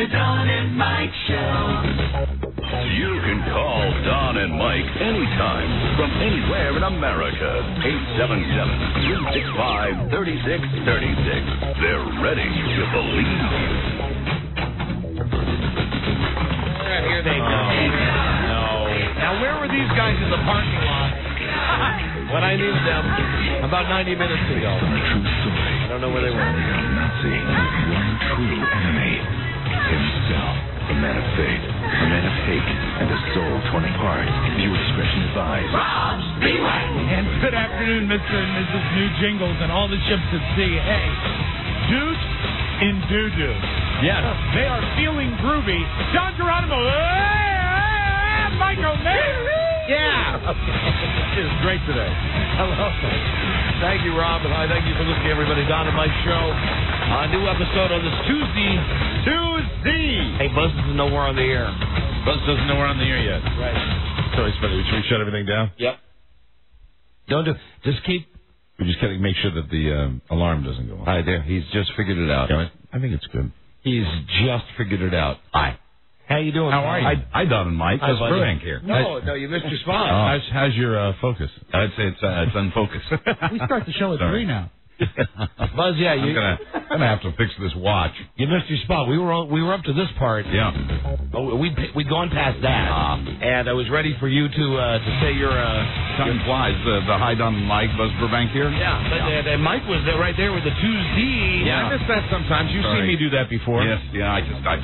The Don and Mike Show. You can call Don and Mike anytime from anywhere in America. 877-365-3636. They're ready to believe you. Here they go. No. Now, where were these guys in the parking lot when I needed them about 90 minutes ago? True story. I don't know where they were. Nazi with one true enemy. Himself. A man of faith, a man of hate, and a soul torn apart. Viewer discretion advised. Rob's Beway. And good afternoon, Mr. and Mrs. New Jingles and all the ships at sea. Hey, dudes in doo-doo. Yes. They are feeling groovy. John Geronimo. Michael Mayer. Yeah. It is great today. Hello. Thank you, Rob, and I thank you for listening, everybody. Don and Mike Show. A new episode on this Tuesday. Hey, Buzz doesn't know we're on the air. Buzz doesn't know we're on the air yet. Right. So should we shut everything down? Yep. Just keep. We just gotta make sure that the alarm doesn't go off. Hi there. He's just figured it out. Yeah, I think it's good. He's just figured it out. Hi. How you doing? How are you? Hi, Don and Mike. Hi, Burbank here. No, you missed your spot. How's your focus? I'd say it's unfocused. We start the show at 3 now. Buzz, yeah, I'm gonna have to fix this watch. You missed your spot. We were up to this part. Yeah. Oh, we'd gone past that, and I was ready for you to say your. Time flies. The Hi Don and Mike, Buzz Burbank here. Yeah, and Mike was right there with the Tuesday. Yeah, I miss that sometimes. You've seen me do that before. Yes, yeah. I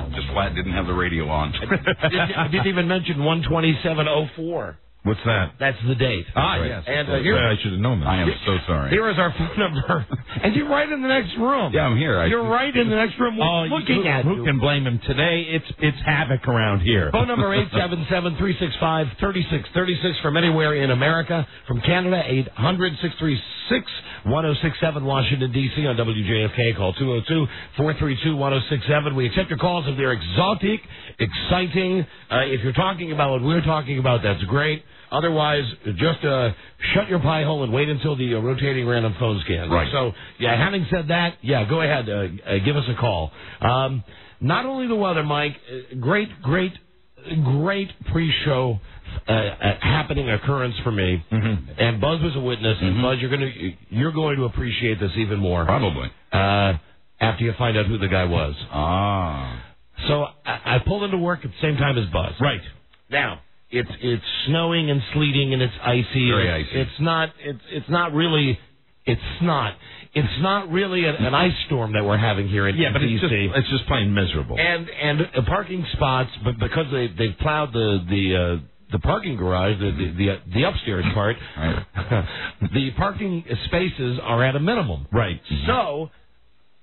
just flat didn't have the radio on. I didn't even mention 12704. What's that? That's the date. Yes. And I should have known that. I am so sorry. Here is our phone number. And you're right in the next room. Yeah, I'm here. You're right in the next room looking at you. Who can blame him? Today, it's havoc around here. Phone number 877-365-3636 from anywhere in America. From Canada, 800-636-1067, Washington, D.C. on WJFK. Call 202-432-1067. We accept your calls if they're exotic, exciting. If you're talking about what we're talking about, that's great. Otherwise, just shut your pie hole and wait until the rotating random phone scan. Right. So, having said that, go ahead, give us a call. Not only the weather, Mike, great pre-show happening occurrence for me, and Buzz was a witness. And Buzz, you're going to appreciate this even more. Probably after you find out who the guy was. So I pulled into work at the same time as Buzz. Right. Now. It's snowing and sleeting and it's icy. Very icy. It's not really an ice storm that we're having here in D.C. It's just plain miserable. And parking spots, but because they've plowed the parking garage, the upstairs part, right. The parking spaces are at a minimum. Right. So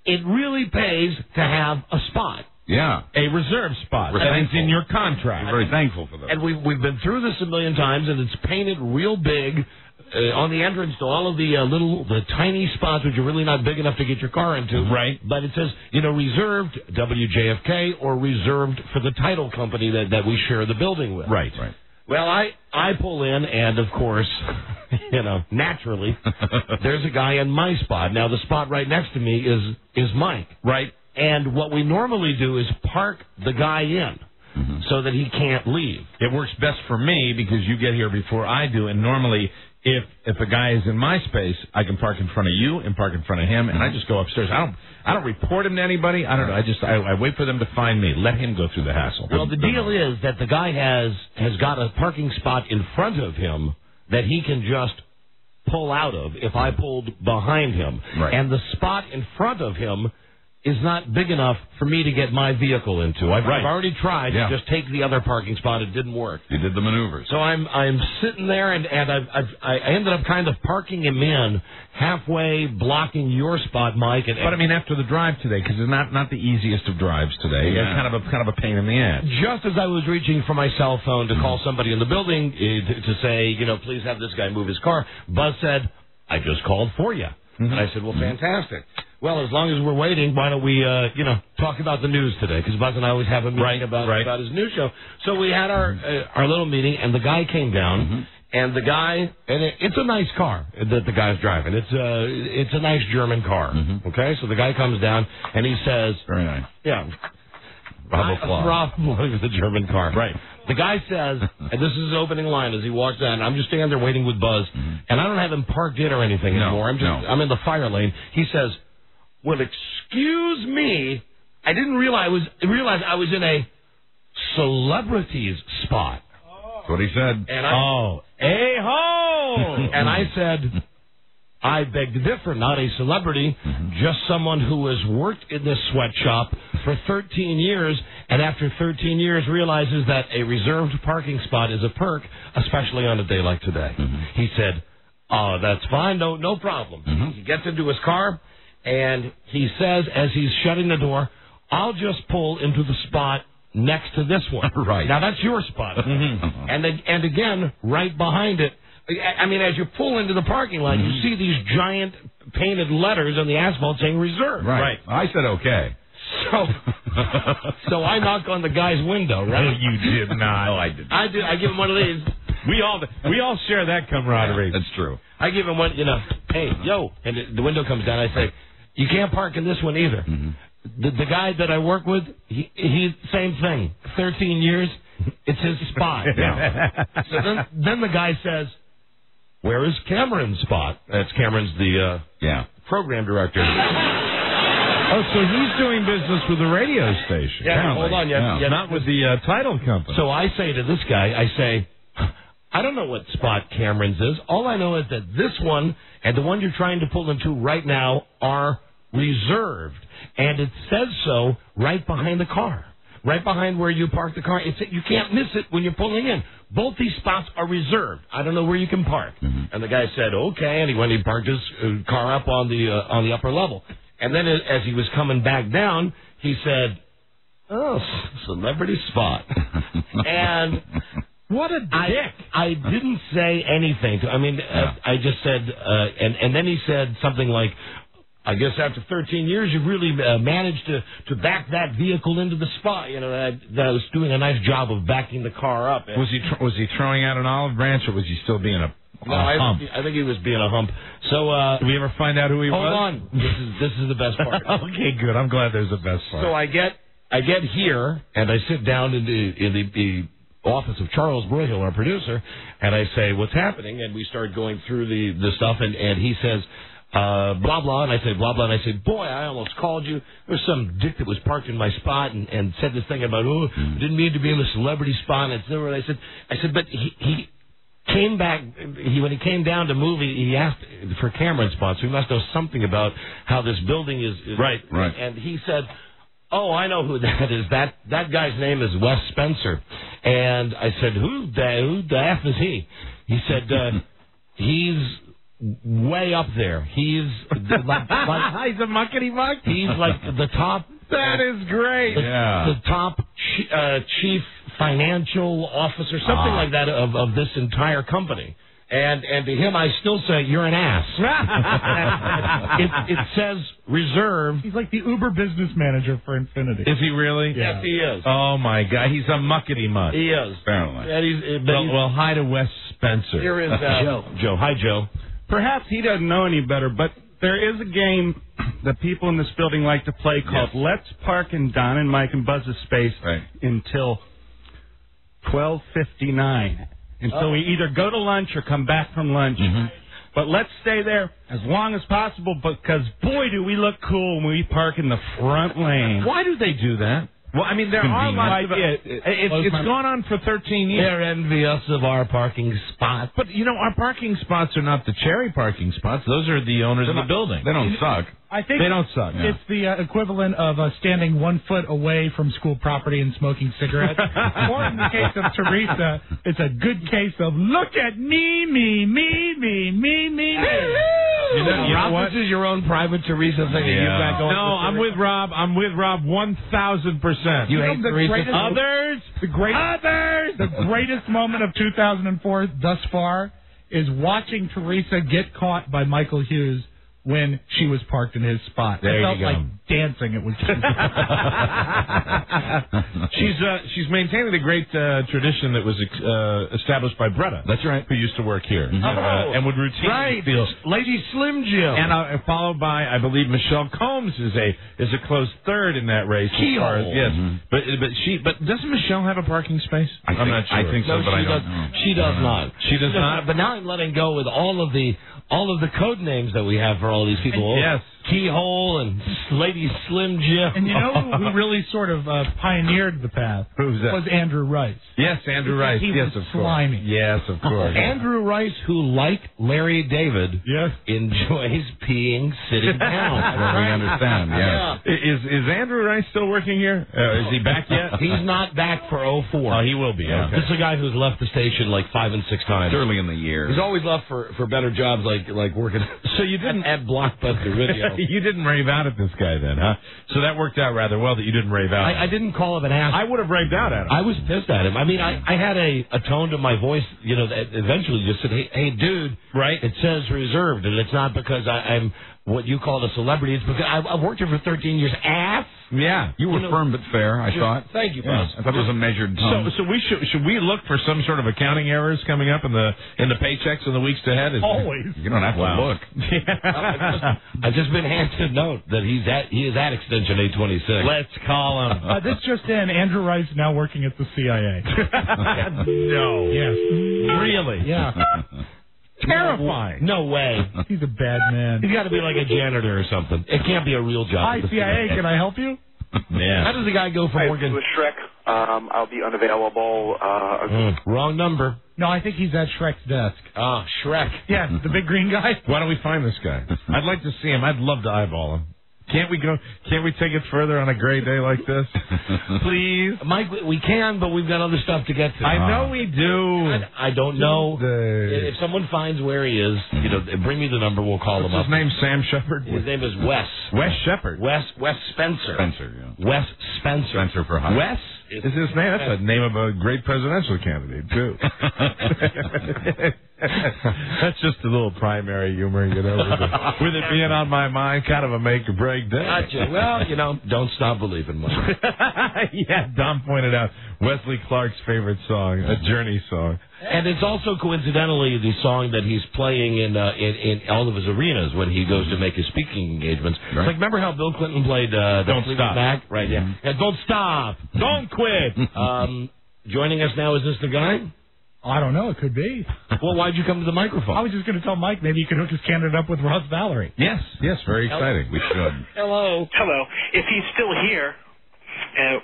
it really pays to have a spot. Yeah. A reserve spot. And it's in your contract. We're very thankful for that. And we've been through this a million times, and it's painted real big on the entrance to all of the tiny spots which are really not big enough to get your car into. Right. But it says, reserved WJFK or reserved for the title company that we share the building with. Right. Well, I pull in, and of course, naturally, there's a guy in my spot. Now, the spot right next to me is Mike. Right. And what we normally do is park the guy in so that he can't leave. It works best for me because you get here before I do, and normally if a guy is in my space, I can park in front of you and park in front of him, and I just go upstairs. I don't report him to anybody. I don't know. I wait for them to find me. Let him go through the hassle. Well, the deal is that the guy has got a parking spot in front of him that he can just pull out of if I pulled behind him. Right. And the spot in front of him is not big enough for me to get my vehicle into. I've already tried to just take the other parking spot. It didn't work. You did the maneuvers. So I'm sitting there, and I ended up kind of parking him in halfway, blocking your spot, Mike. But I mean, after the drive today, because it's not the easiest of drives today. Yeah. It's kind of a pain in the ass. Just as I was reaching for my cell phone to call somebody in the building to say, please have this guy move his car, Buzz said, I just called for you. And I said, well, fantastic. Well, as long as we're waiting, why don't we, talk about the news today? Because Buzz and I always have a meeting about his news show. So we had our little meeting, and the guy came down, and the guy, and it's a nice car that the guy's driving. It's a nice German car. Okay, so the guy comes down, and he says, very nice. Yeah. Probably with the German car. Right. The guy says, and this is his opening line as he walks down, I'm just standing there waiting with Buzz, and I don't have him parked in or anything anymore. I'm in the fire lane. He says, well, excuse me, I didn't realize I was in a celebrities spot. That's what he said. And ho! And I said, I beg to differ, not a celebrity, just someone who has worked in this sweatshop for 13 years, and after 13 years realizes that a reserved parking spot is a perk, especially on a day like today. He said, oh, that's fine, no problem. He gets into his car, and he says, as he's shutting the door, I'll just pull into the spot next to this one. Right. Now, that's your spot. And again, right behind it, I mean, as you pull into the parking lot, you see these giant painted letters on the asphalt saying reserve. Right. I said okay. So I knock on the guy's window, right? You did not. No, I didn't. I did. I give him one of these. We all share that camaraderie. Yeah, that's true. I give him one, hey, yo. And the window comes down. I say, you can't park in this one either. The guy that I work with, he same thing. 13 years, it's his spot. So then the guy says, where is Cameron's spot? That's Cameron's the program director. Oh, so he's doing business with the radio station. Yeah, apparently. hold on. Yeah, not with the title company. So I say to this guy, I don't know what spot Cameron's is. All I know is that this one and the one you're trying to pull into right now are reserved. And it says so right behind the car. Right behind where you park the car. You can't miss it when you're pulling in. Both these spots are reserved. I don't know where you can park. And the guy said, okay. And he parked his car up on the upper level. And then as he was coming back down, he said, oh, celebrity spot. And what a dick. I didn't say anything. I just said, and then he said something like, I guess after 13 years, you've really managed to back that vehicle into the spot. That I was doing a nice job of backing the car up. Was he throwing out an olive branch, or was he still being a hump? I think he was being a hump. So, did we ever find out who he was? Hold on. This is the best part. Okay, good. I'm glad there's the best part. So I get here, and I sit down in the office of Charles Broyhill, our producer, and I say, what's happening? And we start going through the stuff, and he says, blah, blah, and I say, blah, blah, and I say, boy, I almost called you. There was some dick that was parked in my spot and said this thing about, didn't mean to be in the celebrity spot. And I said, but he came back, when he came down to move, he asked for Cameron's spot, so he must know something about how this building is. Right. And he said, oh, I know who that is. That guy's name is Wes Spencer. And I said, who the F is he? He said, he's way up there. He's he's a muckety muck. He's like the top. That is great. The top chief financial officer, something like that, of this entire company. And to him, I still say, you're an ass. It says reserve. He's like the Uber business manager for Infinity. Is he really? Yes, he is. Oh, my God. He's a muckety muck. He is. Apparently. Well, hi to Wes Spencer. Here is Joe. Hi, Joe. Perhaps he doesn't know any better, but there is a game that people in this building like to play called Let's Park in Don and Mike and Buzz's space until 12:59. And so we either go to lunch or come back from lunch. But let's stay there as long as possible because, boy, do we look cool when we park in the front lane. Why do they do that? Well, I mean, there are lots of it's gone on for 13 years. They're envious of our parking spots. But, our parking spots are not the cherry parking spots. Those are the owners of the building. They don't suck. I think they don't suck. It's the equivalent of standing 1 foot away from school property and smoking cigarettes. Or in the case of Teresa, it's a good case of look at me. You know what? This is your own private Teresa thing. You've got going. No, I'm with Rob. 1,000%. You hate Teresa? Others. The greatest moment of 2004 thus far is watching Teresa get caught by Michael Hughes when she was parked in his spot. There it felt you go. like dancing. It was. She's maintaining a great tradition that was established by Bretta. That's right. Who used to work here and would routinely feel Lady Slim Jim. And followed by, I believe, Michelle Combs is a close third in that race. Keyhole. Yes, but doesn't Michelle have a parking space? I'm not sure. I think so, but I don't know. She does not. She does not. But now I'm letting go with all of the code names that we have for all these people. Yes. Keyhole and Lady Slim Jim. And you know who really sort of pioneered the path? Who's that? Was Andrew Rice. Yes, Andrew Rice. He yes, was of course. slimy. Yes, of course. Andrew Rice, who, like Larry David, enjoys peeing sitting down. I don't really understand. Yeah. Is Andrew Rice still working here? Is he back yet? He's not back for 04. Oh, he will be. Okay. This is a guy who's left the station like 5 and 6 times. It's early in the year. He's always left for better jobs, like working. So you didn't at Blockbuster Video. You didn't rave out at this guy then, huh? So that worked out rather well that you didn't rave out. I didn't call him an ass. I would have raved out at him. I was pissed at him. I mean, I had a tone to my voice, that eventually just said, hey, dude, right? It says reserved, and it's not because I'm what you call a celebrity. It's because I've worked here for 13 years. Ass. Yeah. You were firm but fair, I thought. Thank you, Yes, I thought it was a measured tone. So we should we look for some sort of accounting errors coming up in the paychecks in the weeks ahead? Always. You don't have to look. I've just been handed a note that he is at extension 826. Let's call him. This just in, Andrew Rice now working at the CIA. No. Yes. Really? Yeah. Terrifying. No way. He's a bad man. He's got to be like a janitor or something. It can't be a real job. Hi, CIA, can I help you? Yeah. How does the guy go from working? With Shrek, I'll be unavailable. Wrong number. No, I think he's at Shrek's desk. Ah, Shrek. Yeah, the big green guy. Why don't we find this guy? I'd like to see him. I'd love to eyeball him. Can't we take it further on a gray day like this? Please? Mike, we can, but we've got other stuff to get to. I know we do. I don't know. Tuesday. If someone finds where he is, bring me the number, we'll call him up. His name Sam Shepard? His name is Wes. Wes Shepard. Wes Spencer. Spencer, yeah. Wes Spencer. Spencer for high. Wes is his name. That's the name of a great presidential candidate, too. That's just a little primary humor, with it being on my mind, kind of a make or break day. Gotcha. Well, don't stop believing, Mike. Yeah, Don pointed out Wesley Clark's favorite song, a Journey song. And it's also coincidentally the song that he's playing in all of his arenas when he goes to make his speaking engagements. Right. It's like, remember how Bill Clinton played Don't Stop. Back? Right, yeah. Yeah. Don't stop. Don't quit. Joining us now, is this the guy? I don't know. It could be. Well, why'd you come to the microphone? I was just going to tell Mike maybe you could hook his candidate up with Ross Valerie. Yes, very exciting. We should. Hello. Hello. If he's still here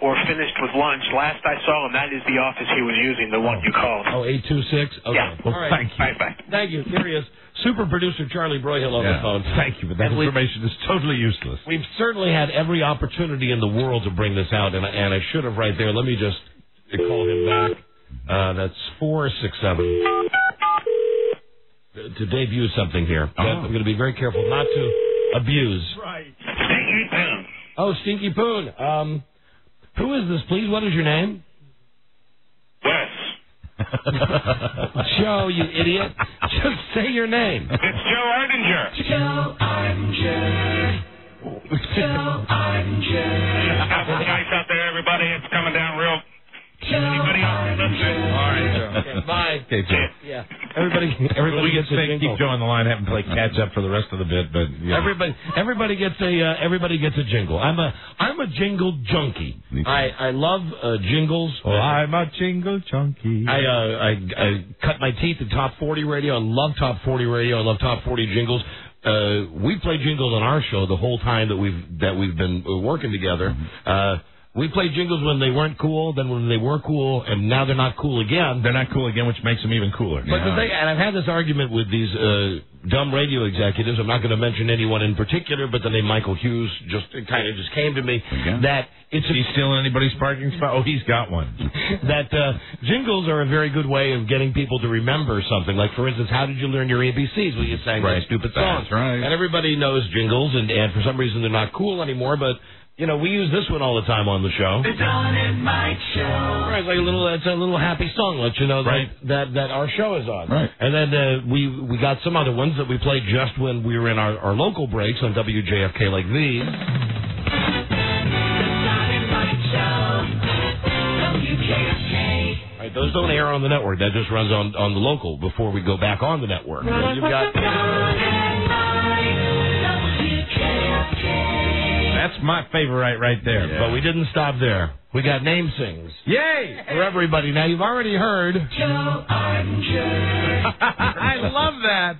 or finished with lunch, last I saw him, that is the office he was using, the one you called. Oh, 826? Okay. Yeah. Well, All right. thank you. Bye. Thank you. Here he is. Super producer Charlie Broyhill on the phone. Thank you, but that And information is totally useless. We've certainly had every opportunity in the world to bring this out, and I should have right there. Let me just call him back. That's 467. To debut something here. I'm going to be very careful not to abuse. Right. Stinky Poon. Oh, Stinky Poon. Who is this, please? What is your name? Wes. Joe, you idiot. Just say your name. It's Joe Ardinger. Joe Ardinger. Joe Ardinger. Got some ice out there, everybody. It's coming down real. Joe Anybody else listening? All right, Joe. Okay, bye. Okay, Joe. Yeah. Everybody We gets a can jingle. keep Joe on the line, have him play catch up for the rest of the bit, but Everybody gets a jingle. I'm a jingle junkie. I love jingles. Oh, I'm a jingle junkie. I cut my teeth in Top 40 radio. I love Top 40 radio. I love Top 40 jingles. We play jingles on our show the whole time that we've been working together. We played jingles when they weren't cool, then when they were cool, and now they're not cool again. They're not cool again, which makes them even cooler. But the thing, and I've had this argument with these dumb radio executives. I'm not going to mention anyone in particular, but the name Michael Hughes just came to me. That it's he's stealing anybody's parking spot. Oh, he's got one. That jingles are a very good way of getting people to remember something. Like, for instance, how did you learn your ABCs? Well, you sang that stupid song. That's right. And everybody knows jingles, and for some reason they're not cool anymore, but You know, we use this one all the time on the show. The Don and Mike Show. Right, it's a little happy song, let you know that our show is on. Right. And then we got some other ones that we played just when we were in our local breaks on WJFK, like these. The Don and Mike Show. WJFK. Right, those don't air on the network. That just runs on the local before we go back on the network. And you've got. Don and Mike. WJFK. That's my favorite right there. But we didn't stop there. We got name sings. Yay! For everybody. Now, you've already heard. Joe Arnger. I love that.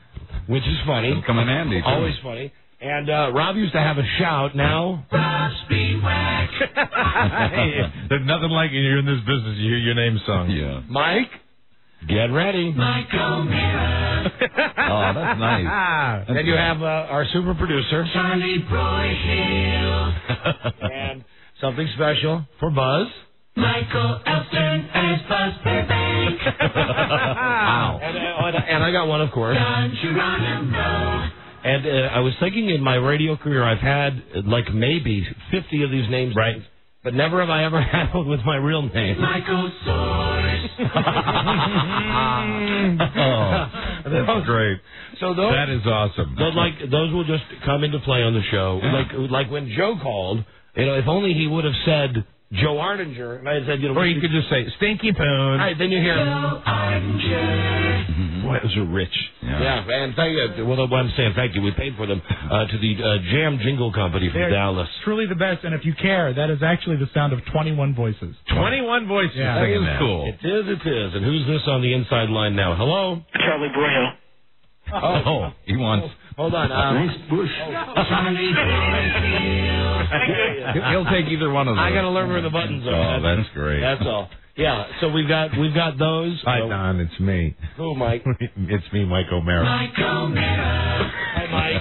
Which is funny. Come in handy, too. Always funny. And Rob used to have a shout. Now. Rob Speedwack. There's nothing like it. You're in this business. You hear your name sung. Yeah. Mike, get ready. Mike O'Mara. Oh, that's nice. Then you have our super producer. Charlie Broyhill. And something special for Buzz. Michael Elstern as Buzz Burbank. Wow. And I got one, of course. Don Geronimo. And I was thinking in my radio career, I've had like maybe 50 of these names. Right. But never have I ever had one with my real name. Michael Source. That's great. So those, That is awesome. those will just come into play on the show. Like when Joe called, you know, if only he would have said Joe Arninger, and I had said, you know, Or you could just say, Stinky Poon. all right, then you hear. Joe Arnger. Boy, those are rich. Yeah, and thank you. Well, I'm saying thank you. We paid for them to the Jam Jingle Company from They're Dallas. truly the best, and if you care, that is actually the sound of 21 voices. 21 voices Yeah. singing That is that. cool. It is. And who's this on the inside line now? Hello? Charlie Broyhill. Oh, he wants. Hold on. Thanks, Bush. Charlie Broyhill. He'll take either one of those. I got to learn where the buttons are. Oh, that's great. That's all. Yeah, so we've got those. Hi, Don. It's me. Who, Mike? It's me, Mike O'Mara. Mike O'Mara. Hi, Mike.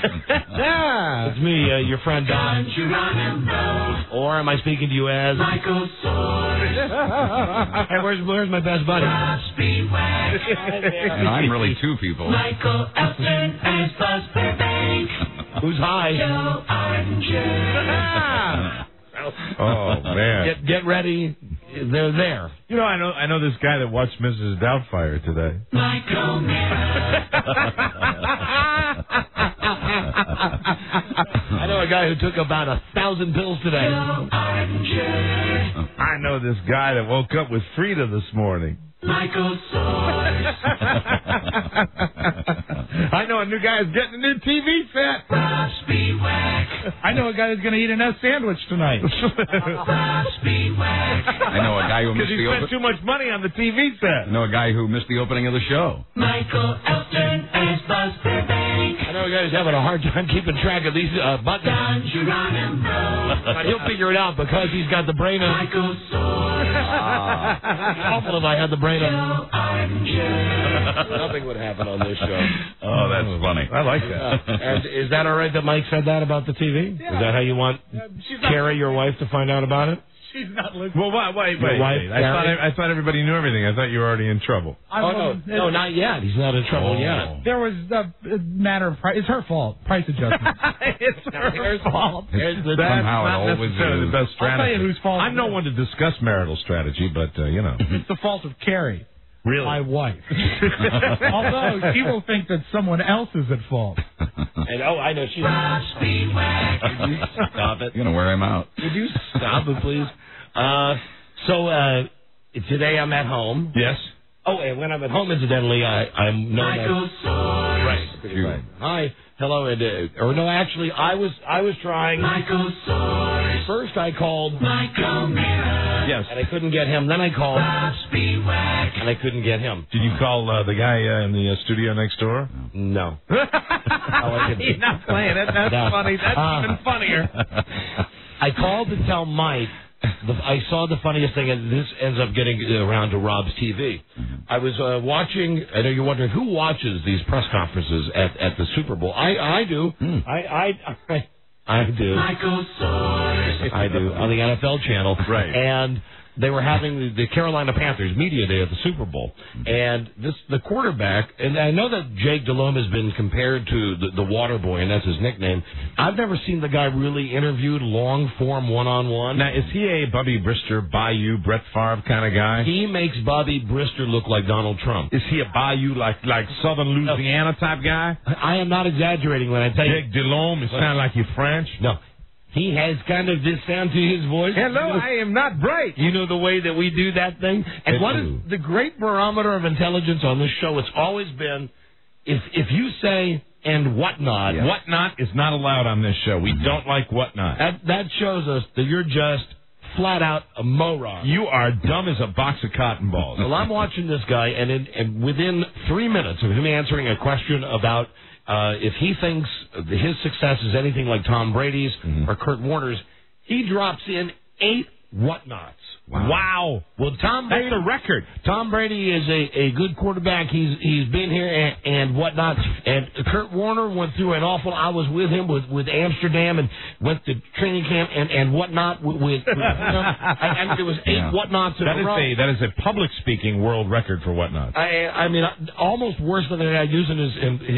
It's me, your friend Don Don. Geronimo. Or am I speaking to you as? Michael Source. Hey, where's my best buddy? Rob Speedwack. And I'm really two people. Michael Elstern as Buzz Burbank. Who's high? Joe Arnger. Oh, man. Get ready. They're there. You know, I know this guy that watched Mrs. Doubtfire today. Mike O'Mara. I know a guy who took about 1,000 pills today. Joe Arnger. I know this guy that woke up with Frida this morning. Michael Source. I know a new guy who's getting a new TV set. Rob Speedwack. I know a guy who's going to eat an S sandwich tonight. Rob Speedwack. I know a guy who Because missed he the spent too much money on the TV set. I know a guy who missed the opening of the show. Michael Elstern as Buzz Burbank. I know a guy who's having a hard time keeping track of these buttons. Don Geronimo. But he'll figure it out because he's got the brain of... Michael Source. awful if I had the brain of... Joe Arnger. Nothing would happen on this show. Oh, that's funny. I like that. And is that all right that Mike said that about the TV? Is that how you want Carrie, your wife, to find out about it? She's not listening. Well, wait. Your wife, I thought everybody knew everything. I thought you were already in trouble. No, not yet. He's not in trouble yet. There was a matter of price. It's her fault. Price adjustment. It's her fault. Here's the... That's Somehow it not always necessarily is. the best I'll tell strategy. you whose fault I'm it no is. one to discuss marital strategy, but, you know. It's the fault of Carrie, Really? my wife. Although she will think that someone else is at fault. And, I know she's... Rob Speedwack. Could you stop it? You're going to wear him out. Could you stop it, please? So today I'm at home. Yes. Oh, and when I'm at home, incidentally, I'm known Michael as... Source. Right. Hi. Hello. And, or no, actually, I was trying... Michael Source. First I called... Mike O'Mara. Yes. And I couldn't get him. Then I called... Rob Speedwack. And I couldn't get him. Did you call the guy in the studio next door? No. He's not playing it. That's No. funny. That's even funnier. I called to tell Mike... I saw the funniest thing, and this ends up getting around to Rob's TV. I was watching. I know you're wondering who watches these press conferences at the Super Bowl. I do. I do. Michael Source. I do on the NFL channel. Right. And they were having the Carolina Panthers media day at the Super Bowl, and the quarterback, and I know that Jake Delhomme has been compared to the Water Boy, and that's his nickname. I've never seen the guy really interviewed long form one-on-one. Now, is he a Bubby Brister, Bayou, Brett Favre kind of guy? He makes Bobby Brister look like Donald Trump. Is he a Bayou like Southern Louisiana type guy? I am not exaggerating when I tell you. Jake Delhomme, it sounds like you're French. No. He has kind of this sound to his voice. Hello, I am not bright. You know the way that we do that thing? And what is the great barometer of intelligence on this show? It's always been, if you say, and whatnot. Yeah. Whatnot is not allowed on this show. We don't like whatnot. That shows us that you're just flat out a moron. You are dumb as a box of cotton balls. Well, I'm watching this guy, and within 3 minutes of him answering a question about if he thinks his success is anything like Tom Brady's or Kurt Warner's, he drops in 8 whatnots. Wow. Well, Tom Brady, that's a record. Tom Brady is a good quarterback. He's been here and whatnot. And Kurt Warner went through an awful. I was with him with Amsterdam and went to training camp and whatnot with I mean, there was 8 whatnots in a row. That is a public speaking world record for whatnots. I mean, almost worse than that. I using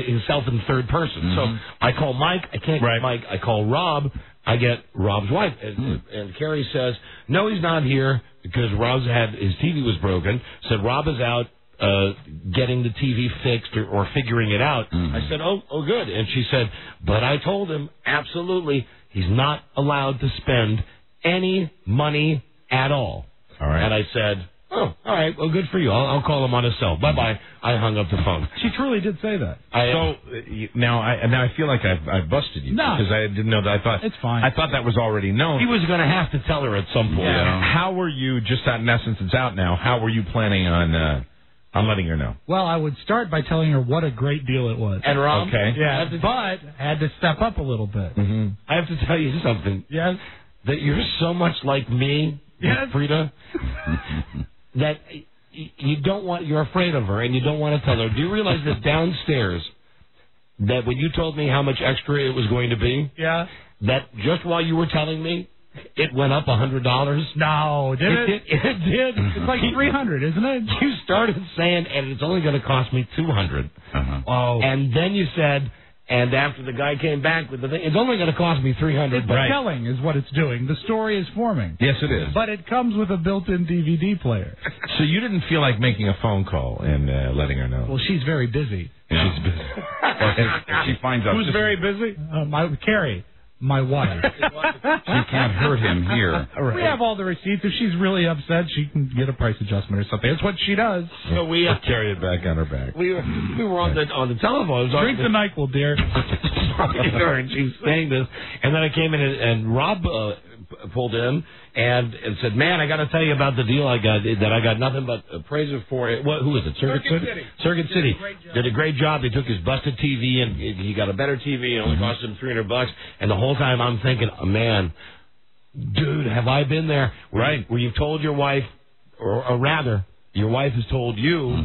himself in third person. So I call Mike. I can't get Mike. I call Rob. I get Rob's wife, and Carrie says, no, he's not here because his TV was broken. Said Rob is out getting the TV fixed or figuring it out. I said, oh, good. And she said, but I told him, absolutely, he's not allowed to spend any money at all. All right. And I said, oh, all right, well, good for you. I'll call him on his cell. Bye-bye. I hung up the phone. She truly did say that. Now I feel like I've busted you. No. Because I didn't know that. I thought it's fine. I thought that was already known. He was going to have to tell her at some point. Yeah. How were you, just out in essence, it's out now, how were you planning on letting her know? Well, I would start by telling her what a great deal it was. And Rob? Okay. Yeah, but had to step up a little bit. I have to tell you something. Yes? That you're so much like me, Frida, that you don't want, you're afraid of her and you don't want to tell her. Do you realize that downstairs, that when you told me how much extra it was going to be, that just while you were telling me, it went up $100? No, did it? It did. It's like $300, isn't it? You started saying, and it's only going to cost me $200. Oh. And then you said, and after the guy came back with the thing, it's only going to cost me $300. It's telling is what it's doing. The story is forming. Yes, it is. But it comes with a built-in DVD player. So you didn't feel like making a phone call and letting her know? Well, she's very busy. She's busy. She finds out. Who's very busy? Carrie. My wife. She can't hurt him here. We have all the receipts. If she's really upset, she can get a price adjustment or something. That's what she does. So we carry it back on her back. We were on the telephone. Drink the NyQuil, dear. And she's saying this, and then I came in and Rob pulled in and said, "Man, I got to tell you about the deal I got nothing but praises for it. Who is it? Circuit City. Circuit City did a great job. They took his busted TV and he got a better TV. It only cost him $300. And the whole time I'm thinking, man, dude, have I been there? Right, where you've told your wife, or rather, your wife has told you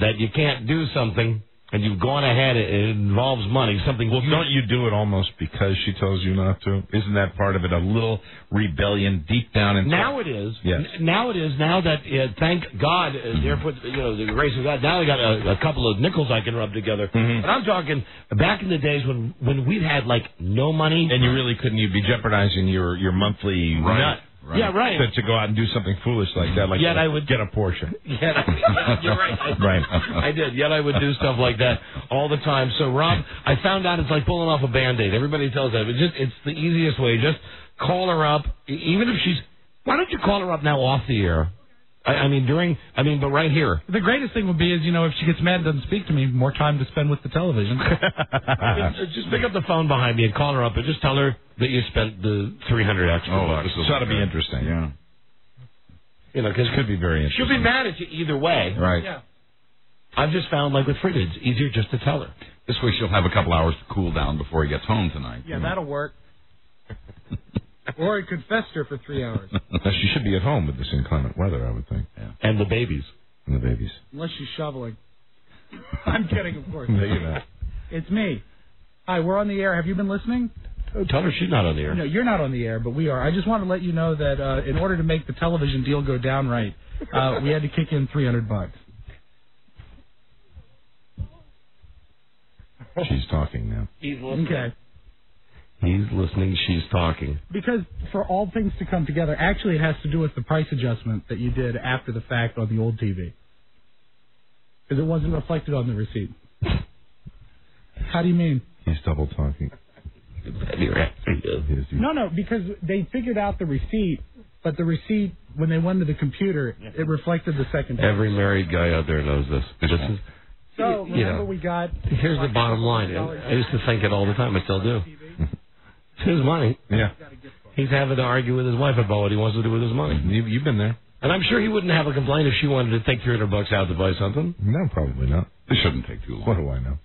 that you can't do something. And you've gone ahead. It involves money. Something. Well, don't you do it almost because she tells you not to? Isn't that part of it? A little rebellion deep down inside. Now it is. Yes. Now it is. Now that thank God, therefore, the grace of God. Now I got a couple of nickels I can rub together. But I'm talking back in the days when we had like no money, and you really couldn't. You'd be jeopardizing your monthly nut. Right. Yeah, right. To go out and do something foolish like that, like I would get a Porsche. You're right. I did. Yet I would do stuff like that all the time. So, Rob, I found out it's like pulling off a Band-Aid. Everybody tells that. It's the easiest way. Just call her up, even if she's. Why don't you call her up now off the air? But right here. The greatest thing would be is, if she gets mad and doesn't speak to me, more time to spend with the television. Just pick up the phone behind me and call her up and just tell her that you spent the $300 extra. This ought to be interesting. Yeah. Because it could be very interesting. She'll be mad at you either way. Right. Yeah. I've just found, like with Frida, it's easier just to tell her. This way she'll have a couple hours to cool down before he gets home tonight. Yeah, that'll work. Or it could fester for 3 hours. She should be at home with this inclement weather, I would think. Yeah. And the babies. Unless she's shoveling. I'm kidding, of course. No, you're not. It's me. Hi, we're on the air. Have you been listening? Tell her she's not on the air. No, you're not on the air, but we are. I just want to let you know that in order to make the television deal go down right, we had to kick in $300. She's talking now. He's listening. Okay. He's listening. She's talking. Because for all things to come together, actually it has to do with the price adjustment that you did after the fact on the old TV. Because it wasn't reflected on the receipt. How do you mean? He's double talking. No, because they figured out the receipt, but the receipt, when they went to the computer, it reflected the second. Every married guy out there knows this. So, remember we got... Here's the bottom line. I used to think it all the time. I still do. It's his money. Yeah. He's having to argue with his wife about what he wants to do with his money. You've been there. And I'm sure he wouldn't have a complaint if she wanted to take $300 out to buy something. No, probably not. It shouldn't take too long. What do I know?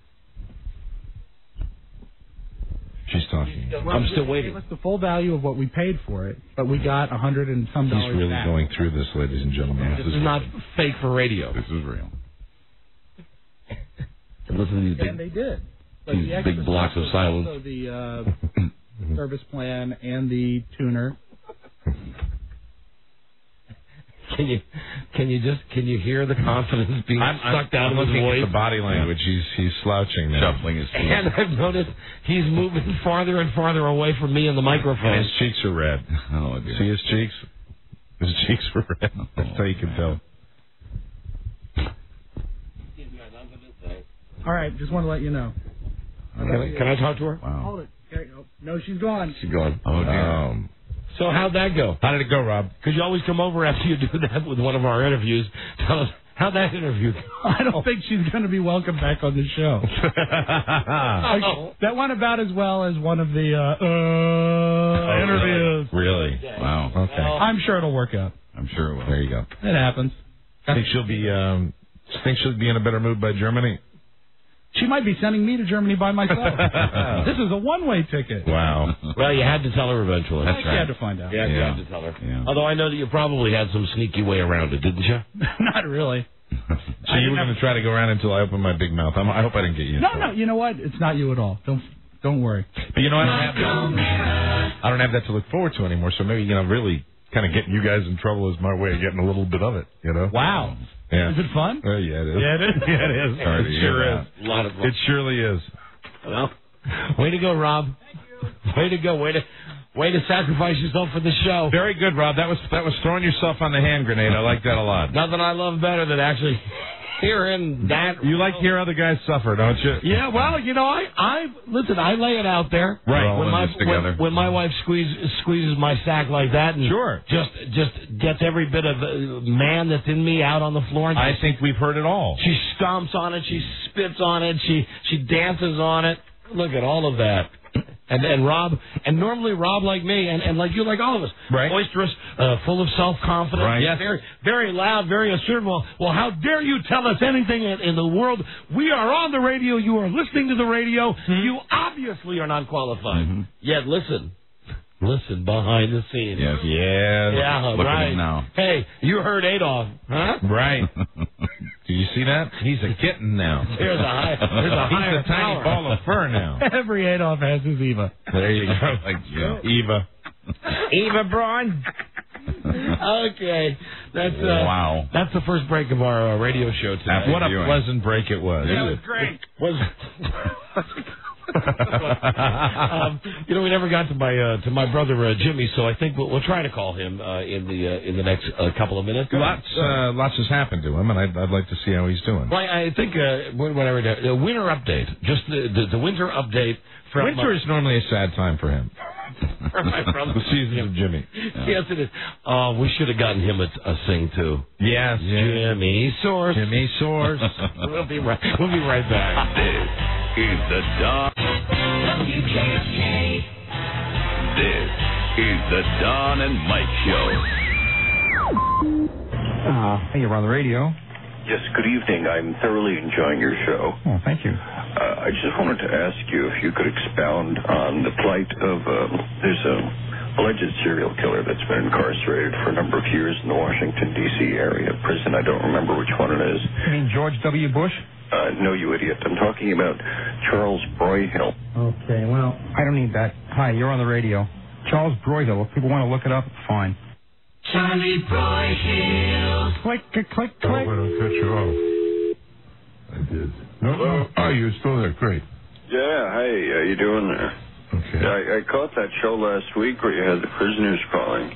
She's talking. I'm still waiting. Gave us the full value of what we paid for it, but we got $100 and some dollars He's really back. going through this, ladies and gentlemen. This is not fake for radio. This is real. And listen to these And they did. But these the extra big blocks stuff of was silence. Also the service plan and the tuner. Can you hear the confidence being sucked out of his looking voice? at the body language. He's slouching now. Shuffling his feet. And I've noticed he's moving farther and farther away from me and the microphone. And his cheeks are red. Oh, dear. See his cheeks? His cheeks are red. That's how you can tell. All right, just want to let you know. Can I talk to her? Wow. Hold it. Okay, oh, no, she's gone. She's gone. Oh, dear. So how'd that go? How did it go, Rob? Because you always come over after you do that with one of our interviews. Tell us, how'd that interview go? I don't think she's going to be welcome back on the show. That went about as well as one of the interviews. Really? Wow. Okay. I'm sure it'll work out. I'm sure it will. There you go. It happens. Think she'll be in a better mood by Germany? She might be sending me to Germany by myself. This is a one-way ticket. Wow. Well, you had to tell her eventually. That's right. She had to find out. Yeah, you had to tell her. Yeah. Although I know that you probably had some sneaky way around it, didn't you? Not really. So you were going to try to go around until I open my big mouth. I hope I didn't get you in trouble. No, you know what? It's not you at all. Don't worry. But you know, I don't have that to look forward to anymore, so maybe, really kind of getting you guys in trouble is my way of getting a little bit of it, Wow. Yeah. Is it fun? Yeah, it is. Yeah, it is. Yeah, it is. Sorry to It hear sure that. is. A lot of fun. It surely is. Well, way to go, Rob. Way to go. Way to sacrifice yourself for the show. Very good, Rob. That was throwing yourself on the hand grenade. I like that a lot. Nothing I love better than actually hearing that. You like to hear other guys suffer, don't you? Yeah, well, I listen. I lay it out there. Right. We're all When in my this together. when my wife squeezes my sack like that, and Sure. just gets every bit of man that's in me out on the floor. And I think we've heard it all. she stomps on it. She spits on it. She dances on it. Look at all of that. And Rob, and normally Rob like me, and like you, like all of us, Right. boisterous, full of self-confidence, Right. yes, very, very loud, very assertive. Well, how dare you tell us anything in the world? We are on the radio. You are listening to the radio. You obviously are not qualified. Yet listen behind the scenes. Yes. Yeah. Yeah, Look right. at him now. Hey, you heard Adolf, huh? Right. Do you see that? He's a kitten now. There's a higher He's a tiny power. ball of fur now. Every Adolf has his Eva. There you go. Eva. Eva Braun. Okay, that's Wow. That's the first break of our radio show tonight. Happy What a viewing. pleasant break it was. That was great. We never got to my brother Jimmy, so I think we'll try to call him in the next couple of minutes. Lots has happened to him, and I'd like to see how he's doing. Well, I think whatever the winter update, just the winter update from Winter is normally a sad time for him. from my brother. The seasons of Jimmy. Yes, it is. Oh, we should have gotten him a sing too. Yes. Jimmy Source. Jimmy Source. We'll be right back. This is the Don. This is the Don and Mike Show. Hey, you're on the radio. Yes, good evening. I'm thoroughly enjoying your show. Oh, thank you. I just wanted to ask you if you could expound on the plight of, there's a alleged serial killer that's been incarcerated for a number of years in the Washington, D.C. area prison. I don't remember which one it is. You mean George W. Bush? No, you idiot. I'm talking about Charles Broyhill. Okay, well, I don't need that. Hi, you're on the radio. Charles Broyhill. If people want to look it up, fine. Charlie Broyhill. Click, click, click. Oh, I don't cut you off. I did. No, oh, you're still there. Great. Yeah, hey, how you doing there? Okay. I caught that show last week where you had the prisoners calling,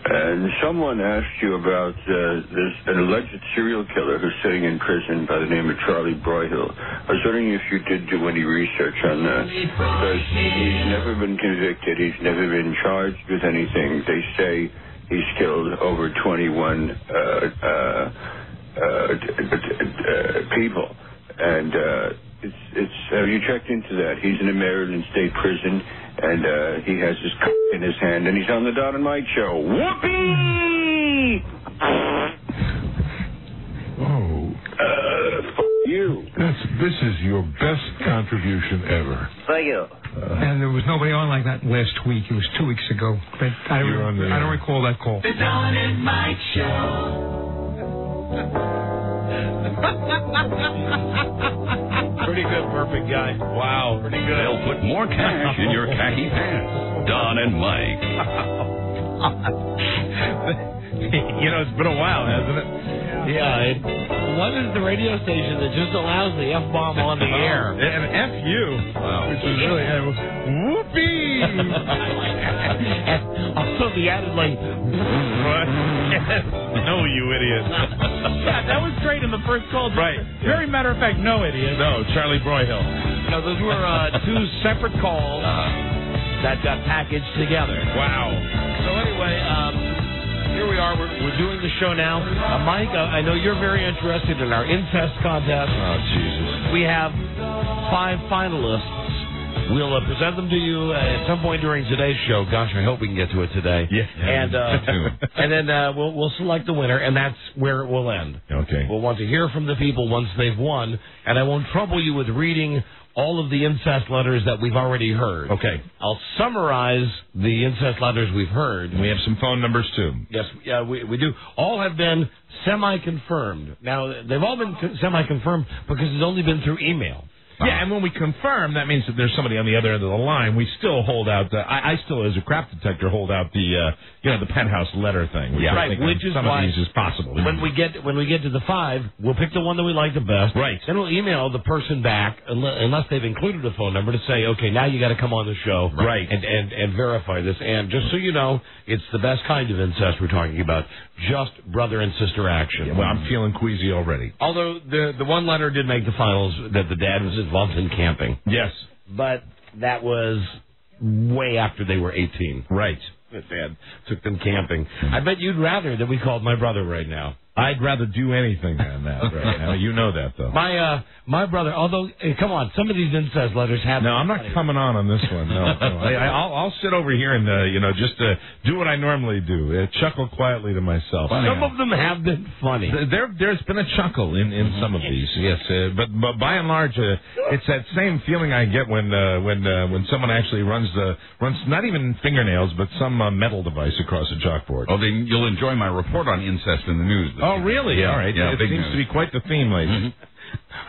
and someone asked you about this an alleged serial killer who's sitting in prison by the name of Charlie Broyhill. I was wondering if you did do any research on that, because he's never been convicted, he's never been charged with anything. They say he's killed over 21 people, and have you checked into that? He's in a Maryland state prison, and he has his in his hand, and he's on the Don and Mike show. Whoopee! Oh. You. This is your best contribution ever. Thank you. And there was nobody on like that last week. It was 2 weeks ago. But I don't recall that call. The Don and Mike Show. Pretty good, perfect guy. Wow, pretty good. They'll put more cash in your khaki pants. Don and Mike. You know, it's been a while, hasn't it? Yeah. What is the radio station that just allows the F-bomb on the air? And F-U. Wow. Which is really, whoopee! And also the added, like, what? No, you idiot. Yeah, that was great in the first call. Right. Very matter of fact, no idiot. No, Charlie Broyhill. No, those were two separate calls that got packaged together. Wow. So anyway, here we are. We're doing the show now. Mike, I know you're very interested in our incest contest. Oh, Jesus. We have 5 finalists. We'll present them to you at some point during today's show. Gosh, I hope we can get to it today. Yeah. And then we'll select the winner, and that's where it will end. Okay. We'll want to hear from the people once they've won, and I won't trouble you with reading all of the incest letters that we've already heard. Okay. I'll summarize the incest letters we've heard. We have some phone numbers, too. Yes, we do. All have been semi-confirmed. Now, they've all been semi-confirmed because it's only been through email. Yeah, and when we confirm, that means that there's somebody on the other end of the line. We still hold out. I still, as a crap detector, hold out the the penthouse letter thing. Yeah, right. Which is some why of these is possible. When we get to the 5, we'll pick the one that we like the best. Right. Then we'll email the person back, unless they've included a phone number, to say, okay, now you got to come on the show, right, and verify this. And just so you know, it's the best kind of incest we're talking about, just brother and sister action. Yeah, well, I'm feeling queasy already. Although the one letter did make the finals that the dad was involved in camping. Yes. But that was way after they were 18. Right. The dad took them camping. I bet you'd rather that we called my brother right now. I'd rather do anything than that right now. You know that, though. My brother, although, come on, some of these incest letters have... No, I'm not coming on this one. No. I'll sit over here and, just do what I normally do. Chuckle quietly to myself. Some of them have been funny. There's been a chuckle in some of these, yes. But by and large, it's that same feeling I get when someone actually runs not even fingernails, but some metal device across a chalkboard. Oh, then you'll enjoy my report on incest in the news. Oh, really? Yeah, all right. Yeah, it seems to be quite the theme lately.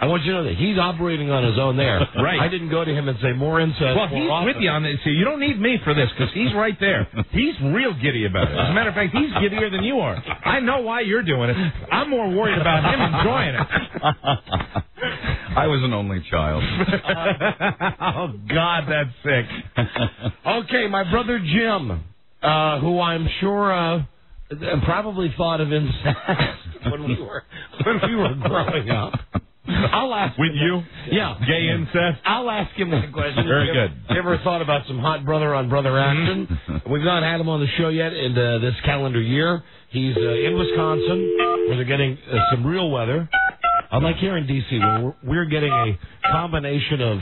I want you to know that he's operating on his own there. Right. I didn't go to him and say more incest. Well, he's with you on this. See, you don't need me for this because he's right there. He's real giddy about it. As a matter of fact, he's giddier than you are. I know why you're doing it. I'm more worried about him enjoying it. I was an only child. Oh, God, that's sick. Okay, my brother Jim, who I'm sure... probably thought of incest when we were growing up. I'll ask with him you. Yeah, gay incest. I'll ask him that question. Very good. Ever thought about some hot brother on brother action? We've not had him on the show yet in this calendar year. He's in Wisconsin, where they're getting some real weather. Unlike here in D.C., where we're getting a combination of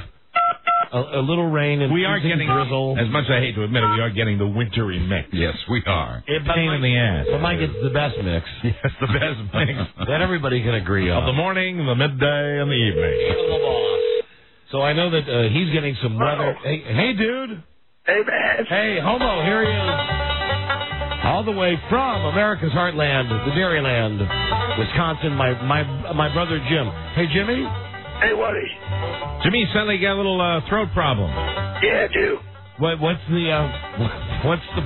a little rain and we are getting drizzle. As much as I hate to admit it, we are getting the wintry mix. Yes, we are. Pain in the ass. But Mike gets the best mix. Yes, the best mix. That everybody can agree on. Of the morning, the midday, and the evening. So I know that he's getting some weather. Hey, dude. Hey, man. Hey, homo, here he is. All the way from America's heartland, the Dairyland, Wisconsin, my brother Jim. Hey, Jimmy. Hey, Woody. Jimmy, suddenly got a little throat problem. Yeah, I do. What's the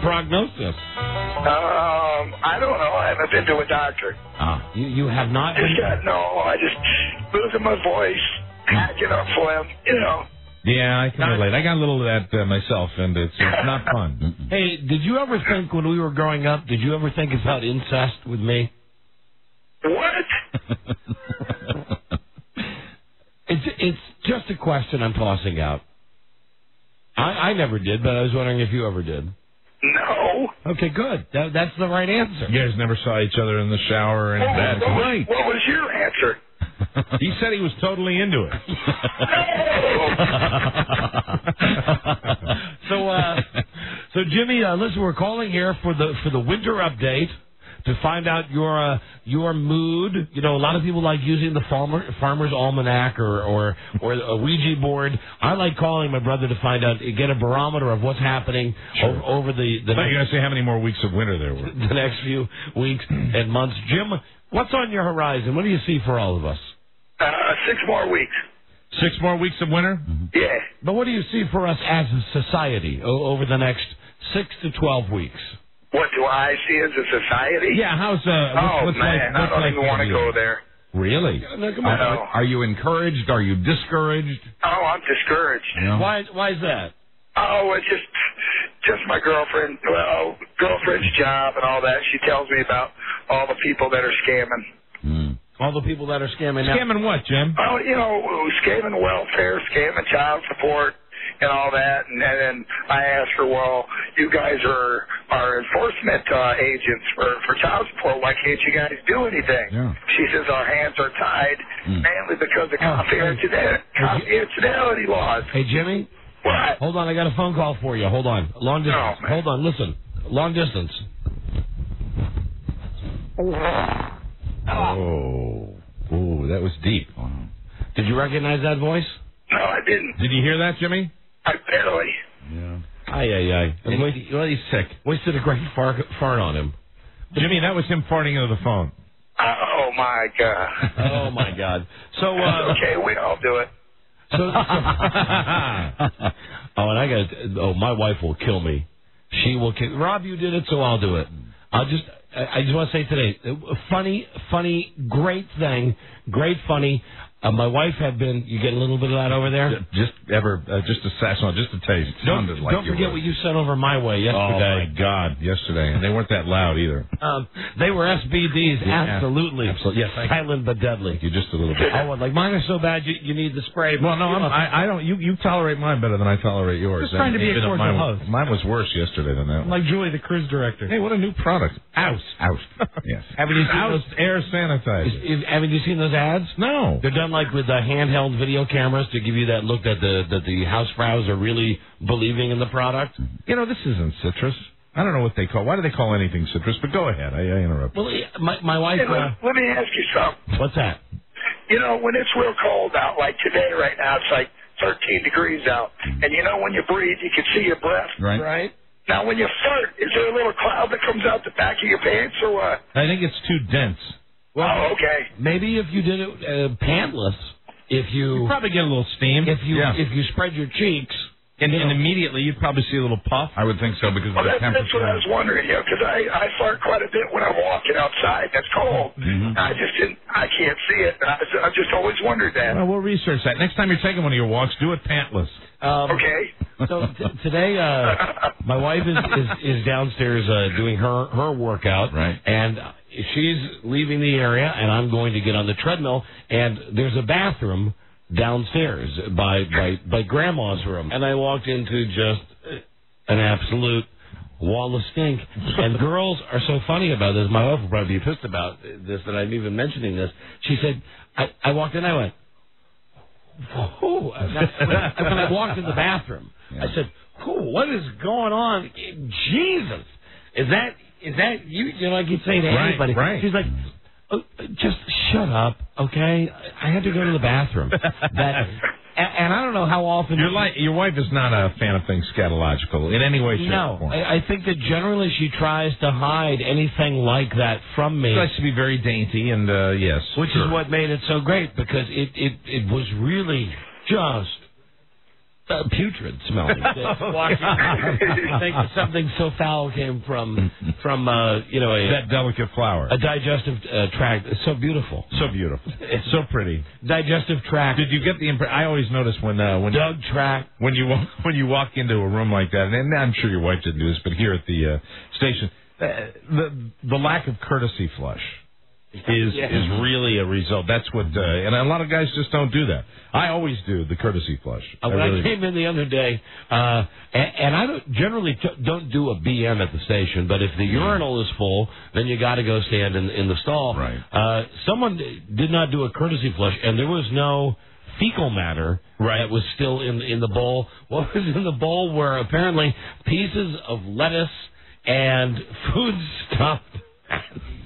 prognosis? I don't know. I haven't been to a doctor. You have not? I just losing my voice, hacking up phlegm, Yeah, I can relate. I got a little of that myself, and it's not fun. Hey, did you ever think when we were growing up, did you ever think about incest with me? What? It's just a question I'm tossing out. I never did, but I was wondering if you ever did. No. Okay, good. That's the right answer. You guys never saw each other in the shower or anything. That's right. What was your answer? He said he was totally into it. So Jimmy, listen, we're calling here for the winter update to find out your mood. A lot of people like using the Farmer's Almanac or a Ouija board. I like calling my brother to find out, get a barometer of what's happening over the. I thought you were going to say how many more weeks of winter there were. The next few weeks and months. Jim, what's on your horizon? What do you see for all of us? 6 more weeks. 6 more weeks of winter? Yeah. But what do you see for us as a society over the next 6 to 12 weeks? What do I see as a society? Yeah, how's what's man, I don't even want to go there. Really? Are you encouraged? Are you discouraged? Oh, I'm discouraged. Yeah. Why is that? Oh, it's just my girlfriend. Well, girlfriend's job and all that. She tells me about all the people that are scamming. All the people that are scamming. Scamming what, Jim? Oh, scamming welfare, scamming child support, and all that. And then I asked her, well, you guys are enforcement agents for child support. Why can't you guys do anything? Yeah. She says our hands are tied mainly because of confidentiality laws. Hey, Jimmy. What? Hold on, I got a phone call for you. Hold on. Long distance. No, hold on, listen. Long distance. Oh, that was deep. Wow. Did you recognize that voice? No, I didn't. Did you hear that, Jimmy? I barely. Yeah. Well, he's sick. Wasted a great fart on him. Jimmy, that was him farting into the phone. Oh, my God. Oh, my God. So, okay, we all do it. My wife will kill me. She will kill. Rob, you did it, so I'll do it. I just want to say today, funny, great thing, great funny. My wife had been. You get a little bit of that over there. Just a sasson, just a taste. Don't forget what you sent over my way yesterday. Oh my God, yesterday, and they weren't that loud either. They were SBDs, absolutely. Yes, silent but deadly. You just a little bit. Oh, like mine are so bad, you need the spray. Well, no, I don't. You tolerate mine better than I tolerate yours. Just trying to be a cordial host. Mine was worse yesterday than that. Like Julie, the cruise director. Hey, what a new product! Oust. Yes. Haven't you seen Oust air sanitizer? Haven't you seen those ads? No. They're done like with the handheld video cameras to give you that look that the housefrows are really believing in the product. This isn't citrus. I don't know what they call. Why do they call anything citrus? But go ahead. I interrupt. Well, my wife. Hey, let me ask you something. What's that? When it's real cold out, like today, right now, it's like 13 degrees out, and when you breathe, you can see your breath. Right. Now, when you fart, is there a little cloud that comes out the back of your pants, or what? I think it's too dense. Well, okay. Maybe if you did it pantless, you probably get a little steam. If you spread your cheeks. And immediately you'd probably see a little puff. I would think so because of the temperature. That's what I was wondering, because I fart quite a bit when I'm walking outside. That's cold. Mm-hmm. I can't see it. I just always wondered that. Well, we'll research that. Next time you're taking one of your walks, do it pantless. Okay. So today, my wife is downstairs doing her workout, right? And she's leaving the area, and I'm going to get on the treadmill, and there's a bathroom downstairs by Grandma's room, and I walked into just an absolute wall of stink. And girls are so funny about this. My wife will probably be pissed about this that I'm even mentioning this. She said, I walked in, I went, whoa. When I walked in the bathroom, I said, what is going on? Jesus, is that you? Like you'd say to anybody. Right. She's like, just shut up, okay? I had to go to the bathroom. And I don't know how often... Your wife is not a fan of things scatological in any way, shape, or form. I think that generally she tries to hide anything like that from me. She likes to be very dainty, and yes. Which is what made it so great, because it was really just... putrid smelling. I think something so foul came from that delicate flower, a digestive tract. It's so beautiful, it's so pretty. Digestive tract. Did you get the impression? I always notice when Doug tract when you walk into a room like that, and I'm sure your wife didn't do this, but here at the station, the lack of courtesy flush is really a result. That's what, and a lot of guys just don't do that. I always do the courtesy flush. When I came in the other day, and I don't do a BM at the station, but if the urinal is full, then you got to go stand in the stall. Right. Someone did not do a courtesy flush, and there was no fecal matter that was still in the bowl. What was in the bowl were apparently pieces of lettuce and food stuff.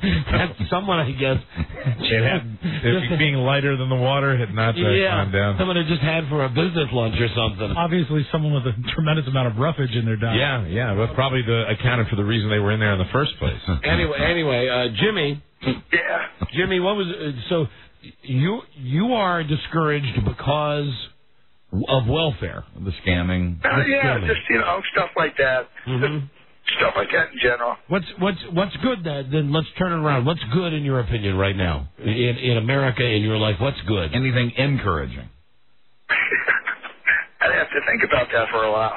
That someone, I guess, being lighter than the water had not gone down. Someone had just had for a business lunch or something. Obviously, someone with a tremendous amount of roughage in their diet. Yeah, well, probably accounted for the reason they were in there in the first place. Anyway, Jimmy. Yeah. Jimmy, what was so? You are discouraged because of welfare, the scamming. Just stuff like that. Mm-hmm. Stuff like that in general. What's good then? Let's turn it around. What's good in your opinion right now in America, in your life? What's good? Anything encouraging? I'd have to think about that for a while.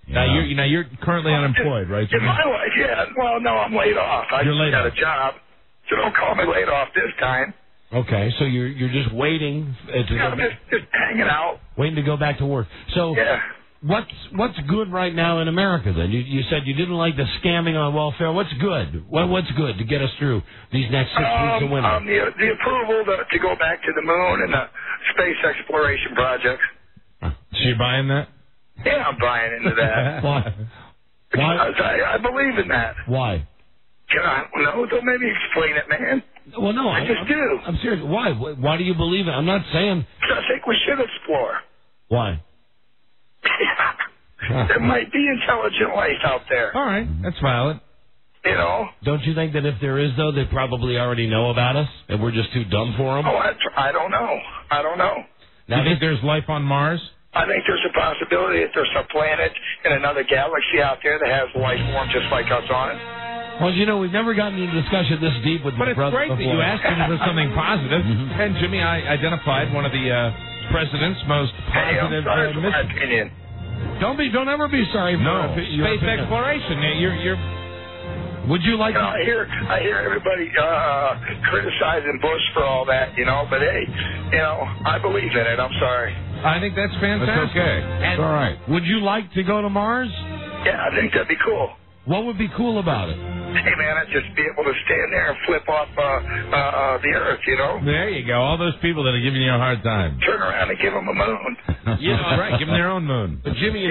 Yeah. Now you're currently unemployed, right? In my life, yeah. Well, no, I'm laid off. I just got a job, so don't call me laid off this time. Okay, so you're just waiting I'm just hanging out, waiting to go back to work. So yeah. What's good right now in America then? You said you didn't like the scamming on welfare. What's good? What's good to get us through these next 6 weeks of winter? The approval to go back to the moon and the space exploration projects. So you buying that? Yeah, I'm buying into that. Why? Because I believe in that. Why? Don't maybe explain it, man. Well, no, I just do. I'm serious. Why? Why do you believe it? I'm not saying. I think we should explore. Why? There might be intelligent life out there. All right, that's valid. Don't you think that if there is, though, they probably already know about us, and we're just too dumb for them? Oh, I don't know. Now, you think there's life on Mars? I think there's a possibility that there's a planet in another galaxy out there that has life form just like us on it. Well, we've never gotten into discussion this deep with my brother. But it's great that you asked him for something positive. And Jimmy, I identified one of the president's most positive. I'm sorry for my opinion. Don't ever be sorry for space exploration. You're. Would you like? I hear everybody criticizing Bush for all that, But hey, I believe in it. I'm sorry. I think that's fantastic. That's okay. It's all right. Would you like to go to Mars? Yeah, I think that'd be cool. What would be cool about it? Hey, man, I'd just be able to stand there and flip off the Earth, There you go. All those people that are giving you a hard time. Turn around and give them a moon. Right. Give them their own moon. But, Jimmy,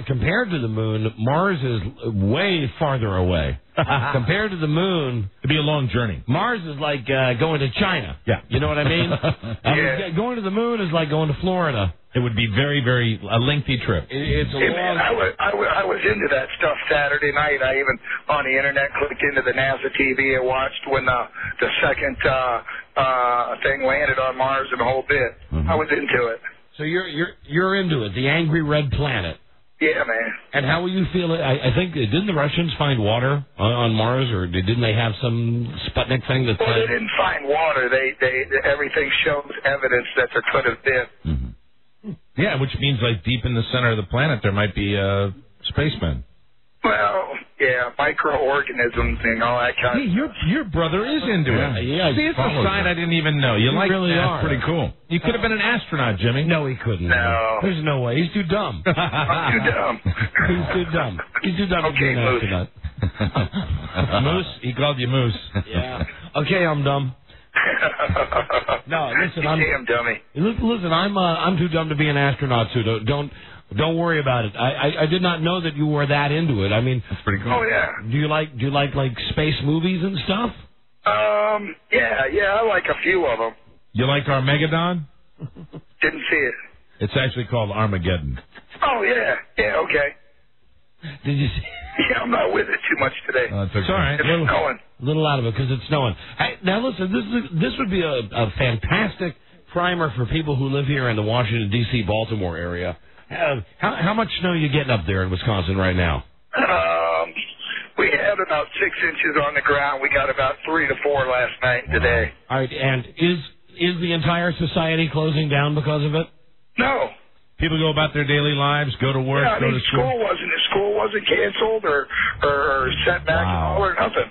compared to the moon, Mars is way farther away. Compared to the moon, it'd be a long journey. Mars is like going to China. Yeah. You know what I mean? Going to the moon is like going to Florida. It would be very, very a lengthy trip. It's a long. Man, I was into that stuff Saturday night. I even on the internet clicked into the NASA TV and watched when the second thing landed on Mars and the whole bit. Mm-hmm. I was into it. So you're into it. The angry red planet. Yeah, man. And how will you feel? I think didn't the Russians find water on Mars, or didn't they have some Sputnik thing that? Well, they didn't find water. They everything shows evidence that there could have been. Mm-hmm. Yeah, which means like deep in the center of the planet there might be spacemen. Well, yeah, microorganisms and all that kind of stuff. Your brother is into it. Yeah, see, it's a side I didn't even know. You like really that? Are. Pretty cool. You could have been an astronaut, Jimmy. No, he couldn't. No. There's no way. He's too dumb. I'm too dumb. He's too dumb. He's too dumb to be an astronaut. Moose? He called you Moose. Yeah. Okay, I'm dumb. No, listen, I'm dummy. Listen, I'm too dumb to be an astronaut, so don't worry about it. I did not know that you were that into it. I mean, that's pretty cool. Oh yeah. Do you like like space movies and stuff? Yeah, I like a few of them. You like Armageddon? Didn't see it. It's actually called Armageddon. Oh, yeah. Yeah, okay. Did you see? Yeah, I'm not with it too much today. It's all right. It's snowing. Little out of it because it's snowing. Hey, now listen, this would be a fantastic primer for people who live here in the Washington, D.C., Baltimore area. How much snow are you getting up there in Wisconsin right now? We had about 6 inches on the ground. We got about 3 to 4 last night and today. All right, and is the entire society closing down because of it? No. People go about their daily lives, go to work, Yeah, I go mean, to school. School wasn't canceled or set back at all or nothing.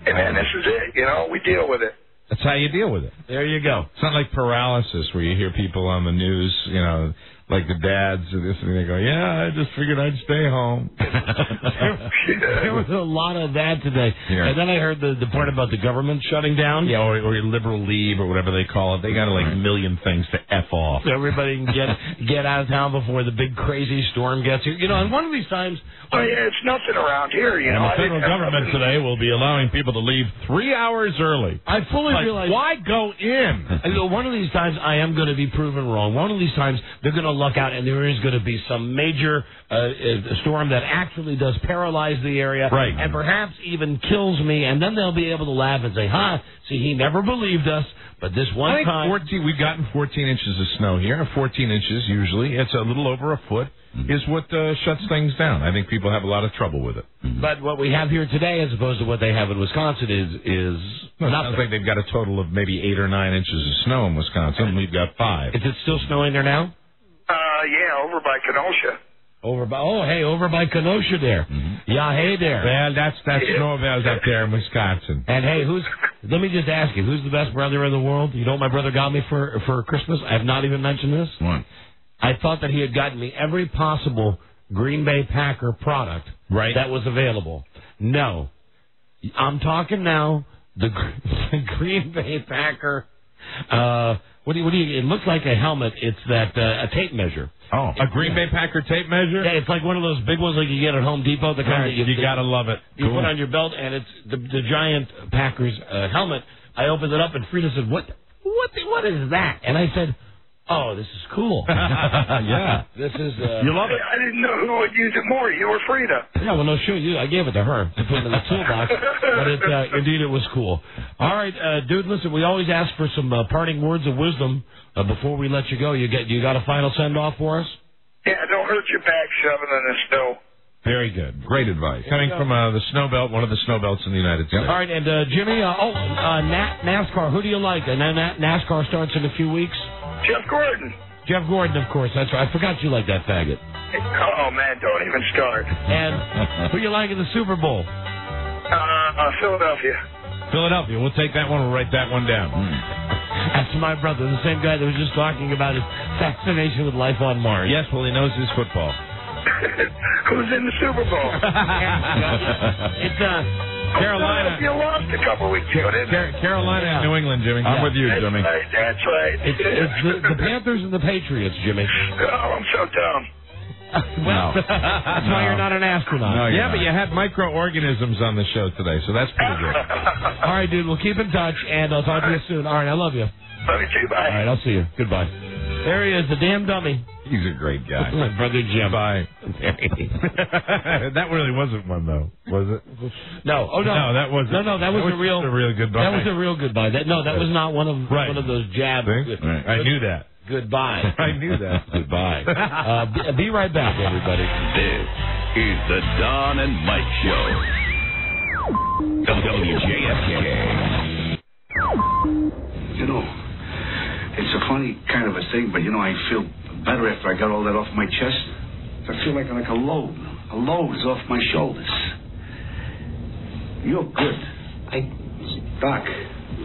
And then this is it. You know, we deal with it. That's how you deal with it. There you go. It's not like paralysis where you hear people on the news, you know, like the dads or this, and they go, yeah, I just figured I'd stay home. There was a lot of that today. Yeah. And then I heard the part about the government shutting down. Yeah, or liberal leave or whatever they call it. They got like a million things to F off. So everybody can get out of town before the big crazy storm gets here. You know, and one of these times... Oh, yeah, it's nothing around here, you know. And the federal government today will be allowing people to leave 3 hours early. I fully realize... Why go in? And one of these times I am going to be proven wrong. One of these times they're going to luck out and there is going to be some major storm that actually does paralyze the area. Right. And perhaps even kills me. And then they'll be able to laugh and say, see, he never believed us. But this one time... We've gotten 14 inches of snow here. 14 inches usually. It's a little over a foot. Is what shuts things down. I think people have a lot of trouble with it. But what we have here today, as opposed to what they have in Wisconsin, is nothing. Sounds like they've got a total of maybe 8 or 9 inches of snow in Wisconsin. We've got 5. Is it still snowing there now? Yeah, over by Kenosha. Over by Kenosha there. Yeah, hey there. Well, that's Snowbells up there in Wisconsin. And hey, let me just ask you, who's the best brother in the world? You know what my brother got me for Christmas? I have not even mentioned this. What? I thought that he had gotten me every possible Green Bay Packer product that was available. No. I'm talking now the Green Bay Packer, what do you, it looks like a helmet. It's a tape measure. Oh, a Green Bay Packer tape measure? Yeah, it's like one of those big ones like you get at Home Depot. The kind that you gotta love it. You put on your belt, and it's the giant Packers helmet. I opened it up, and Frida said, what is that? And I said, oh, this is cool. Yeah. This is... you love it? I didn't know who would use it more, you or Frida. Yeah, well, no, sure, I gave it to her to put in the toolbox, but indeed it was cool. All right, dude, listen, we always ask for some parting words of wisdom before we let you go. You got a final send-off for us? Yeah, don't hurt your back shoving in the snow. Very good. Great advice. Coming from the snow belt, one of the snow belts in the United States. All right, and Jimmy, NASCAR, who do you like? And then NASCAR starts in a few weeks. Jeff Gordon. Jeff Gordon, of course. That's right. I forgot you like that faggot. Oh, man, don't even start. And who you like in the Super Bowl? Philadelphia. Philadelphia. We'll take that one. We'll write that one down. That's my brother, the same guy that was just talking about his fascination with life on Mars. Yes, well, he knows his football. Who's in the Super Bowl? It's Carolina. You lost a couple weeks ago, didn't you? Carolina and New England, Jimmy. I'm with you, Jimmy. That's right. It's the Panthers and the Patriots, Jimmy. Oh, I'm so dumb. Well, that's why you're not an astronaut. No, but you had microorganisms on the show today, so that's pretty good. All right, dude, we'll keep in touch, and I'll talk to you soon. All right, I love you. Love you too, bye. All right, I'll see you. Goodbye. There he is, the damn dummy. He's a great guy. My brother Jim. Bye. That really wasn't one, though, was it? No. Oh, no. No, that wasn't. No, that was a real goodbye. That was a real goodbye. That was not one of those jabs. Right. I knew that. Goodbye. I knew that. Goodbye. Be right back, everybody. This is the Don and Mike Show. WJFK. You know, it's a funny kind of a thing, but, I feel better after I got all that off my chest. I feel like a load. A load is off my shoulders. You're good. Doc,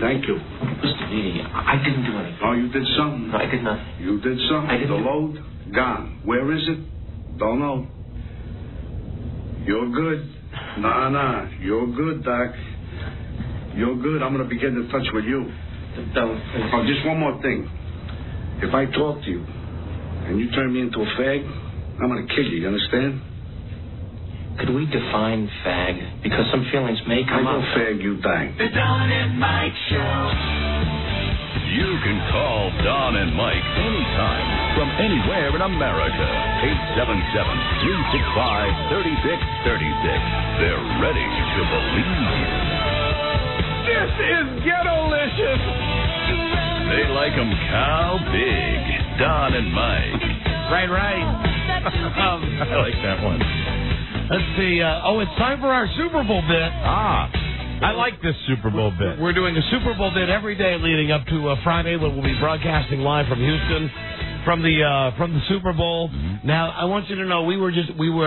thank you. Mr. Beatty, I didn't do anything. Oh, you did something? No, I did not. You did something? I didn't. The load? Gone. Where is it? Don't know. You're good. Nah. You're good, Doc. You're good. I'm going to be getting in touch with you. Don't. Oh, just one more thing. If I talk to you and you turn me into a fag, I'm going to kill you. You understand? Could we define fag? Because some feelings may come up. I go fag, you die. The Don and Mike Show. You You can call Don and Mike anytime from anywhere in America. 877-365-3636. They're ready to believe you. This is ghetto-licious. They like 'em cow big. Don and Mike. Right. I like that one. Let's see. It's time for our Super Bowl bit. I like this Super Bowl bit. We're doing a Super Bowl bit every day leading up to Friday when we'll be broadcasting live from Houston from the Super Bowl. Mm-hmm. Now, I want you to know we were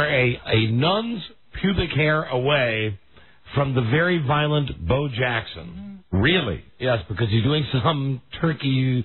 a nun's pubic hair away from the very violent Bo Jackson. Really? Yes, because he's doing some turkey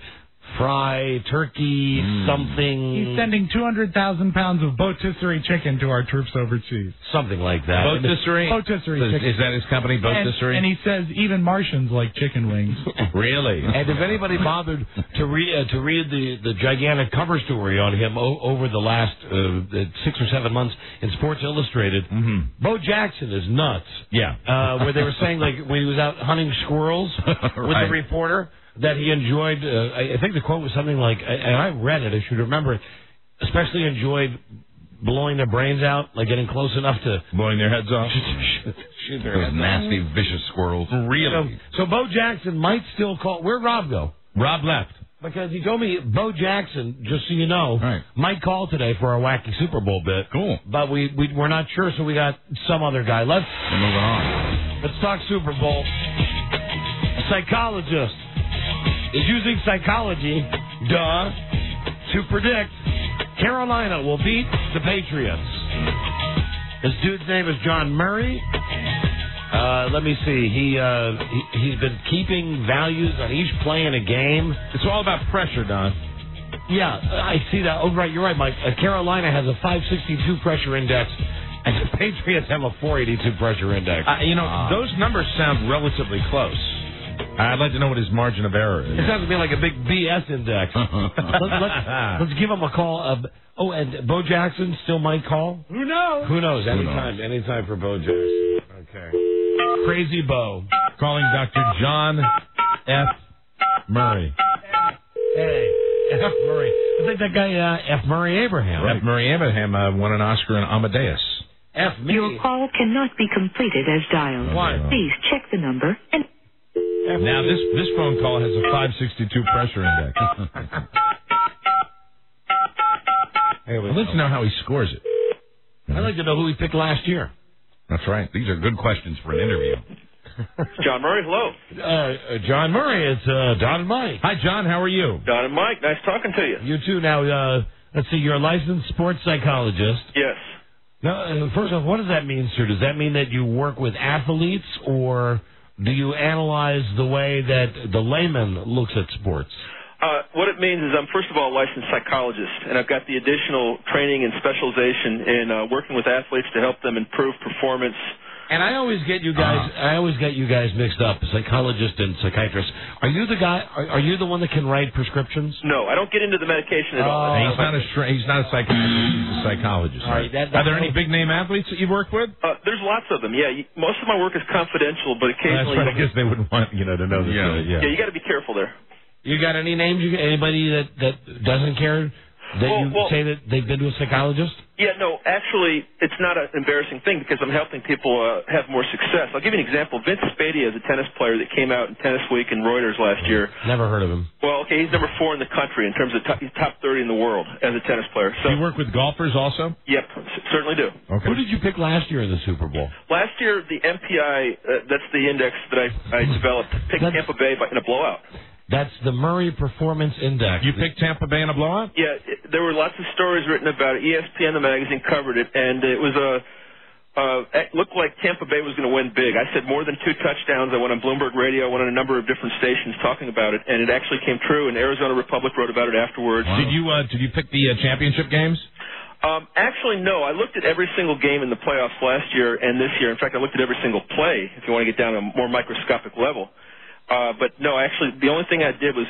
something. He's sending 200,000 pounds of rotisserie chicken to our troops overseas. Something like that. Rotisserie? Rotisserie chicken. Is that his company, Rotisserie? And he says even Martians like chicken wings. Really? And if anybody bothered to read the gigantic cover story on him over the last 6 or 7 months in Sports Illustrated, Bo Jackson is nuts. Yeah. Where they were saying, like, when he was out hunting squirrels with the reporter, that he enjoyed, I think the quote was something like, and I read it, I should remember it, especially enjoyed blowing their brains out, like getting close enough to... Blowing their heads off? shoot their Those heads nasty, off. vicious squirrels. Really? So Bo Jackson might still call... Where'd Rob go? Rob left. Because he told me Bo Jackson, just so you know, might call today for our wacky Super Bowl bit. Cool. But we're not sure, so we got some other guy. We're moving on. Let's talk Super Bowl. A psychologist is using psychology, to predict Carolina will beat the Patriots. This dude's name is John Murray. Let me see. He's been keeping values on each play in a game. It's all about pressure, Don. Yeah, I see that. Oh, right, you're right, Mike. Carolina has a 562 pressure index, and the Patriots have a 482 pressure index. Those numbers sound relatively close. I'd like to know what his margin of error is. It sounds to me like a big BS index. Let's give him a call. And Bo Jackson still might call? Who knows? Who knows? Anytime for Bo Jackson. Okay. Crazy Bo. Calling Dr. John F. Murray. Hey, F. Murray. I think that guy, F. Murray Abraham. Right. F. Murray Abraham won an Oscar in Amadeus. F. Me. Your call cannot be completed as dialed. Why? Please check the number and... Now, this phone call has a 562 pressure index. I'd like to know how he scores it. I'd like to know who he picked last year. That's right. These are good questions for an interview. John Murray, hello. John Murray, it's Don and Mike. Hi, John. How are you? Don and Mike, nice talking to you. You too. Now, let's see. You're a licensed sports psychologist. Yes. Now, first off, what does that mean, sir? Does that mean that you work with athletes, or do you analyze the way that the layman looks at sports? What it means is I'm, first of all, a licensed psychologist, and I've got the additional training and specialization in working with athletes to help them improve performance. And I always get you guys. Mixed up, psychologist and psychiatrist. Are you the guy? Are you the one that can write prescriptions? No, I don't get into the medication at all. He's not a psychiatrist. He's a psychologist. All right, Are there any big name athletes that you've worked with? There's lots of them. Yeah, most of my work is confidential, but occasionally. That's right. I guess they wouldn't want to know this. Yeah, you got to be careful there. You got any names? Anybody that doesn't care that say that they've been to a psychologist? Yeah, no, actually, it's not an embarrassing thing because I'm helping people have more success. I'll give you an example. Vince Spadea is a tennis player that came out in Tennis Week in Reuters last year. Never heard of him. Well, okay, he's number 4 in the country in terms of he's top 30 in the world as a tennis player. So you work with golfers also? Yep, certainly do. Okay. Who did you pick last year in the Super Bowl? Last year, the MPI, that's the index that I developed, picked Tampa Bay in a blowout. That's the Murray Performance Index. You picked Tampa Bay in a blowout? Yeah, there were lots of stories written about it. ESPN, the magazine, covered it, and it was it looked like Tampa Bay was going to win big. I said more than 2 touchdowns. I went on Bloomberg Radio, I went on a number of different stations talking about it, and it actually came true, and Arizona Republic wrote about it afterwards. Wow. Did you pick the championship games? Actually, no. I looked at every single game in the playoffs last year and this year. In fact, I looked at every single play, if you want to get down to a more microscopic level. But no, actually, the only thing I did was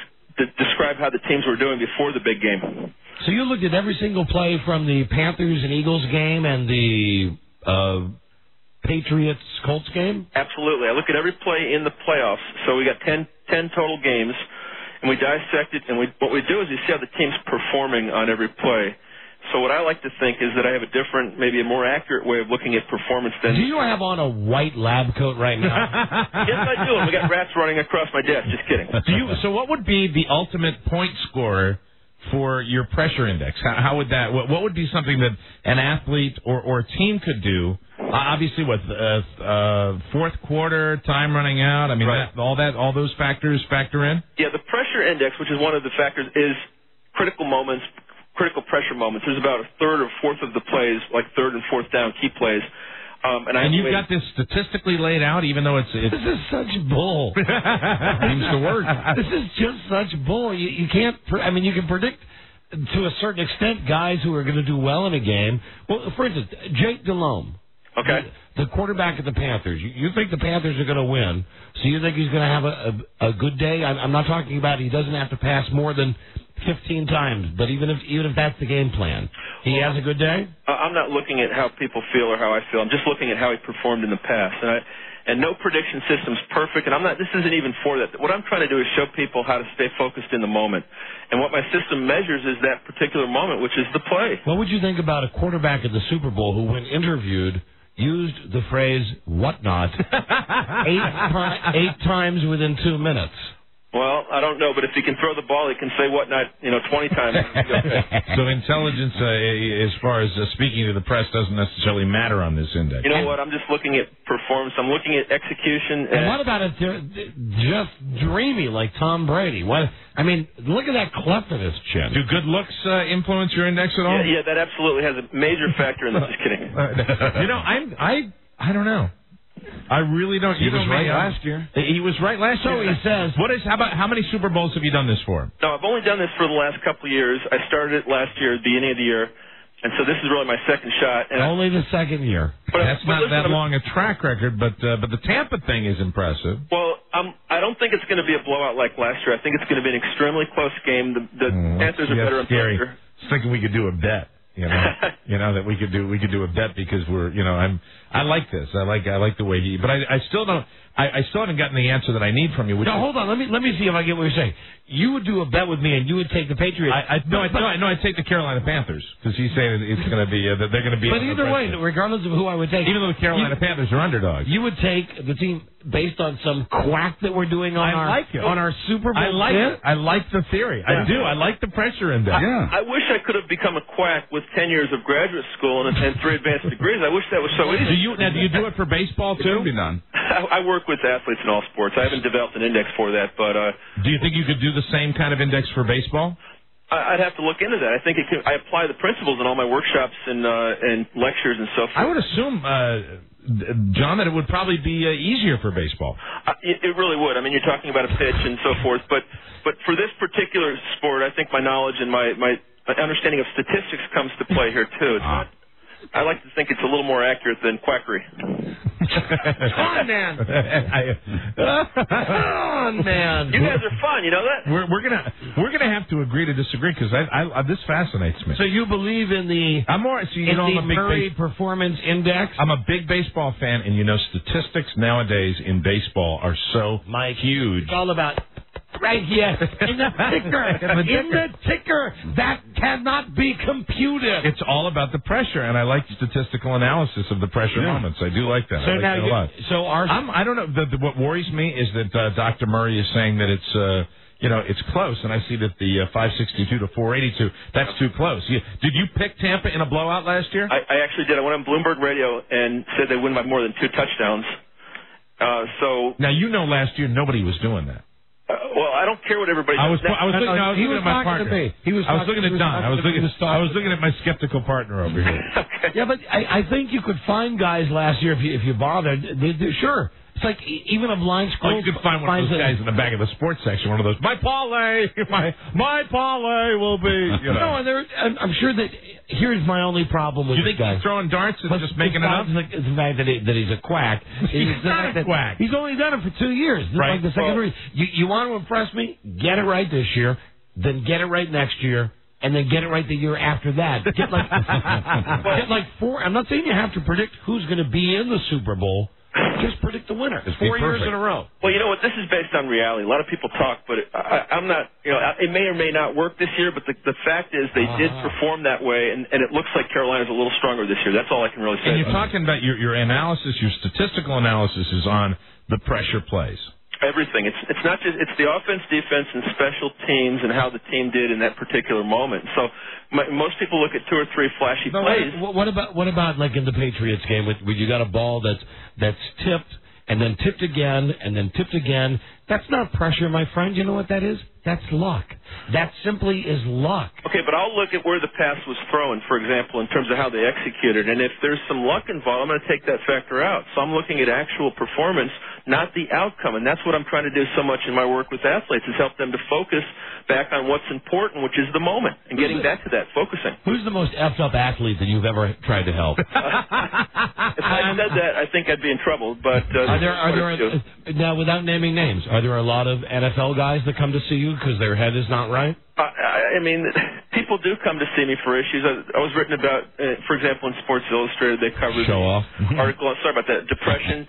describe how the teams were doing before the big game. So you looked at every single play from the Panthers and Eagles game and the Patriots-Colts game? Absolutely. I look at every play in the playoffs. So we got 10 total games, and we dissect it, and what we do is we see how the team's performing on every play. So what I like to think is that I have a different, maybe a more accurate way of looking at performance than... Do you have on a white lab coat right now? Yes, I do, and we got rats running across my desk. Just kidding. So what would be the ultimate point scorer for your pressure index? How would that? What would be something that an athlete or a team could do? Obviously, fourth quarter, time running out. I mean, right. all those factors factor in. Yeah, the pressure index, which is one of the factors, is critical moments, critical pressure moments. There's about a third or fourth of the plays, like third and fourth down key plays. And you've got this statistically laid out, even though it's This is such bull. seems to work. This is just such bull. You can't. You can predict to a certain extent guys who are going to do well in a game. Well, for instance, Jake Delhomme. Okay. The quarterback of the Panthers. You think the Panthers are going to win, so you think he's going to have a good day? I'm not talking about he doesn't have to pass more than 15 times, but even if that's the game plan, he has a good day? I'm not looking at how people feel or how I feel. I'm just looking at how he performed in the past. And no prediction system's perfect, and this isn't even for that. What I'm trying to do is show people how to stay focused in the moment. And what my system measures is that particular moment, which is the play. What would you think about a quarterback at the Super Bowl who, when interviewed, used the phrase "whatnot" eight times within 2 minutes? Well, I don't know, but if he can throw the ball, he can say whatnot, 20 times. So intelligence, as far as speaking to the press, doesn't necessarily matter on this index. You know what? I'm just looking at performance. I'm looking at execution. And what about it just dreamy like Tom Brady? Look at that cleft in his chin. Do good looks influence your index at all? Yeah, that absolutely has a major factor in this. Just kidding. I don't know. I really don't. He was right last year. He was right last year. So he says. How many Super Bowls have you done this for? No, I've only done this for the last couple of years. I started it last year, at the beginning of the year, and so this is really my second shot. And only the second year. That's not that long a track record, but the Tampa thing is impressive. Well, I don't think it's going to be a blowout like last year. I think it's going to be an extremely close game. The Panthers are better and scary. better. I was thinking we could do a bet. That we could do a bet because I like this. I like the way but I still don't. I still haven't gotten the answer that I need from you. Hold on. Let me see if I get what you're saying. You would do a bet with me, and you would take the Patriots. I'd take the Carolina Panthers because he's saying it's going to be that they're going to be. But either way, regardless of who I would take, even though the Carolina Panthers are underdogs, you would take the team based on some quack that we're doing on our Super Bowl. I like the theory. I do. I like the pressure index. I wish I could have become a quack with 10 years of graduate school and 3 advanced degrees. I wish that was so easy. Do you do it for baseball too? It can be done. I work with athletes in all sports. I haven't developed an index for that, but do you think you could do the same kind of index for baseball? I'd have to look into that. I think I apply the principles in all my workshops and lectures and so forth. I would assume, John, that it would probably be easier for baseball. It really would. You're talking about a pitch and so forth, but for this particular sport, I think my knowledge and my understanding of statistics comes to play here too. I like to think it's a little more accurate than quackery. Come on, man. Come on, man. You guys are fun. You know that? We're gonna have to agree to disagree because this fascinates me. So you believe in the Murray Performance Index? I'm a big baseball fan, and statistics nowadays in baseball are so huge. It's all about. Right here, in the ticker, that cannot be computed. It's all about the pressure, and I like statistical analysis of the pressure moments. I do like that. So I like now that a lot. So I don't know. What worries me is that Dr. Murray is saying that it's it's close, and I see that the 562 to 482, that's too close. Did you pick Tampa in a blowout last year? I actually did. I went on Bloomberg Radio and said they'd win by more than 2 touchdowns. Now last year nobody was doing that. Well, I don't care what everybody does. I was looking at my partner. I was looking at Don. I was looking at my skeptical partner over here. Okay. Yeah, but I think you could find guys last year if you bothered. Sure. It's like even a blind squirrel. You could find one of those guys in the back of the sports section, one of those, my parlay will be, No, and I'm sure that here's my only problem with this guy. He's throwing darts and just making it up? The fact that he's a quack. He's not a quack. He's only done it for 2 years. Right. Like the second reason. You want to impress me? Get it right this year, then get it right next year, and then get it right the year after that. Get like 4. I'm not saying you have to predict who's going to be in the Super Bowl. just predict the winner. 4 years in a row. Well, you know what? This is based on reality. A lot of people talk, but I'm not. It may or may not work this year. But the fact is, they did perform that way, and it looks like Carolina's a little stronger this year. That's all I can really say. And you're talking about your analysis, your statistical analysis is on the pressure plays. Everything. It's not just the offense, defense, and special teams, and how the team did in that particular moment. So most people look at 2 or 3 flashy plays. What about like in the Patriots game, where you got a ball that's tipped and then tipped again and then tipped again? That's not pressure, my friend. You know what that is? That's luck. That simply is luck. Okay, but I'll look at where the pass was thrown, for example, in terms of how they executed. And if there's some luck involved, I'm going to take that factor out. So I'm looking at actual performance, not the outcome. And that's what I'm trying to do so much in my work with athletes, is help them to focus back on what's important, which is the moment, and getting back to that, focusing. Who's the most effed up athlete that you've ever tried to help? If I said that, I think I'd be in trouble. But now, without naming names, are there a lot of NFL guys that come to see you because their head is not right? I mean, people do come to see me for issues. I was written about, for example, in Sports Illustrated, they covered article. Sorry about that. Depression.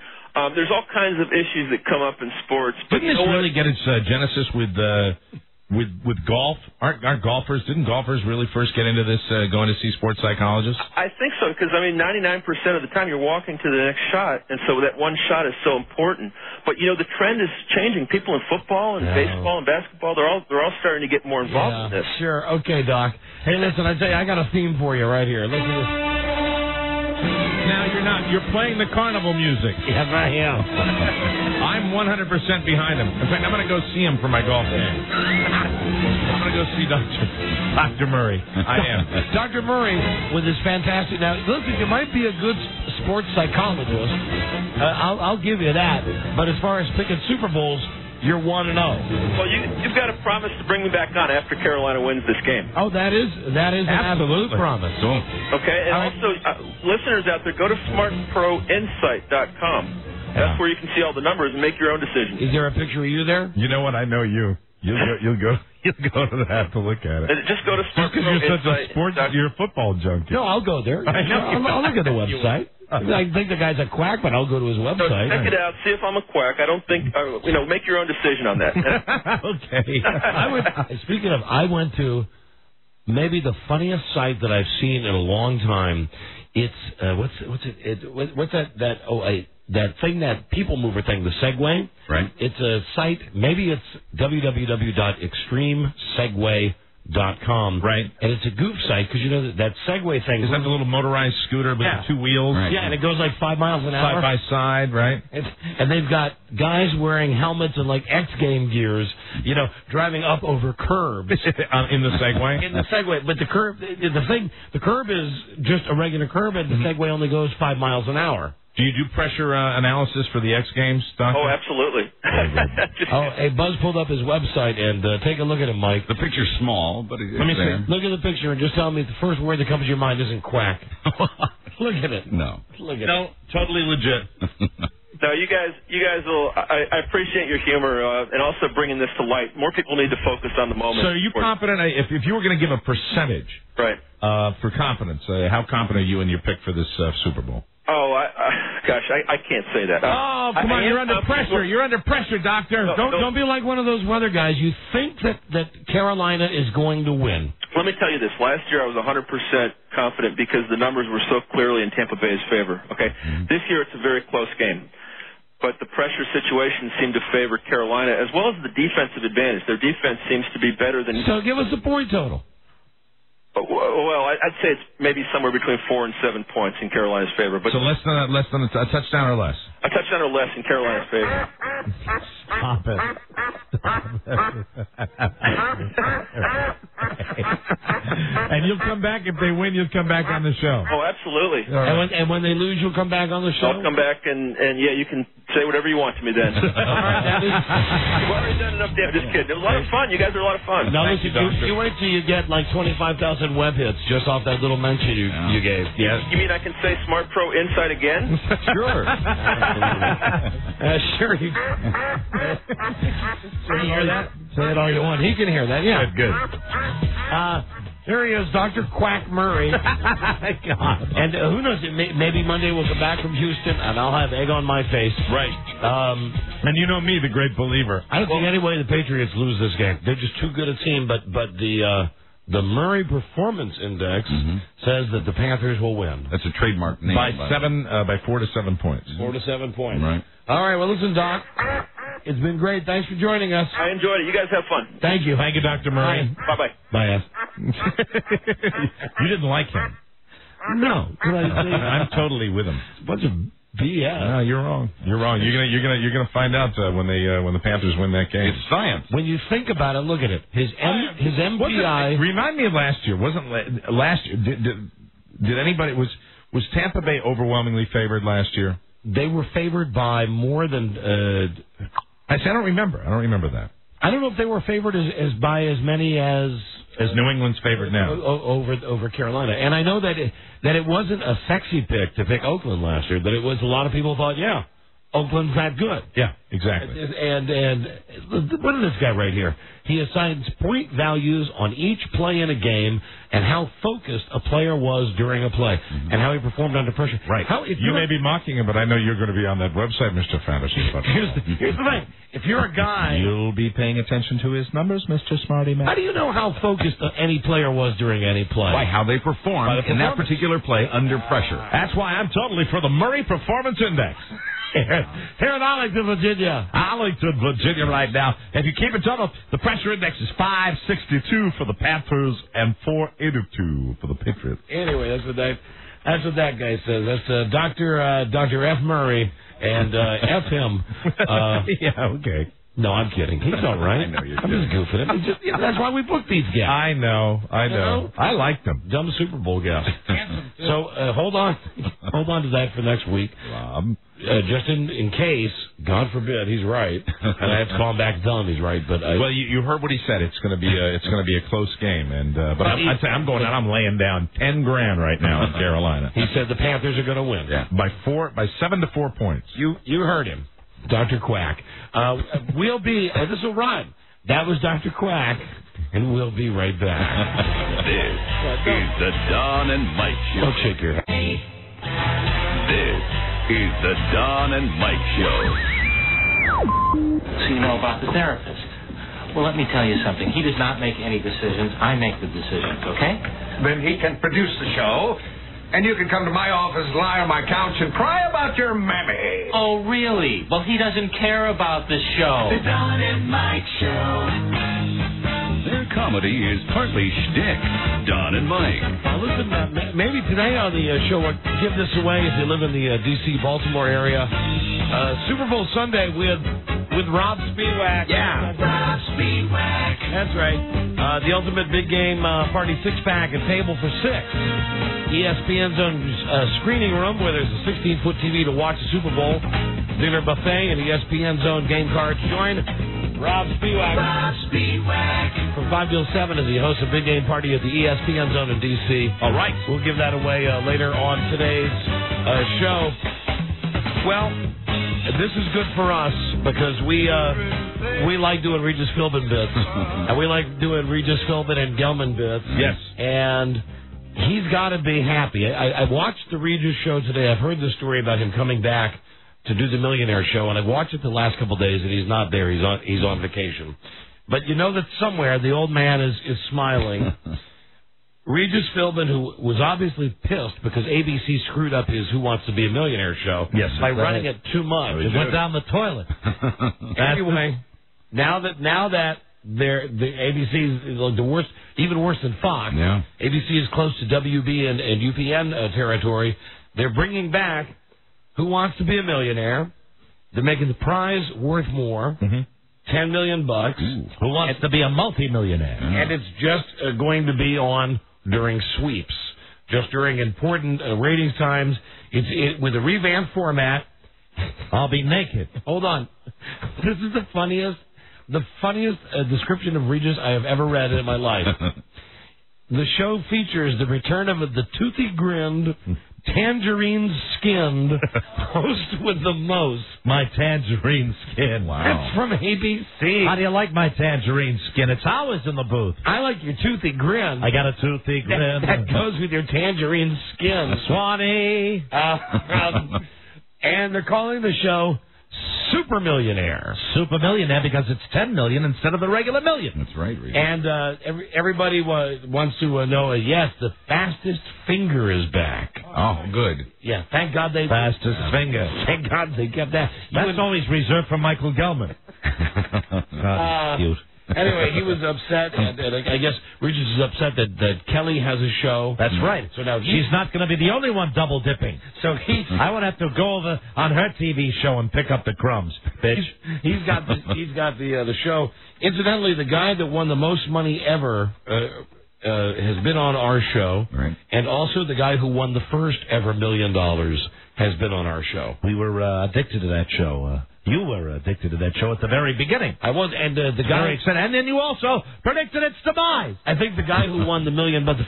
There's all kinds of issues that come up in sports. But didn't this really get its genesis with golf? Didn't golfers really first get into this going to see sports psychologists? I think so, because 99% of the time you're walking to the next shot, and so that one shot is so important. But the trend is changing. People in football and baseball and basketball, they're all starting to get more involved in this. Sure. Okay, Doc. Hey, listen, I tell you, I got a theme for you right here. Listen to this. Now you're not. You're playing the carnival music. Yes, I am. I'm 100% behind him. In fact, I'm going to go see him for my golf game. I'm going to go see Dr. Murray. I am. Dr. Murray with his fantastic... Now, listen, you might be a good sports psychologist. I'll give you that. But as far as picking Super Bowls, you're 1-0. Well, you've got to promise to bring me back on after Carolina wins this game. Oh, that is an absolute promise. Cool. Okay, and also, listeners out there, go to smartproinsight.com. That's where you can see all the numbers and make your own decisions. Is there a picture of you there? You know what? I know you. You'll go to that to look at it. Just go to smartproinsight.com. You're a football junkie. No, I'll go there. I know. I'll look at the website. I think the guy's a quack, but I'll go to his website. So check it out. See if I'm a quack. I don't think. Make your own decision on that. Okay. Speaking of, I went to maybe the funniest site that I've seen in a long time. It's what's that thing, that people mover thing, the Segway. Right. It's a site. Maybe it's www.extremesegway.com. Right. And it's a goof site because that Segway thing. Is that the little motorized scooter with the 2 wheels? Right. Yeah, and it goes like 5 miles an hour. Side by side, right? And they've got guys wearing helmets and like X Game gears, driving up over curbs. In the Segway? In the Segway. But the curb is just a regular curb, and the Segway only goes 5 miles an hour. Do you do pressure analysis for the X Games, Doctor? Oh, absolutely. Hey, Buzz pulled up his website, and take a look at it, Mike. The picture's small, but it's Let me there. see. Look at the picture and just tell me the first word that comes to your mind isn't quack. Look at it. No. Look at No, totally legit. No, you guys will. I appreciate your humor and also bringing this to light. More people need to focus on the moment. So are you confident, if you were going to give a percentage for confidence, how confident are you in your pick for this Super Bowl? Oh, gosh, I can't say that. Come on, you're under pressure. You're under pressure, Doctor. Don't be like one of those weather guys. You think that Carolina is going to win. Let me tell you this. Last year I was 100% confident because the numbers were so clearly in Tampa Bay's favor. Okay, This year it's a very close game. But the pressure situation seemed to favor Carolina, as well as the defensive advantage. Their defense seems to be better than... So give us a point total. Well, I'd say it's maybe somewhere between 4 and 7 points in Carolina's favor. But so less than a touchdown or less? A touchdown or less in Carolina's favor. Stop it. And you'll come back if they win. You'll come back on the show. Oh, absolutely. Right. And when they lose, you'll come back on the show. I'll come back and you can say whatever you want to me then. All right, you've already done enough damage. Just kidding. It was a lot of fun. You guys are a lot of fun. Now listen, you wait till you get like 25,000 web hits just off that little mention you gave. Yes. You mean I can say Smart Pro Insight again? Sure. Sure. You can hear that? Say it all you want. He can hear that. Yeah. Good. There he is, Dr. Quack Murray. God. And who knows, maybe Monday we'll come back from Houston, and I'll have egg on my face. Right. And you know me, the great believer. I don't think any way the Patriots lose this game. They're just too good a team, but the Murray Performance Index says that the Panthers will win. That's a trademark name. By 4 to 7 points. 4 to 7 points. Right. All right, well, listen, Doc. It's been great. Thanks for joining us. I enjoyed it. You guys have fun. Thank you. Thank you, Dr. Murray. Bye-bye. Bye, Ass. You didn't like him. No. I'm totally with him. It's a bunch of BS. No, you're wrong. You're wrong. You're gonna find out when the Panthers win that game. It's science. When you think about it, look at it. His MPI. Remind me of last year. Wasn't last year? Did anybody was Tampa Bay overwhelmingly favored last year? They were favored by more than. I don't remember. I don't remember that. I don't know if they were favored by as many as New England's favored now over Carolina. And I know that it wasn't a sexy pick to pick Oakland last year. That it was a lot of people thought, yeah, Oakland's that good. Yeah, exactly. And what is this guy right here? He assigns point values on each play in a game and how focused a player was during a play and how he performed under pressure. Right. You may be mocking him, but I know you're going to be on that website, Mr. Fantasy. Here's the thing. If you're a guy... You'll be paying attention to his numbers, Mr. Smarty Man. How do you know how focused any player was during any play? By how they performed in that particular play under pressure. That's why I'm totally for the Murray Performance Index. Here in Arlington, Virginia. Arlington, Virginia right now. If you keep it total, the pressure index is 562 for the Panthers and 482 for the Patriots. Anyway, that's what that guy says. That's Dr. F. Murray and F him. Yeah, okay. No, I'm kidding. He's all right. I know you're I'm just goofing him. That's why we booked these guys. I know. You know? I like them. Dumb Super Bowl guys. So hold on to that for next week. Just in case, God forbid, he's right, and I have to call him back and tell him he's right. But well, you heard what he said. It's going to be a close game, and but I'm going out. I'm laying down $10,000 right now in Carolina. He said the Panthers are going to win. Yeah, by 7 to 4 points. You heard him, Dr. Quack. We'll be. This will run. That was Dr. Quack, and we'll be right back. This is the Don and Mike Show. Don't shake your head. This is the Don and Mike Show. So you know about the therapist. Well, let me tell you something. He does not make any decisions. I make the decisions, okay? Then he can produce the show, and you can come to my office, lie on my couch, and cry about your mammy. Oh, really? Well, he doesn't care about the show. The Don and Mike Show. Their comedy is partly shtick. Don and Mike. Listen, maybe today on the show, we'll give this away if you live in the D.C., Baltimore area. Super Bowl Sunday with Rob Spiewak. Yeah, Rob Spiewak. That's right. The Ultimate Big Game Party 6-pack and table for 6. ESPN's own screening room where there's a 16-foot TV to watch the Super Bowl. Dinner buffet and ESPN's own game cards. Join Rob Spiewak. Rob Spiewak. From 5 till 7 as he hosts a big game party at the ESPN Zone in D.C. All right. We'll give that away later on today's show. Well, this is good for us because we like doing Regis Philbin bits. And we like doing Regis Philbin and Gelman bits. Yes. And he's got to be happy. I watched the Regis show today. I've heard the story about him coming back to do the Millionaire Show, and I've watched it the last couple of days, and he's not there. He's on vacation. But you know that somewhere the old man is smiling. Regis Philbin, who was obviously pissed because ABC screwed up his Who Wants to Be a Millionaire show by running it too much. It went down the toilet. Anyway, now that the ABC is the worst, even worse than Fox. Yeah. ABC is close to WB and UPN territory. They're bringing back Who Wants to Be a Millionaire. They're making the prize worth more. $10 million. Who wants to be a multimillionaire? And it's just going to be on during sweeps, just during important ratings times. It's with a revamped format. I'll be naked. Hold on. This is the funniest description of Regis I have ever read in my life. The show features the return of the toothy-grinned, tangerine-skinned host with the most. My tangerine skin. Wow. That's from ABC. How do you like my tangerine skin? It's always in the booth. I like your toothy grin. I got a toothy grin. That goes with your tangerine skin. Swanee. And they're calling the show Super Millionaire. Super Millionaire because it's 10 million instead of the regular million. That's right, Reed. And everybody wants to know, yes, the fastest finger is back. Oh, good. Yeah, thank God they... Fastest finger. Thank God they kept that. That's always reserved for Michael Gelman. God, cute. Anyway, he was upset, and I guess Regis is upset that Kelly has a show. That's right. So now she's not going to be the only one double dipping. So I would have to go over on her TV show and pick up the crumbs, bitch. He's got the show. Incidentally, the guy that won the most money ever has been on our show, right. And also the guy who won the first ever $1 million has been on our show. We were addicted to that show. You were addicted to that show at the very beginning. I was, and the guy said, and then you also predicted its demise. I think the guy who won the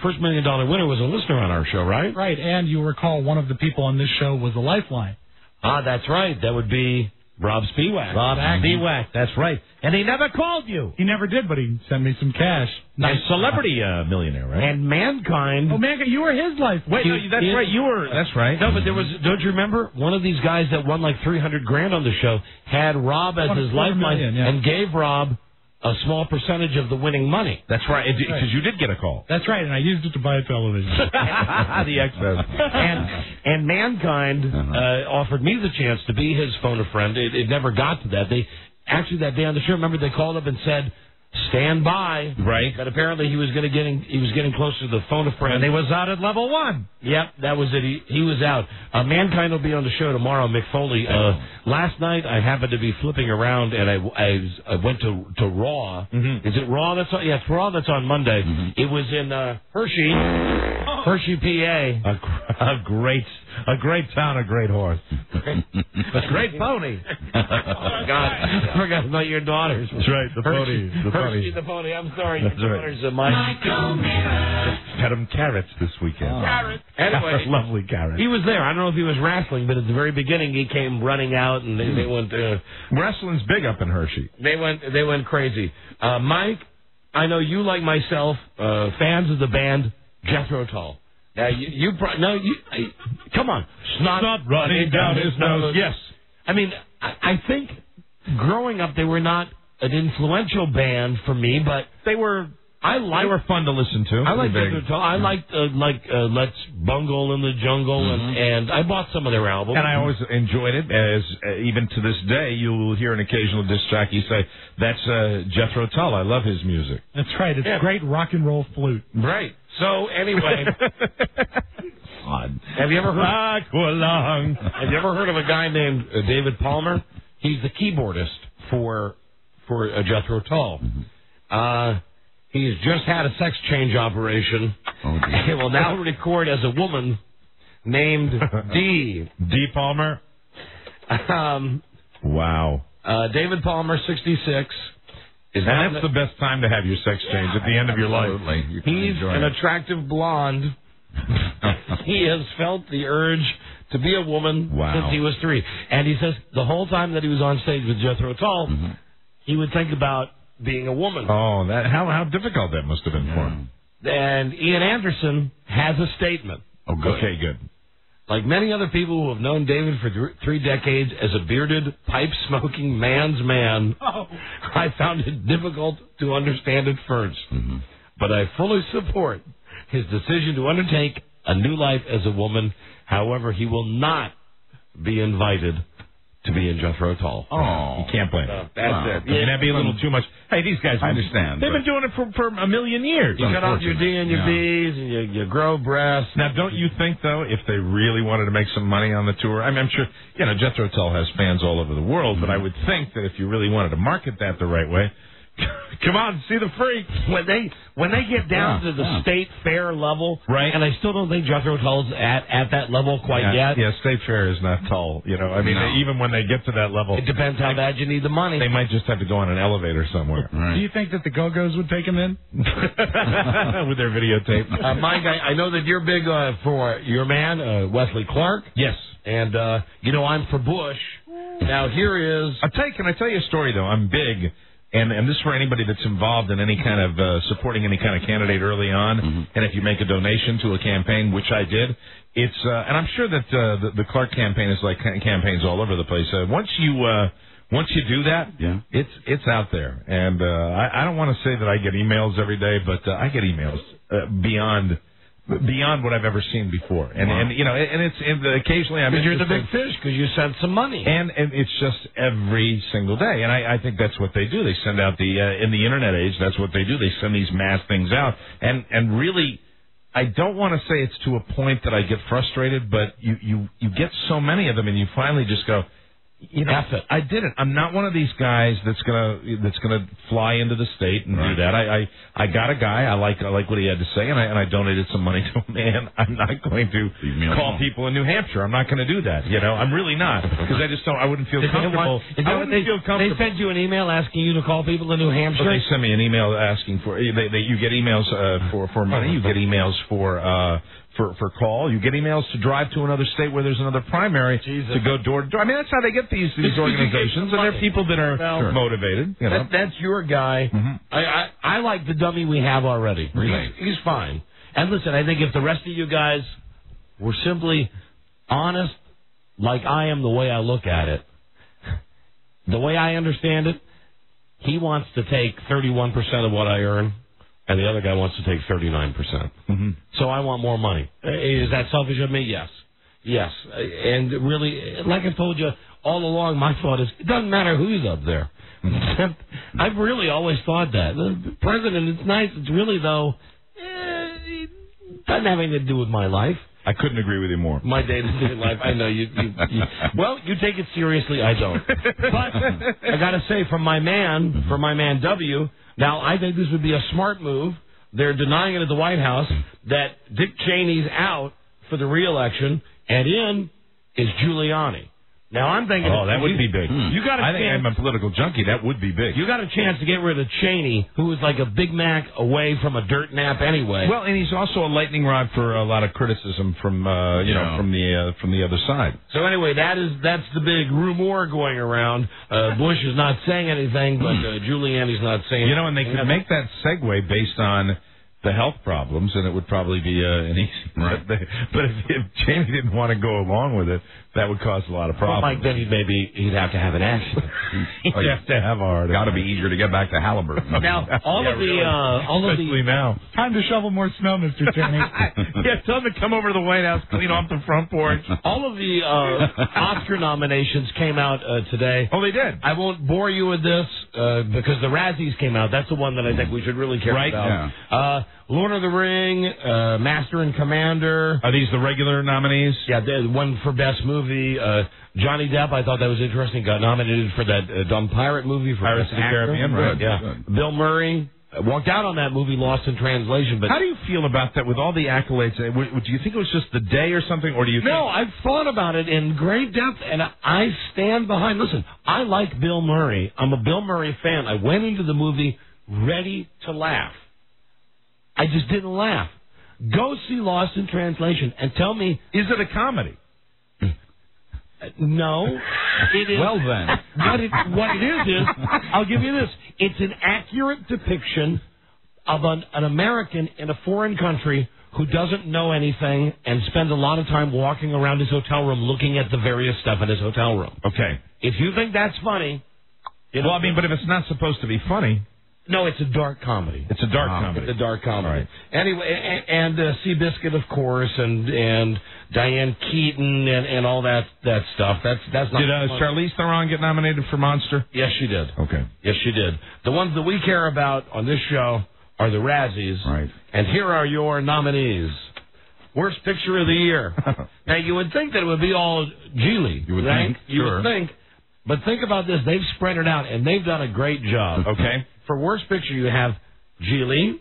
first $1 million winner was a listener on our show, right? Right, and you recall one of the people on this show was a Lifeline. Ah, that's right. That would be Rob Spiewak. Rob Spiewak, that's right. And he never called you. He never did, but he sent me some cash. Nice celebrity millionaire, right? And Mankind. Oh, Mankind, you were his life. Wait, no, that's right. You were. That's right. No, but there was. Don't you remember one of these guys that won like $300,000 on the show had Rob as his lifeline and gave Rob a small percentage of the winning money. That's right, because you did get a call. That's right, and I used it to buy a television. The excess. And Mankind offered me the chance to be his phone a friend. It never got to that. Actually, that day on the show, remember they called up and said, "Stand by." Right. But apparently he was getting closer to the phone a friend. And he was out at level 1. Yep, that was it. He was out. Mankind will be on the show tomorrow. Mick Foley. Last night I happened to be flipping around and I went to Raw. Mm-hmm. Is it Raw? That's on, yeah, it's Raw. That's on Monday. Mm-hmm. It was in Hershey, PA. A great town, a great horse. A great pony. God, I forgot about your daughters. That's right, the pony. Hershey the pony. I'm sorry, that's your right. daughters are mine. Had him carrots this weekend. Carrots. Anyway, lovely carrots. He was there. I don't know if he was wrestling, but at the very beginning he came running out, and they went. Wrestling's big up in Hershey. They went crazy. Mike, I know you like myself, fans of the band Jethro Tull. Now come on, snot running down his nose. Yes, I mean I think growing up they were not an influential band for me, but they were. They were fun to listen to. I liked Jethro Tull. I liked Let's Bungle in the Jungle, and I bought some of their albums. And I always enjoyed it. As even to this day, you will hear an occasional disc jockey say, "That's Jethro Tull. I love his music." That's right. It's great rock and roll flute. Right. So anyway, have you ever heard? Have you ever heard of a guy named David Palmer? He's the keyboardist for Jethro Tull. He's just had a sex change operation. Oh, dear. He will now record as a woman named Dee. Dee Palmer? Wow. David Palmer, 66. And that's the best time to have your sex change, at the end of your life. He's an attractive blonde. He has felt the urge to be a woman since he was 3. And he says the whole time that he was on stage with Jethro Tull, he would think about being a woman. Oh, how difficult that must have been for him. And Ian Anderson has a statement. Oh, good. Okay, good. Like many other people who have known David for 3 decades as a bearded, pipe-smoking man's man, I found it difficult to understand at first. But I fully support his decision to undertake a new life as a woman. However, he will not be invited to be in Jethro Tull. Oh, you can't blame him. That's it. Yeah, that'd be a little too much. Hey, these guys, I understand. They've been doing it for a million years. You cut off your D and your B's, and you grow breasts. Now, don't you think, though, if they really wanted to make some money on the tour, I mean, I'm sure, Jethro Tull has fans all over the world, but I would think that if you really wanted to market that the right way, Come on, see the freak. When they get down to the state fair level, right? And I still don't think Jethro Tull's at that level quite yet. Yeah, state fair is not Tull. I mean, even when they get to that level, it depends how bad you need the money. They might just have to go on an elevator somewhere. Right. Do you think that the Go-Go's would take him in with their videotape? Mike, I know that you're big for your man Wesley Clark. Yes, and I'm for Bush. Now here is. Can I tell you a story though? I'm big. And this is for anybody that's involved in any kind of supporting any kind of candidate early on. Mm-hmm. And if you make a donation to a campaign, which I did, it's and I'm sure that the Clark campaign is like campaigns all over the place. Once you do that, it's out there. And I don't want to say that I get emails every day, but I get emails beyond what I've ever seen before, and it's occasionally I'm. You're the big fish because you sent some money, and it's just every single day, and I think that's what they do. They send out in the internet age, that's what they do. They send these mass things out, and really, I don't want to say it's to a point that I get frustrated, but you get so many of them, and you finally just go. I did it. I'm not one of these guys that's gonna fly into the state and do that. I got a guy. I like what he had to say, and I donated some money to him. And I'm not going to call people in New Hampshire. I'm not going to do that. I'm really not because I just don't. I wouldn't feel comfortable. They sent you an email asking you to call people in New Hampshire. They sent me an email asking for. You get emails for money. You get emails for call. You get emails to drive to another state where there's another primary to go door to door. I mean, that's how they get these organizations, and they're people that are motivated. That's your guy. Mm-hmm. I like the dummy we have already. Really? He's fine. And listen, I think if the rest of you guys were simply honest, like I am the way I look at it, the way I understand it, he wants to take 31% of what I earn. And the other guy wants to take 39%. Mm-hmm. So I want more money. Is that selfish of me? Yes. Yes. And really, like I told you all along, my thought is, it doesn't matter who's up there. Mm-hmm. I've really always thought that. The president, it's nice. It's really, though, it doesn't have anything to do with my life. I couldn't agree with you more. My day-to-day life, I know you. Well, you take it seriously. I don't. But I got to say, from my man W. Now, I think this would be a smart move. They're denying it at the White House that Dick Cheney's out for the re-election, and in is Giuliani. Now, I'm thinking... Oh, that would be big. I think I'm a political junkie. That would be big. You got a chance to get rid of Cheney, who was like a Big Mac away from a dirt nap anyway. Well, and he's also a lightning rod for a lot of criticism from from the other side. So anyway, that's the big rumor going around. Bush is not saying anything, but Giuliani's not saying anything. And they could make that segue based on the health problems, and it would probably be an easy. Right. But if Cheney didn't want to go along with it, that would cause a lot of problems. Well, Mike, then he'd have to have an accident. He'd have to have a heart. Got to be easier to get back to Halliburton. Now, especially now. Time to shovel more snow, Mr. Cheney. Tell him to come over to the White House, clean off the front porch. All of the Oscar nominations came out today. Oh, they did? I won't bore you with this because the Razzies came out. That's the one that I think we should really care about. Yeah. Lord of the Ring, Master and Commander. Are these the regular nominees? Yeah, the one for Best Movie. Johnny Depp, I thought that was interesting, got nominated for that dumb pirate movie for Pirates Best of the Actor. Caribbean, right? Yeah. Good. Bill Murray walked out on that movie, Lost in Translation. But how do you feel about that with all the accolades? Do you think it was just the day or something, or do you? No, I've thought about it in great depth, and I stand behind. Listen, I like Bill Murray. I'm a Bill Murray fan. I went into the movie ready to laugh. I just didn't laugh. Go see Lost in Translation and tell me, is it a comedy? No, it is. Well then, what it is, I'll give you this. It's an accurate depiction of an American in a foreign country who doesn't know anything and spends a lot of time walking around his hotel room looking at the various stuff in his hotel room. Okay. If you think that's funny... Well, I mean, but if it's not supposed to be funny... No, it's a dark comedy. It's a dark comedy. It's a dark comedy. Right. Anyway, and Seabiscuit, of course, and Diane Keaton and all that stuff. That's not. Did Charlize Theron get nominated for Monster? Yes, she did. Okay. Yes, she did. The ones that we care about on this show are the Razzies. Right. And here are your nominees. Worst Picture of the Year. Now, you would think that it would be all Geely. You would right? think. You Sure. would think. But think about this. They've spread it out, and they've done a great job. Okay. For Worst Picture, you have Geely,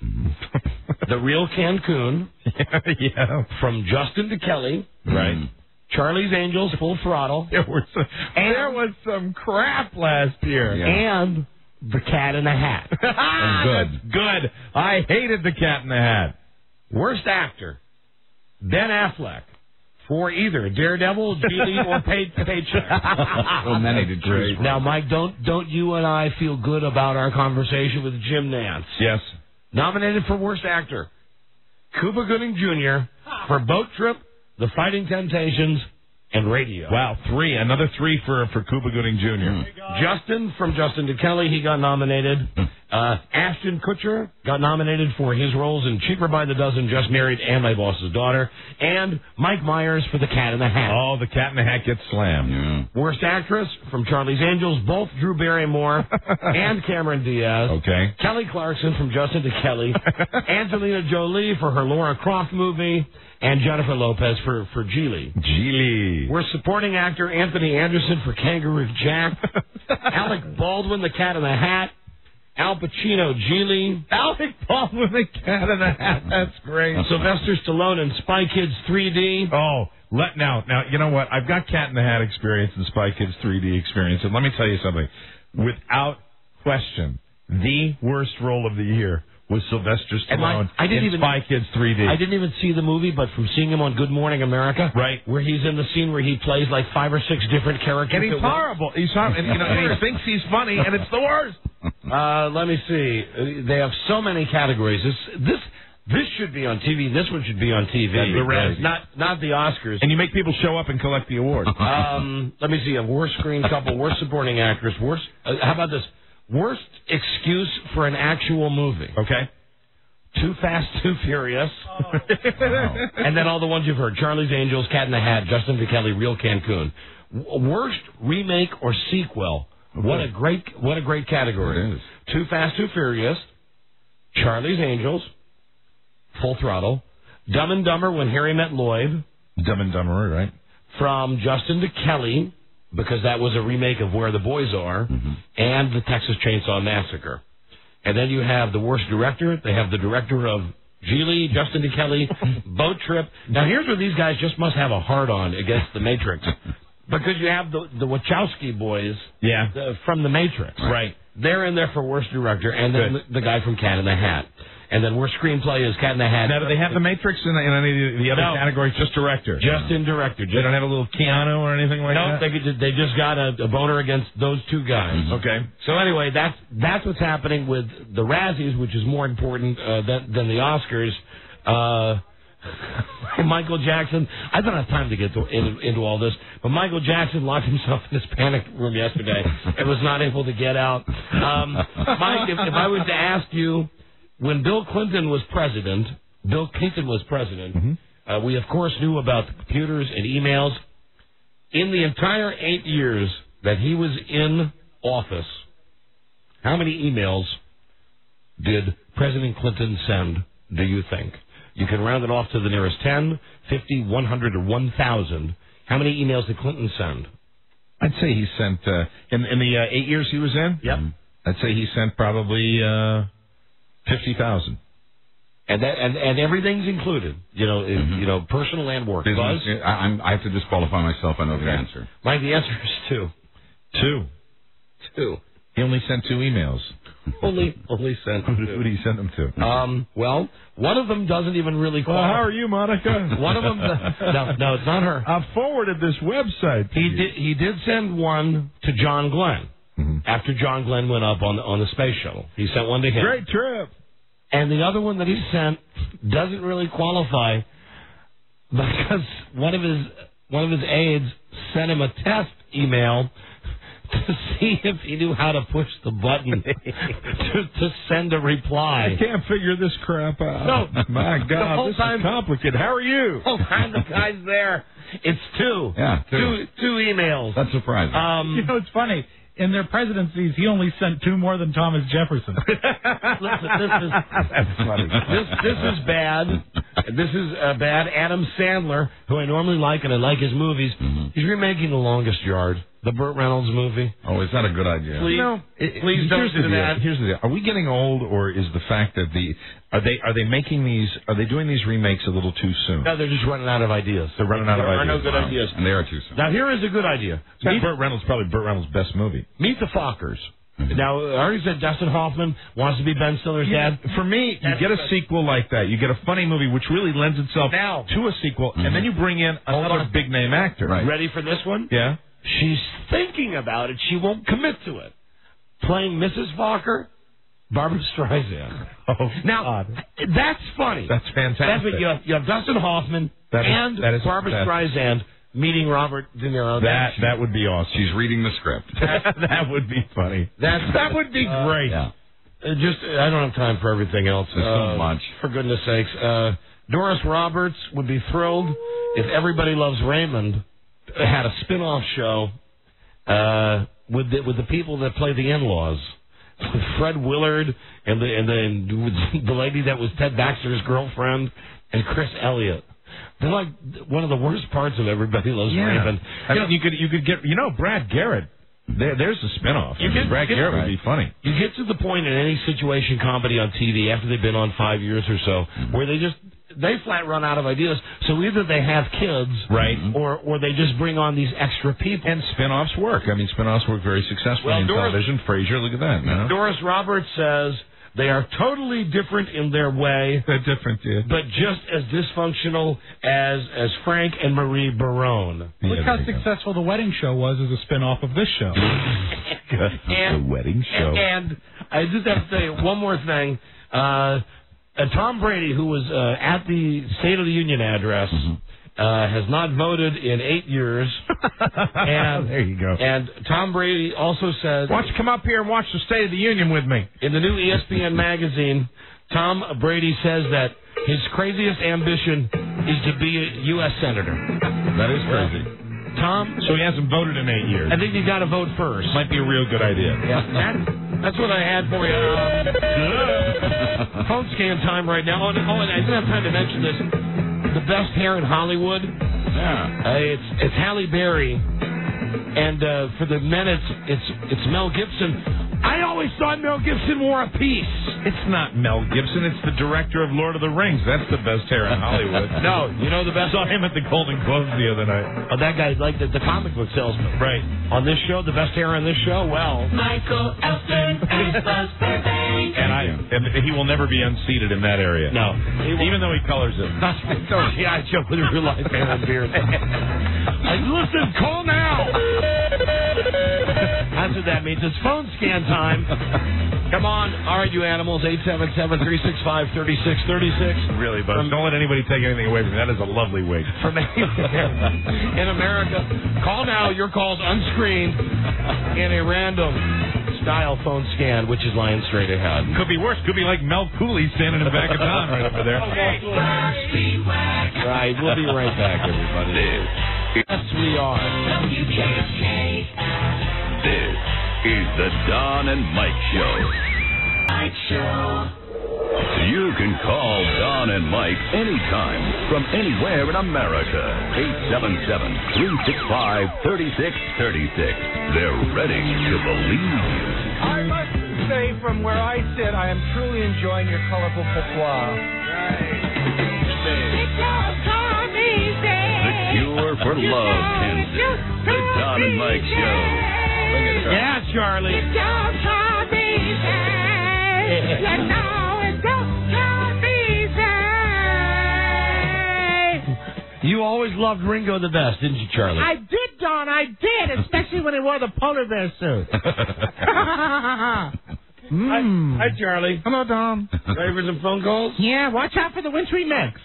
The Real Cancun, from Justin to Kelly. Right. Charlie's Angels, Full Throttle. There was some crap last year. And The Cat in the Hat. Good. I hated The Cat in the Hat. Worst Actor, Ben Affleck, for either Daredevil, Geely, or Paycheck. So many to choose from. Now, Mike, don't you and I feel good about our conversation with Jim Nance? Yes. Nominated for Worst Actor, Cuba Gooding Jr. for Boat Trip, The Fighting Temptations, and Radio. Wow, another three for Cuba Gooding Jr. Justin from Justin to Kelly, he got nominated. Ashton Kutcher got nominated for his roles in Cheaper by the Dozen, Just Married, and My Boss's Daughter. And Mike Myers for The Cat in the Hat. Oh, The Cat in the Hat gets slammed. Worst Actress from Charlie's Angels, both Drew Barrymore and Cameron Diaz. Okay. Kelly Clarkson from Justin to Kelly. Angelina Jolie for her Laura Croft movie. And Jennifer Lopez for Geely. Worst Supporting Actor, Anthony Anderson for Kangaroo Jack. Alec Baldwin, The Cat in the Hat. Al Pacino, Geely. Alec Baldwin, The Cat in the Hat. That's great. Sylvester Stallone in Spy Kids 3D. Oh, now, you know what? I've got Cat in the Hat experience and Spy Kids 3D experience. And let me tell you something. Without question, the worst role of the year was Sylvester Stallone in Spy Kids 3D. I didn't even see the movie, but from seeing him on Good Morning America, right, where he's in the scene where he plays like 5 or 6 different characters. And he's horrible. He's horrible. And, and he thinks he's funny, and it's the worst. Let me see. They have so many categories. This should be on TV. This one should be on TV. The Razzies. Not the Oscars. And you make people show up and collect the award. Let me see. A worst screen couple, worst supporting actress, worst. How about this? Worst excuse for an actual movie. Okay. Too Fast, Too Furious. And then all the ones you've heard. Charlie's Angels, Cat in the Hat, Justin to Kelly, Real Cancun. Worst remake or sequel. What a great category. It is. Too Fast, Too Furious, Charlie's Angels, Full Throttle, Dumb and Dumber When Harry Met Lloyd. Dumb and Dumber, right. From Justin to Kelly, because that was a remake of Where the Boys Are, and the Texas Chainsaw Massacre. And then you have the worst director. They have the director of Geely, Justin to Kelly, Boat Trip. Now, here's where these guys just must have a hard-on against The Matrix. Because you have the Wachowski boys from The Matrix. Right. They're in there for worst director, and then the guy from Cat in the Hat. And then worst screenplay is Cat in the Hat. Now, do they have The Matrix in any of the other categories? Just director? Just in director. They don't have a little Keanu or anything like that? No, they just got a boner against those two guys. Okay. So anyway, that's what's happening with the Razzies, which is more important than the Oscars. Michael Jackson, I don't have time to get into all this, but Michael Jackson locked himself in his panic room yesterday and was not able to get out. Mike, if I was to ask you, when Bill Clinton was president, we of course knew about the computers and emails. In the entire 8 years that he was in office, how many emails did President Clinton send, do you think? You can round it off to the nearest 10, 50, 100, or 1,000. How many emails did Clinton send? I'd say he sent, in the 8 years he was in? Yep. I'd say he sent probably 50,000. And everything's included, personal and work. Business, I have to disqualify myself. I know the answer. Mike, the answer is 2. 2. He only sent 2 emails. only sent 2. Who did he send them to? Well, one of them doesn't even really qualify. How are you, Monica? One of them, no, it's not her. I forwarded this website. He did send one to John Glenn after John Glenn went up on the space shuttle. He sent one to him. Great trip. And the other one that he sent doesn't really qualify because one of his aides sent him a test email to see if he knew how to push the button to send a reply. I can't figure this crap out. No, my God, this is complicated. How are you? The whole time the guy's there, it's 2. Yeah, 2 emails. That's surprising. It's funny. In their presidencies, he only sent 2 more than Thomas Jefferson. Listen, this is bad. This is bad. Adam Sandler, who I normally like and I like his movies, he's remaking The Longest Yard, the Burt Reynolds movie. Oh, is that a good idea? Please, please don't do that. Here's the deal. Are we getting old, or is the fact that are they making these? Are they doing these remakes a little too soon? No, they're just running out of ideas. They're running out of ideas. There are no good ideas. And they are too soon. Now here is a good idea. Burt Reynolds, probably Burt Reynolds' best movie. Meet the Fockers. Now, I already said Dustin Hoffman wants to be Ben Stiller's dad. For me, you get a sequel like that. You get a funny movie which really lends itself to a sequel, and then you bring in another big-name actor. Right. Ready for this one? Yeah. She's thinking about it. She won't commit to it. Playing Mrs. Fokker, Barbara Streisand. Oh, now, God. That's funny. That's fantastic. You have Dustin Hoffman and Barbara Streisand meeting Robert De Niro. That would be awesome. She's reading the script. That would be funny. That would be great. Yeah. I don't have time for everything else. There's so much. For goodness sakes. Doris Roberts would be thrilled if Everybody Loves Raymond had a spin-off show with the people that play the in-laws. Fred Willard and the lady that was Ted Baxter's girlfriend and Chris Elliott. They're like one of the worst parts of Everybody Loves Raymond. I mean, you could get Brad Garrett. There's a spinoff. Brad Garrett would be funny. You get to the point in any situation comedy on TV after they've been on 5 years or so where they flat run out of ideas. So either they have kids, right, or they just bring on these extra people. And spinoffs work. I mean, spinoffs work very successfully in television. Frasier, look at that. You know? Doris Roberts says they are totally different in their way. They're different, yeah. But just as dysfunctional as Frank and Marie Barone. Look how successful The Wedding Show was as a spin-off of this show. The Wedding Show. And I just have to say one more thing. Tom Brady, who was at the State of the Union address, has not voted in 8 years. And there you go. And Tom Brady also says, "Why don't you come up here and watch the State of the Union with me?" In the new ESPN magazine, Tom Brady says that his craziest ambition is to be a U.S. senator. That is crazy. Tom, so he hasn't voted in 8 years. I think you got to vote first. Might be a real good idea. Yeah, that's what I had for you. Phone scan time right now. And I didn't have time to mention this. The best hair in Hollywood. Yeah. It's Halle Berry, and for the men, it's Mel Gibson. I always thought Mel Gibson wore a piece. It's not Mel Gibson. It's the director of Lord of the Rings. That's the best hair in Hollywood. No, you know the best. I saw him at the Golden Globes the other night. Oh, that guy, like the comic book salesman. Right. On this show, the best hair on this show, well. Michael Elton and Buzz Burbank. And he will never be unseated in that area. No. Even though he colors it. I joke with a real life hair and beard. Listen, call now. That's what that means. It's phone scan time. Come on. All right, you animals. 877-365-3636. Really, Buzz. Don't let anybody take anything away from you. That is a lovely wig. From anywhere in America. Call now. Your call's unscreened in a random style phone scan, which is lying straight ahead. Could be worse. Could be like Mel Cooley standing in the back of town right over there. Right. We'll be right back, everybody. Yes, we are. This is the Don and Mike Show. Mike Show. You can call Don and Mike anytime from anywhere in America. 877-365-3636. They're ready to believe you. I must say, from where I sit, I am truly enjoying your colorful patois. The cure for love can the Don and Mike Show. Yeah, Charlie. You always loved Ringo the best, didn't you, Charlie? I did, Don. I did, especially when he wore the polar bear suit. Hi, Charlie. Hello, Don. Ready for some phone calls? Yeah, watch out for the wintry mix.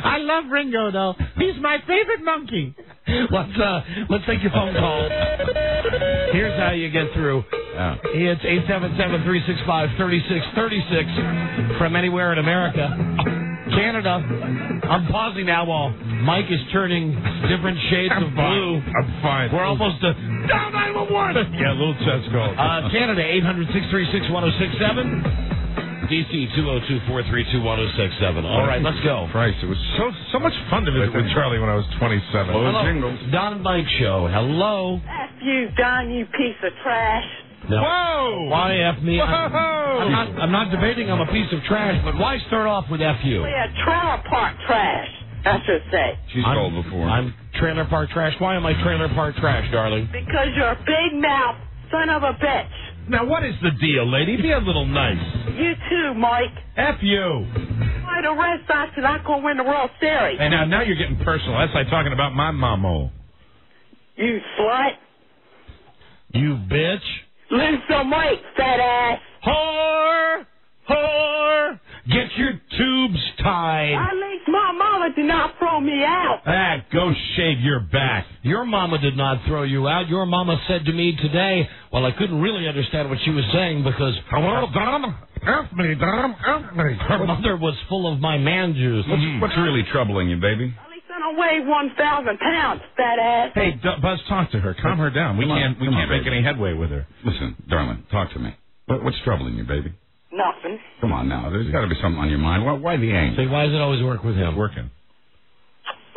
I love Ringo, though. He's my favorite monkey. Let's take your phone call. Here's how you get through. It's 877-365-3636 from anywhere in America. Canada. I'm pausing now while Mike is turning different shades of blue. I'm fine. We're almost to down 911. Yeah, a little chest cold. Canada, 800-636-1067. DC 202-432-1067. All right, let's go. Christ, it was so much fun to visit with Charlie when I was 27. Hello, Jingles. Don and Mike Show. Hello. F you, Don, you piece of trash. No. Whoa! Why F me? I'm not debating I'm a piece of trash, but why start off with F you? We're trailer park trash, I should say. She's called before. I'm trailer park trash. Why am I trailer park trash, darling? Because you're a big mouth son of a bitch. Now, what is the deal, lady? Be a little nice. You too, Mike. F you. Why the Red Sox are not going to win the World Series? And now you're getting personal. That's like talking about my mamo. You slut. You bitch. Lose some weight, fat ass. Whore! Whore! Get your tubes tied. At least my mama did not throw me out. Ah, go shave your back. Your mama did not throw you out. Your mama said to me today, well, I couldn't really understand what she was saying because hello, Dom. Help me, Dom. Help me. Her mother was full of my man juice. What's really troubling you, baby? At least I don't weigh 1,000 pounds, fat ass. Hey, Buzz, talk to her. Calm her down. We can't make any headway with her. Listen, darling, talk to me. What's troubling you, baby? Nothing. Come on now. There's got to be something on your mind. Why the angst? Say, why does it always work with him? Working.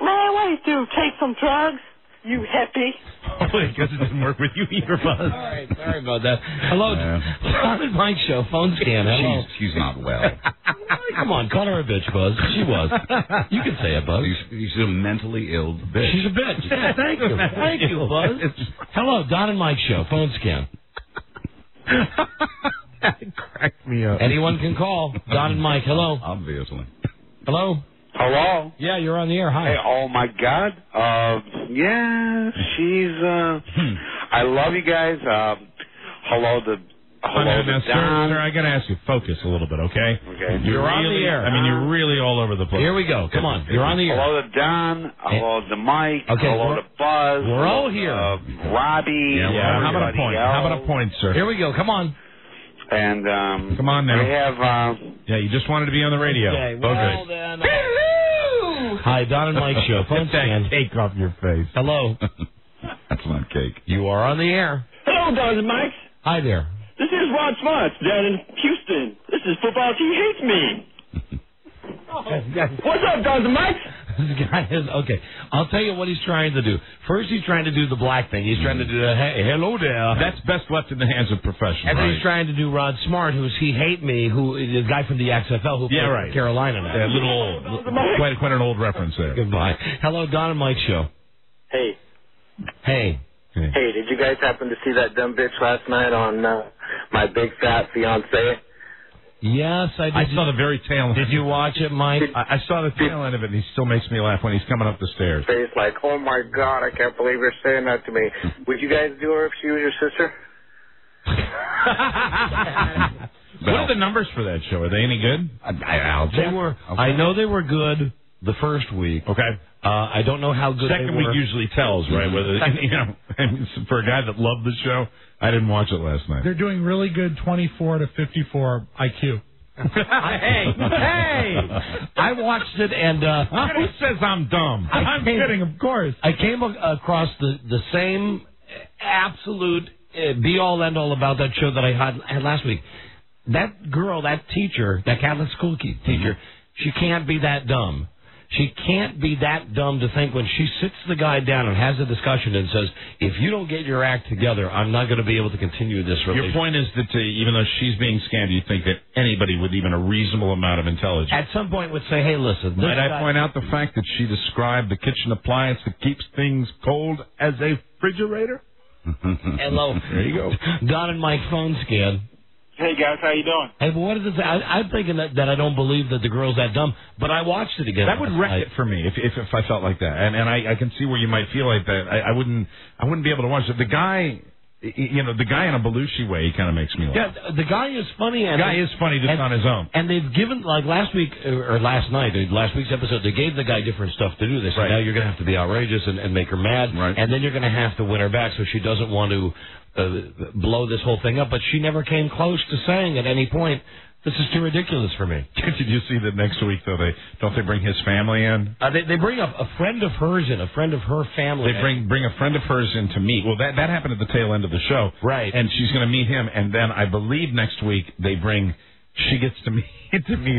Man, what do you do? Take some drugs? You hippie. Oh, because it didn't work with you either, Buzz. All right, sorry about that. Hello, Don and Mike Show, phone scan. Hello. She's not well. Come on, call her a bitch, Buzz. She was. You can say it, Buzz. She's a mentally ill bitch. She's a bitch. Yeah, thank you. Thank you, Buzz. Hello, Don and Mike Show, phone scan. That cracked me up. Anyone can call. Don and Mike, hello. Obviously. Hello? Hello? Yeah, you're on the air. Hi. Hey, oh, my God. Yeah, she's, I love you guys. Hello to now, Don. sir, I got to ask you, focus a little bit, okay? Okay. You're on the air. I mean, you're really all over the place. Here we go. Come on. You're on the air. Hello to Don. Hello to Mike. Okay, hello to Buzz. We're all here. Robbie. Yeah, how about a point? Else. How about a point, sir? Here we go. Come on. And, come on now. We have, yeah, you just wanted to be on the radio. Okay, well then. Hi, Don and Mike Show. Phone scan. Cake off your face. Hello. That's not cake. You are on the air. Hello, Don and Mike. Hi there. This is Rod Smarts down in Houston. This is Football Team Hates Me. What's up, Don and Mike? This guy is, okay, I'll tell you what he's trying to do. First, he's trying to do the black thing. He's trying to do the, hey, hello there. That's best left in the hands of professionals. And then he's trying to do Rod Smart, who's He Hate Me, who is the guy from the XFL who played for Carolina now. Yeah, a little old. Quite an old reference there. Goodbye. Hello, Don and Mike Show. Hey. Hey. Hey, did you guys happen to see that dumb bitch last night on My Big Fat Fiancé? Yes, I did. I saw the very tail end. Did you watch it, Mike? I saw the tail end of it, and he still makes me laugh when he's coming up the stairs. Face like, oh my God, I can't believe you're saying that to me. Would you guys do her if she was your sister? What are the numbers for that show? Are they any good? I'll check. They were. Okay. I know they were good the first week. Okay. I don't know how good Second they were. week usually tells, right? Whether for a guy that loved the show, I didn't watch it last night. They're doing really good 24 to 54 IQ. Hey! I watched it and who says I'm dumb? I'm kidding, of course. I came across the same absolute be all end all about that show that I had last week. That girl, that teacher, that Catholic school teacher, she can't be that dumb. She can't be that dumb to think when she sits the guy down and has a discussion and says, if you don't get your act together, I'm not going to be able to continue this relationship. Your point is that even though she's being scammed, you think that anybody with even a reasonable amount of intelligence at some point would say, hey, listen. Might I point out the fact that she described the kitchen appliance that keeps things cold as a refrigerator? Hello. There you go. Don and Mike phone scan. Hey, guys, how you doing? Hey, but what is it? I'm thinking that I don't believe that the girl's that dumb, but I watched it again. That would wreck it for me if I felt like that, and I can see where you might feel like that. I wouldn't be able to watch it. The guy in a Belushi way, he kind of makes me laugh. Yeah, the guy is funny. And the guy is funny just on his own. And they've given, like last week's episode, they gave the guy different stuff to do. They said, now you're going to have to be outrageous and make her mad, and then you're going to have to win her back so she doesn't want to blow this whole thing up. But she never came close to saying at any point, this is too ridiculous for me. Did you see that next week, though, don't they bring his family in? They bring a friend of hers in, a friend of her family. They bring a friend of hers in to meet. Well, that happened at the tail end of the show. Right. And she's going to meet him, and then I believe next week they bring she gets to meet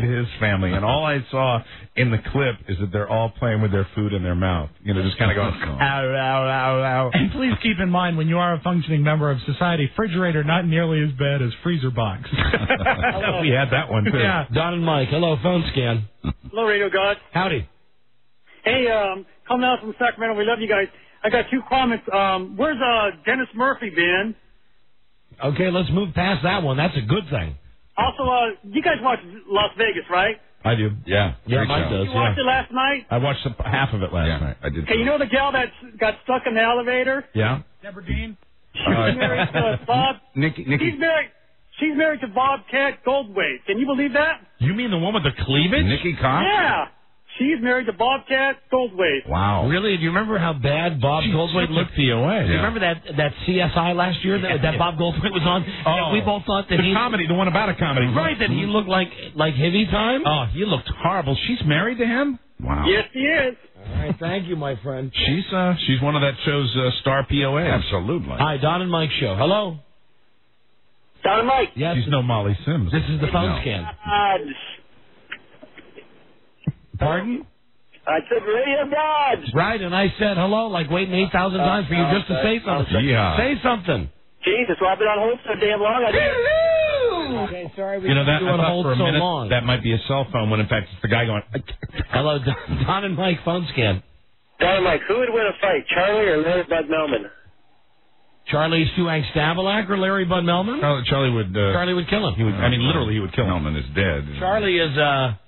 his family, and all I saw in the clip is that they're all playing with their food in their mouth. You know, just kind of going, ow, ow, ow, ow. And please keep in mind, when you are a functioning member of society, refrigerator not nearly as bad as freezer box. We had that one, too. Yeah. Don and Mike, hello, phone scan. Hello, Radio God. Howdy. Hey, coming out from Sacramento. We love you guys. I got 2 comments. Where's Dennis Murphy been? Okay, let's move past that one. That's a good thing. Also, you guys watch Las Vegas, right? I do. Yeah. Yeah, Mike does. You watched it last night? I watched half of it last night. I did. Okay, you know the gal that got stuck in the elevator? Yeah. Deborah Dean? She's married to Bob. Nikki. She's married to Bobcat Goldthwait. Can you believe that? You mean the one with the cleavage? Nikki Cox? Yeah. She's married to Bobcat Goldthwait. Wow. Really? Do you remember how bad Bob Goldthwait looked? POA. Do you remember that CSI last year that Bob Goldthwait was on? Oh. We both thought that the comedy, the one about a comedy. Right, that he looked like heavy time? Oh, he looked horrible. She's married to him? Wow. Yes, he is. All right, thank you, my friend. She's one of that show's star POA. Absolutely. Hi, Don and Mike show. Hello. Don and Mike. Yes. She's no Molly Sims. This is the phone scan. Pardon? I said Radio Gods. Right, and I said hello, like waiting 8,000 times for you just to say something. Yeah. Say something. Jesus, well, I've been on hold so damn long. Okay, sorry we You know, that, you I on thought hold for a so minute long. that might be a cell phone when in fact it's the guy going, Hello, Don and Mike phone scan. Don and Mike, who would win a fight, Charlie or Larry Bud Melman? Charlie Suang Stabalak or Larry Bud Melman? Charlie would kill him. He would, I mean, literally, he would kill him. Melman is dead. Charlie is,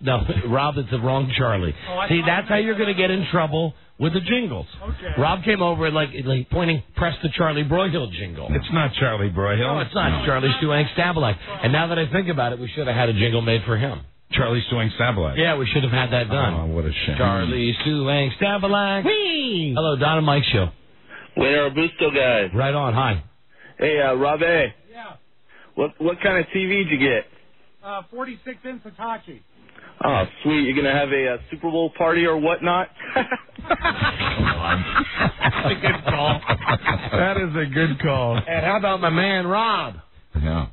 no, Rob, it's the wrong Charlie. See, that's how you're going to get in trouble with the jingles. Okay. Rob came over and like pointing, press the Charlie Broyhill jingle. It's not Charlie Broyhill. No, it's not. Charlie Suang Stabalak. And now that I think about it, we should have had a jingle made for him. Charlie Suang Stabalak. Yeah, we should have had that done. Oh, what a shame. Charlie Suang Stabalak. Whee! Hello, Don and Mike show. Winner Busto guys. Right on. Hi. Hey, Rob A. Yeah. What kind of TV did you get? 46-inch Hitachi. Oh, sweet. You're going to have a Super Bowl party or whatnot? That's a good call. That is a good call. And how about my man Rob? Yeah.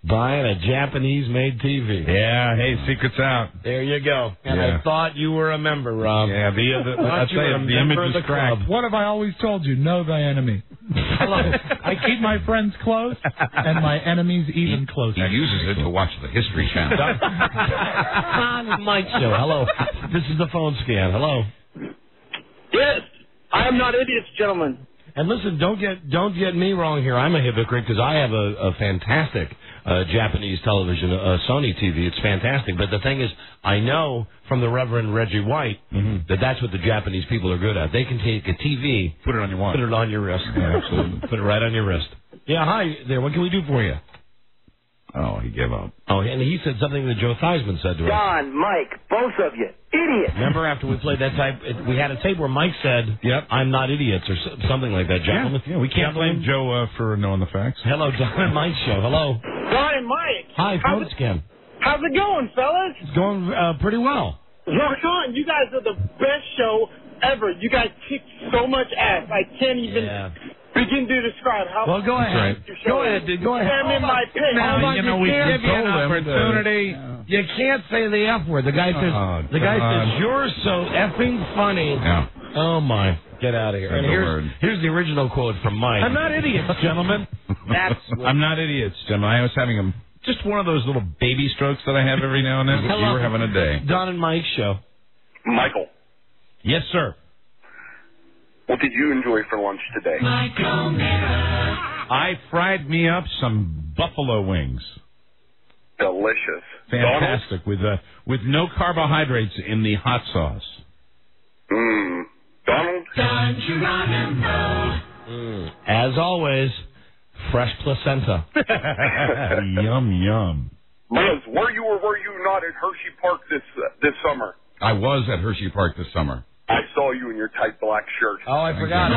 Buying a Japanese-made TV. Yeah, hey, secret's out. There you go. And Yeah. I thought you were a member, Rob. Yeah, I'll tell you, the image is cracked. What have I always told you? Know thy enemy. Hello. I keep my friends close and my enemies even closer. He uses it to watch the History Channel. Don and Mike show. Hello. This is the phone scan. Hello. Yes. I am not idiots, gentlemen. And listen, don't get me wrong here. I'm a hypocrite because I have a fantastic Japanese television, Sony TV. It's fantastic. But the thing is, I know from the Reverend Reggie White that that's what the Japanese people are good at. They can take a TV, Put it on your watch. put it on your wrist. Yeah, absolutely. Put it right on your wrist. Yeah, hi there. What can we do for you? Oh, he gave up. Oh, and he said something that Joe Theismann said to us. Don, Mike, both of you, idiots. Remember after we played that tape, we had a tape where Mike said, "Yep, I'm not idiots," or something like that, gentlemen. Yeah, we can't blame Joe for knowing the facts. Hello, Don and Mike show. Hello. Don and Mike. Hi, phone scan. How's it going, fellas? It's going pretty well. Rock on. You guys are the best show ever. You guys kick so much ass. I can't even begin to describe how. Well, go ahead. Go ahead. I'm in my pit. Now, you know, we can't give you an opportunity. You can't say the F word. The guy says, says, you're so effing funny. Yeah. Oh, my. Get out of here. And here's the original quote from Mike. I'm not idiots, gentlemen. I'm not idiots, gentlemen. I was having just one of those little baby strokes that I have every now and then. Hello. You were having a day. Don and Mike show. Michael, Yes, sir. what did you enjoy for lunch today? I fried me up some buffalo wings. Delicious. Fantastic. With no carbohydrates in the hot sauce. Donald? As always, fresh placenta. Yum, yum. Buzz, were you or were you not at Hershey Park this summer? I was at Hershey Park this summer. I saw you in your tight black shirt. Oh, I forgot.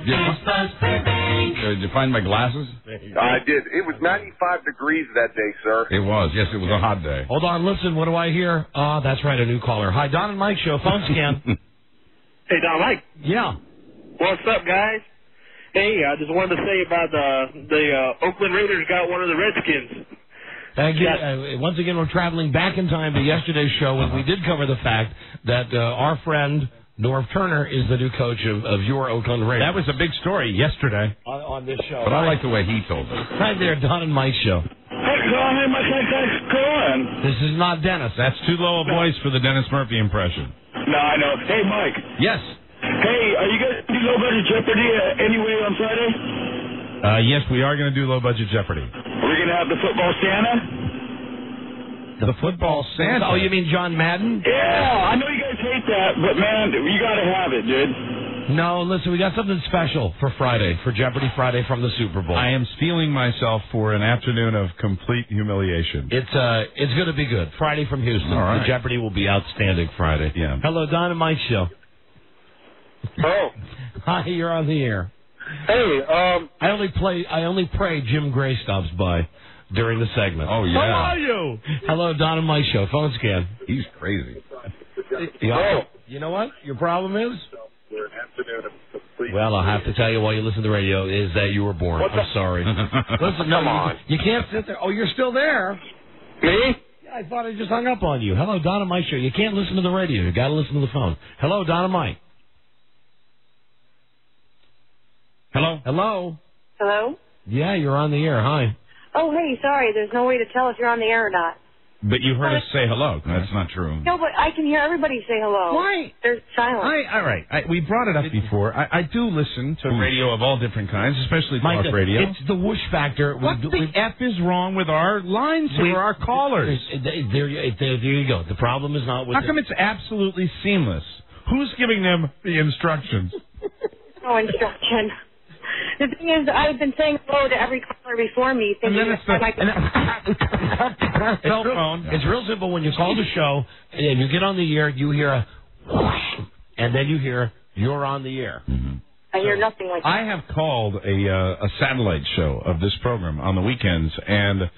Did you find my glasses? I did. It was 95 degrees that day, sir. It was. Yes, it was a hot day. Hold on, listen, what do I hear? Oh, that's right, a new caller. Hi, Don and Mike show, phone scan. Hey, Don, Mike. Yeah. What's up, guys? Hey, I just wanted to say about the Oakland Raiders got one of the Redskins. Thank you. Yes. Once again, we're traveling back in time to yesterday's show when we did cover the fact that our friend Norv Turner is the new coach of your Oakland Raiders. That was a big story yesterday on this show. But I like the way he told it. Right there, Don and Mike show. Hey, Don, hey, Mike, thanks for calling. This is not Dennis. That's too low a voice for the Dennis Murphy impression. No, I know. Hey, Mike. Yes. Hey, are you guys going to do Low Budget Jeopardy anyway on Friday? Yes, we are going to do Low Budget Jeopardy. We're going to have the football Santa? The football Santa? Oh, you mean John Madden? Yeah, I know you guys hate that, but, man, you got to have it, dude. No, listen, we got something special for Friday, for Jeopardy Friday from the Super Bowl. I am steeling myself for an afternoon of complete humiliation. It's going to be good. Friday from Houston. All right. The Jeopardy will be outstanding Friday. Yeah. Hello, Don and Mike show. Oh. Hi, you're on the air. Hey, I only pray Jim Gray stops by during the segment. Oh, yeah. How are you? Hello, Don and Mike show. Phone scan. He's crazy. You know what your problem is? Well, I'll have to tell you while you listen to the radio is that you were born. I'm sorry. Listen, no, Come on. You can't sit there. Oh, you're still there. Me? Yeah, I thought I just hung up on you. Hello, Don and Mike show. You can't listen to the radio. You got to listen to the phone. Hello, Don and Mike. Hello? Hello? Hello? Yeah, you're on the air. Hi. Oh, hey, sorry. There's no way to tell if you're on the air or not. But you heard us say hello. That's not true. No, but I can hear everybody say hello. Why? They're silent. All right. We brought it up before. I do listen to radio of all different kinds, especially Mike, talk radio. it's the whoosh factor. What the F is wrong with our lines here, our callers? There you go. The problem is not with How come it's absolutely seamless? Who's giving them the instructions? No instruction. The thing is, I've been saying hello to every caller before me. And then it's cell phone. It's real simple. When you call the show and you get on the air, you hear a whoosh, and then you hear you're on the air. Mm-hmm. I hear nothing like that. I have called a satellite show of this program on the weekends, and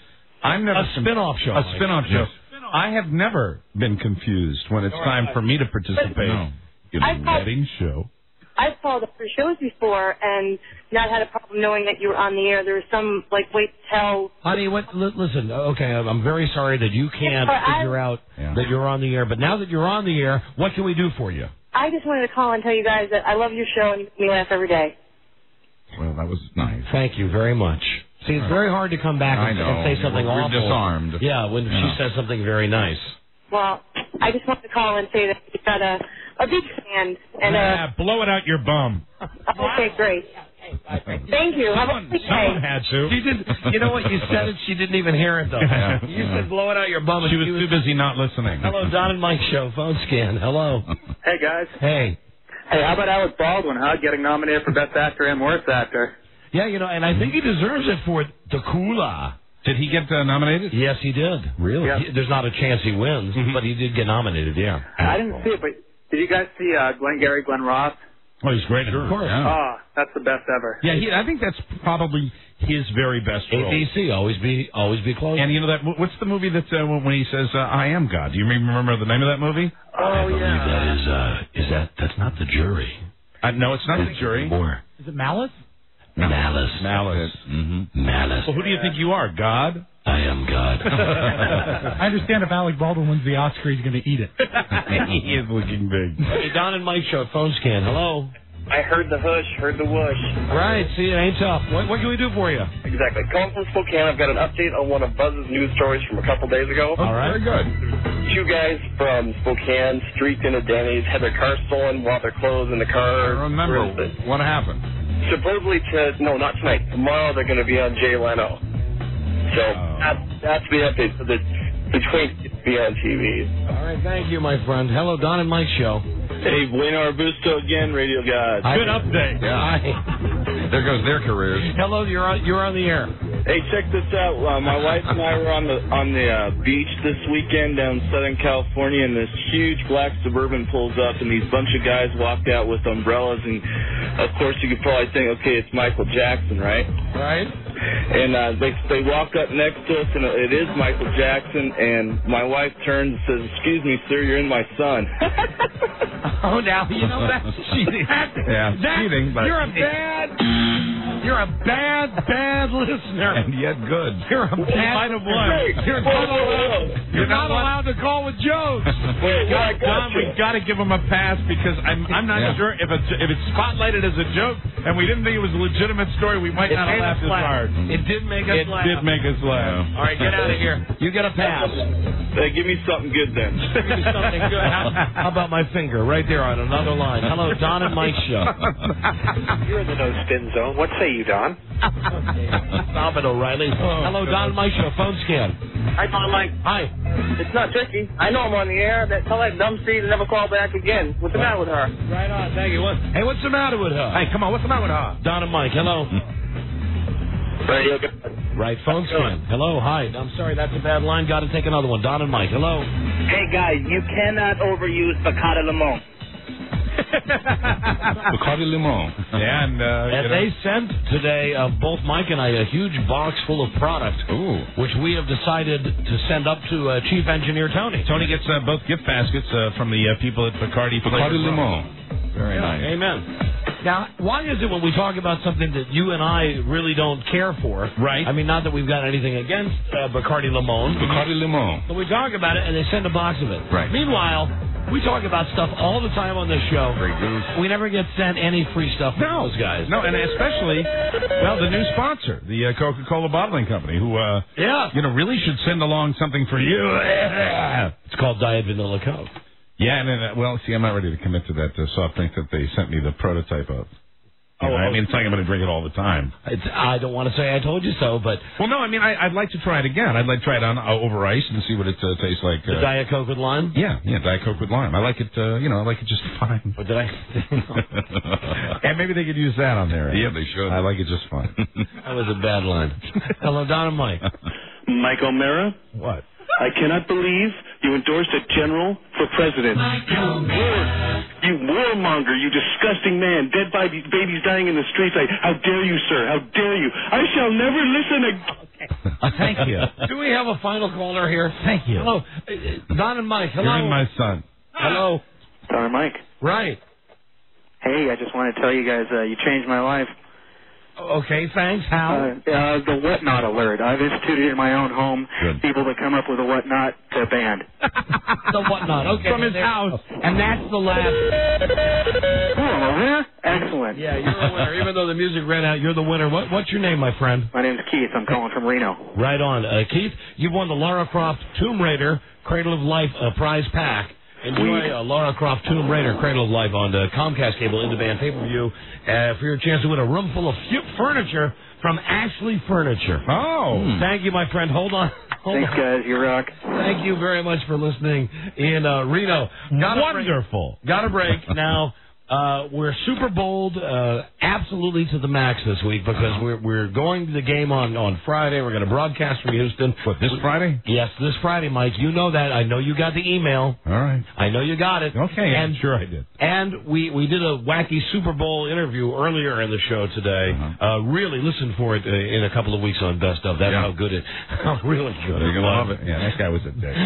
I'm never a spin-off show. A spin-off show. I have never been confused when it's time for me to participate in a wedding show. I've called up for shows before and not had a problem knowing that you were on the air. There was some, wait to tell. Honey, listen, okay, I'm very sorry that you can't figure out that you're on the air, but now that you're on the air, what can we do for you? I just wanted to call and tell you guys that I love your show and you make me laugh every day. Well, that was nice. Thank you very much. See, it's very hard to come back and say something We're awful. disarmed. Yeah, when she says something very nice. Well, I just wanted to call and say that you've got a big fan. And blow it out your bum. Okay, great. Thank you. Someone had to. She did. You know what? You said it. She didn't even hear it, though. You said blow it out your bum. She was too busy not listening. Hello, Don and Mike show. Phone scan. Hello. Hey, guys. Hey. Hey, how about Alec Baldwin, getting nominated for Best Actor and Worst Actor? Yeah, and I think he deserves it for the Kula. Did he get nominated? Yes, he did. Really? Yeah. There's not a chance he wins, but he did get nominated, yeah. I didn't see it, but did you guys see Glenn Ross? Oh, he's great. Of course. Yeah. Oh, that's the best ever. Yeah, I think that's probably his very best role. ABC, always be close. And what's the movie that when he says I am God? Do you remember the name of that movie? Oh, yeah. That's not The Jury. No, it's not The Jury. Is it Malice? Malice. Mm-hmm. Malice. Well, who do you think you are, God? I am God. I understand if Alec Baldwin wins the Oscar, he's going to eat it. He is looking big. Hey, Don and Mike show, phone scan. Hello. I heard the hush, heard the whoosh. Right, see, it ain't tough. What can we do for you? Exactly. Calling from Spokane, I've got an update on one of Buzz's news stories from a couple days ago. All right. Very good. Two guys from Spokane streaked into Denny's, had their car stolen while their clothes in the car. I remember what happened. Supposedly not tonight. Tomorrow they're going to be on Jay Leno. So that's the update. So the twink gets to be on TV. All right, thank you, my friend. Hello, Don and Mike show. Hey, Bueno Arbusto again, Radio God. Hi. Good update. Yeah. There goes their careers. Hello, you're on the air. Hey, check this out. My wife and I were on the beach this weekend down in Southern California, and this huge black Suburban pulls up, and these bunch of guys walked out with umbrellas, and of course you could probably think, okay, it's Michael Jackson, right? Right. And they walk up next to us, and it is Michael Jackson, and my wife turns and says, "Excuse me, sir, you're in my son." Oh, now you know that's cheating. Yeah, cheating, but You're a bad. You're a bad listener. And yet good. You're a bad You're not allowed to call with jokes. Don, we got to give him a pass because I'm not sure if it's spotlighted as a joke and we didn't think it was a legitimate story, we might not have laughed as hard. It did make us laugh. It did make us laugh. All right, get out of here. You get a pass. Give me something good then. Give me something good. How about my finger right there on another line? Hello, Don and Mike show. You're in the no spin zone. What say you, Don? Stop it, O'Reilly. Hello, Don and Mike show. Phone scan. Hi, Don and Mike. Hi. It's not tricky. I know I'm on the air. Tell that dumb Steve to never call back again. What's the matter with her? Right on. Thank you. Hey, what's the matter with her? Hey, come on. What's the matter with her? Don and Mike. Hello. Radio good. Right, phone scan. Hello, hi. I'm sorry, that's a bad line. Got to take another one. Don and Mike. Hello. Hey, guys, you cannot overuse Bacardi Limon. Bacardi Limon. Yeah, and they sent today, both Mike and I, a huge box full of product, which we have decided to send up to Chief Engineer Tony. Tony gets both gift baskets from the people at Bacardi Limon. Very nice. Amen. Now, why is it when we talk about something that you and I really don't care for? Right. I mean, not that we've got anything against Bacardi Limon. Bacardi Limon. So we talk about it, and they send a box of it. Right. Meanwhile, we talk about stuff all the time on this show. Great goose. We never get sent any free stuff from those guys. No, and especially, the new sponsor, the Coca-Cola Bottling Company, who, really should send along something for you. It's called Diet Vanilla Coke. Yeah, and I'm not ready to commit to that soft drink that they sent me the prototype of. I mean, it's like I'm going to drink it all the time. I don't want to say I told you so, but... Well, no, I mean, I'd like to try it again. I'd like to try it on over ice and see what it tastes like. The Diet Coke with lime? Yeah, Diet Coke with lime. I like it, I like it just fine. But did I... And maybe they could use that on there. Yeah, they should. I like it just fine. That was a bad line. Hello, Don and Mike. Mike O'Mara? What? I cannot believe you endorsed a general for president. You warmonger, you disgusting man. Dead babies dying in the streets. How dare you, sir? How dare you? I shall never listen again. Thank you. Do we have a final caller here? Thank you. Hello. Don and Mike, hello. You're my son. Hello. Don and Mike. Right. Hey, I just want to tell you guys you changed my life. Okay, thanks. How? The whatnot alert. I've instituted in my own home people that come up with a whatnot band. The whatnot. Okay. From his house. And that's the last. Oh, I'm a winner? Excellent. Yeah, you're a winner. Even though the music ran out, you're the winner. What's your name, my friend? My name's Keith. I'm calling from Reno. Right on. Keith, you've won the Lara Croft Tomb Raider Cradle of Life prize pack. Enjoy Lara Croft Tomb Raider Cradle of Life on the Comcast cable in-demand pay-per-view for your chance to win a room full of furniture from Ashley Furniture. Oh. Thank you, my friend. Hold on. Thanks, guys. You rock. Thank you very much for listening in Reno. Wonderful. Got a break. Now, we're Super Bowled absolutely to the max this week because we're going to the game on Friday. We're going to broadcast from Houston. What, this Friday? Yes, this Friday, Mike. You know that. I know you got the email. All right. I know you got it. Okay, I'm sure I did. And we did a wacky Super Bowl interview earlier in the show today. Really listen for it in a couple of weeks on Best Of. That's how good how really good. You're going to love it. Yeah, that guy was a dick.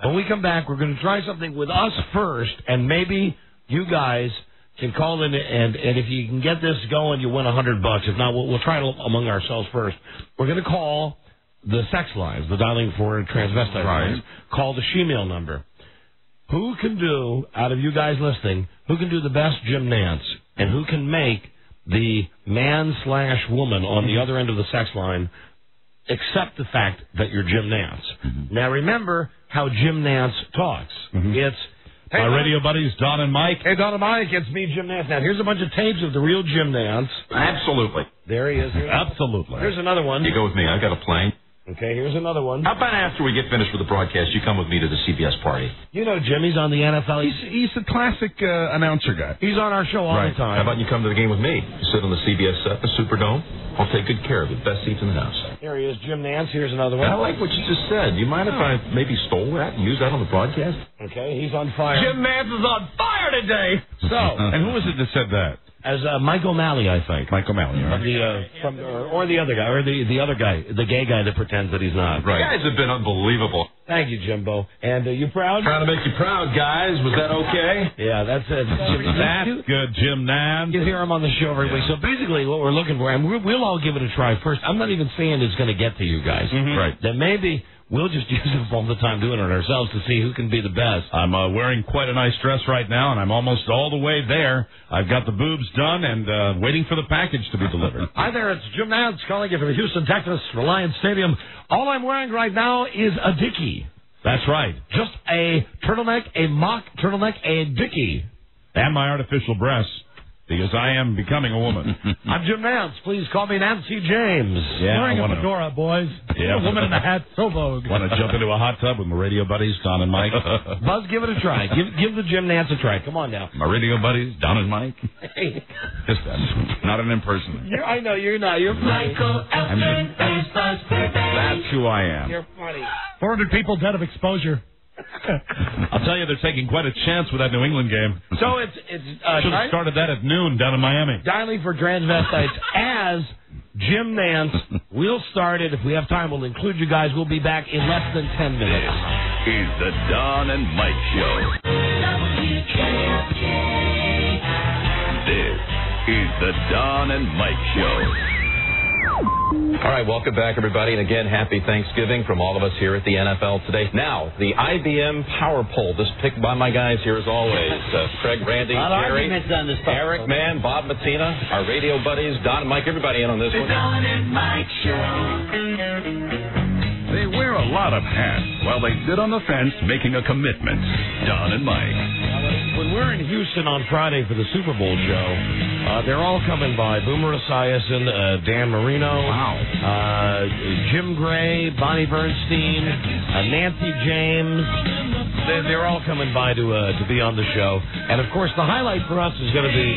When we come back, we're going to try something with us first, and maybe you guys can call in, and if you can get this going, you win $100. If not, we'll try it among ourselves first. We're going to call the sex lines, the dialing for transvestite lines. Call the she-mail number. Who can do, out of you guys listening, who can do the best Jim Nance, and who can make the man/woman on the other end of the sex line accept the fact that you're Jim Nance? Now, remember how Jim Nance talks. It's, hey, my radio buddies, Don and Mike. Hey, Don and Mike, it's me, Jim Nance. Now, here's a bunch of tapes of the real Jim Nance. Absolutely. There he is. Absolutely. Here's another one. You go with me. I've got a plane. Okay, here's another one. How about after we get finished with the broadcast, you come with me to the CBS party? You know Jimmy's on the NFL. He's the classic announcer guy. He's on our show all the time. How about you come to the game with me? You sit on the CBS set, the Superdome. I'll take good care of you. Best seats in the house. Here he is, Jim Nance. Here's another one. I like what you just said. Do you mind if I maybe stole that and use that on the broadcast? Okay, he's on fire. Jim Nance is on fire today. So, and who was it that said that? As Mike O'Malley, I think. Mike O'Malley, right? Or the other guy, or the other guy, the gay guy that pretends that he's not. Right. You guys have been unbelievable. Thank you, Jimbo. And you proud? Trying to make you proud, guys. Was that okay? Yeah, that's it. That's good, Jim Nance. You hear him on the show every week. So basically what we're looking for, and we'll all give it a try first. I'm not even saying it's going to get to you guys. Right. Then maybe we'll just use it all the time doing it ourselves to see who can be the best. I'm wearing quite a nice dress right now, and I'm almost all the way there. I've got the boobs done and waiting for the package to be delivered. Hi there, it's Jim Nance calling you from Houston, Texas, Reliance Stadium. All I'm wearing right now is a dickie. That's right. Just a turtleneck, a mock turtleneck, a dickie. And my artificial breasts, because I am becoming a woman. I'm Jim Nance. Please call me Nancy James. Yeah, Wearing a fedora, boys. Yeah. A woman in a hat, so vogue. Want to jump into a hot tub with my radio buddies, Don and Mike? Buzz, give it a try. Give the Jim Nance a try. Come on now. My radio buddies, Don and Mike? Hey. Just not an impersonator. I know, you're not. You're funny. Michael Elton and Buzz Burbank. That's who I am. You're funny. 400 people dead of exposure. I'll tell you, they're taking quite a chance with that New England game. So it's should have started that at noon down in Miami. Dialing for transvestites as Jim Nance. We'll start it. If we have time, we'll include you guys. We'll be back in less than 10 minutes. This is the Don and Mike Show. This is the Don and Mike Show. All right, welcome back, everybody. And again, happy Thanksgiving from all of us here at the NFL today. Now, the IBM Power Poll, just picked by my guys here as always. Craig, Randy, Jerry, Eric, Mann, Bob Matina, our radio buddies, Don and Mike, everybody in on this one. The Don and Mike Show. They wear a lot of hats while they sit on the fence making a commitment. Don and Mike. When we're in Houston on Friday for the Super Bowl show, they're all coming by. Boomer Esiason, Dan Marino, Jim Gray, Bonnie Bernstein, Nancy James. They're all coming by to be on the show. And, of course, the highlight for us is going to be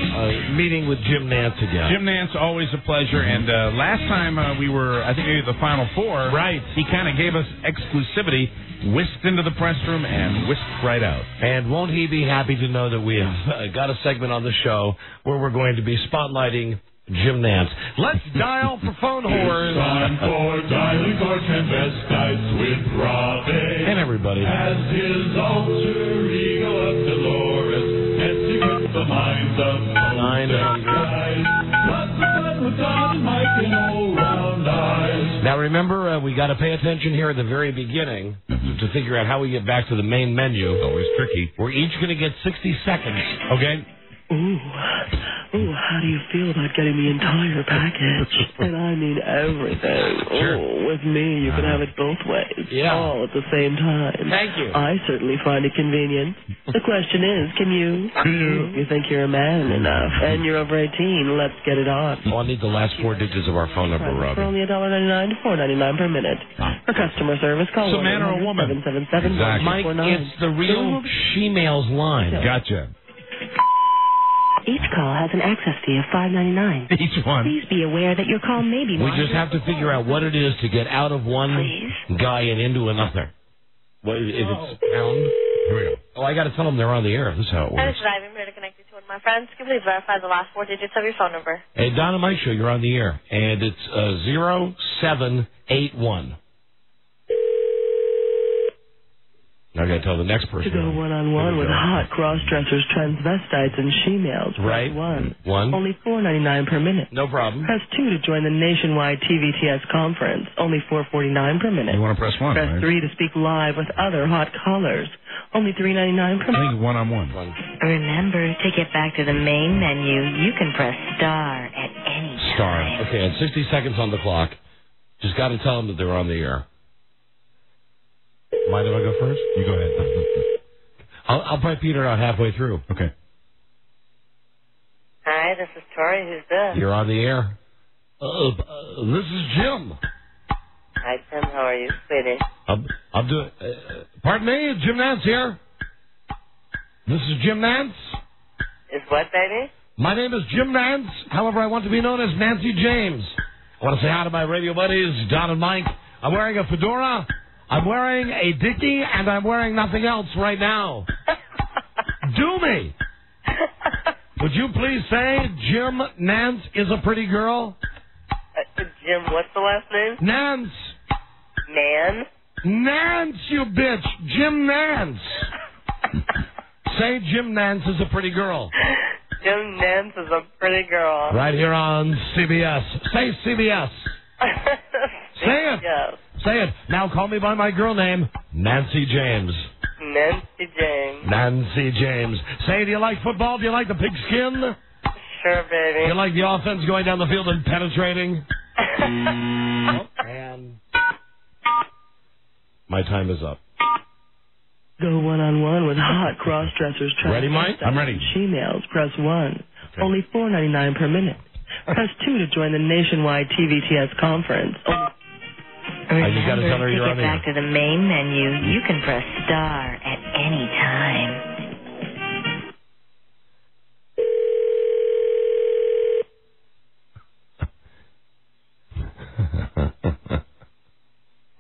meeting with Jim Nance again. Jim Nance, always a pleasure. And last time we were, I think, maybe the Final Four. Right. He kind of gave us exclusivity, whisked into the press room, and whisked right out. And won't he be happy to know that we have got a segment on the show where we're going to be spotlighting Jim Nance. Let's dial for phone whores. Time for dialing for transvestites with Robbie. And everybody. As his alter ego of Dolores gets to get the minds of 900 guys. Lots of fun with Don and Mike and all round eyes. Now remember, we got to pay attention here at the very beginning to figure out how we get back to the main menu. Always tricky. We're each going to get 60 seconds. Okay. Ooh, how do you feel about getting the entire package? And I mean everything. Sure. Oh, with me, you can have it both ways. Yeah. All at the same time. Thank you. I certainly find it convenient. The question is, can you? You think you're a man enough, and you're over 18, let's get it on. Oh, I need the last 4 digits of our phone number, For Robbie. only $1.99 to $4.99 per minute. For customer service, call So man or a woman? 777 Exactly. Mike, it's the real she-males line. Gotcha. Each call has an access fee of $5.99. Each one. Please be aware that your call may be We monitored. just have to figure out what it is to get out of one guy and into another. What, if it's pound? Here we go. Oh, I got to tell them they're on the air. This is how it Hi, works. this is Ivy. I'm here to connect you to one of my friends. Can you please verify the last 4 digits of your phone number? Hey, Don and Mike Show, you're on the air. And it's 0781. Now I got to tell the next person. To go one-on-one with hot cross-dressers, transvestites, and she-males. Right. One. Only $4.99 per minute. No problem. Press 2 to join the nationwide TVTS conference. Only $4.49 per minute. You want to press 1, Press right? 3 to speak live with other hot callers. Only $3.99 per I minute. think one-on-one. Remember, to get back to the main menu, you can press star at any time. Star. Okay, and 60 seconds on the clock. Just got to tell them that they're on the air. Mind if I go first? You go ahead. I'll probably peter out halfway through. Okay. Hi, this is Tori. Who's this? You're on the air. This is Jim. Hi, Tim. How are you, sweetie? I'm doing. Pardon me, Jim Nance here. This is Jim Nance. Is what, baby? My name is Jim Nance. However, I want to be known as Nancy James. I want to say hi to my radio buddies, Don and Mike. I'm wearing a fedora. I'm wearing a dickie, and I'm wearing nothing else right now. Do me. Would you please say Jim Nance is a pretty girl? Jim, what's the last name? Nance. Man? Nance, you bitch. Jim Nance. Say Jim Nance is a pretty girl. Jim Nance is a pretty girl. Right here on CBS. Say CBS. Say it. Yes. Say it. Now call me by my girl name, Nancy James. Nancy James. Nancy James. Say, do you like football? Do you like the pigskin? Sure, baby. Do you like the offense going down the field and penetrating? And my time is up. Go one-on-one with hot cross-dressers. Ready, Mike? I'm ready. She-mails, press 1. Okay. Only $4.99 per minute. Press 2 to join the nationwide TVTS conference. You got to tell her to you're get on the back to the main menu, you can press star at any time.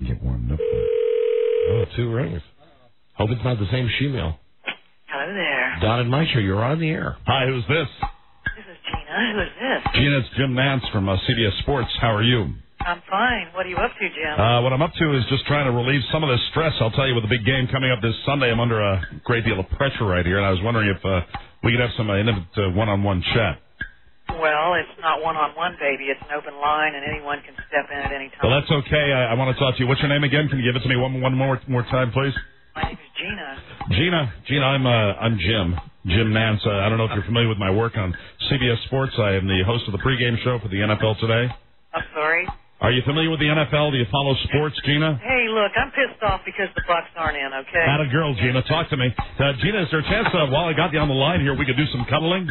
Get warmed up. Oh, 2 rings. Hope it's not the same she-mail. Hello there. Don and Mike, you're on the air. Hi, who's this? This is Gina. Who is this? Gina, it's Jim Nance from CBS Sports. How are you? I'm fine. What are you up to, Jim? What I'm up to is just trying to relieve some of this stress. I'll tell you, with the big game coming up this Sunday, I'm under a great deal of pressure right here, and I was wondering if we could have some intimate one-on-one chat. Well, it's not one-on-one, baby. It's an open line, and anyone can step in at any time. Well, that's okay. I want to talk to you. What's your name again? Can you give it to me one more time, please? My name is Gina. Gina, I'm Jim. Jim Nance. I don't know if you're familiar with my work on CBS Sports. I am the host of the pregame show for the NFL Today. I'm sorry? Are you familiar with the NFL? Do you follow sports, Gina? Hey, look, I'm pissed off because the Bucks aren't in, okay? Not a girl, Gina. Talk to me. Gina, is there a chance while I got you on the line here, we could do some cuddling?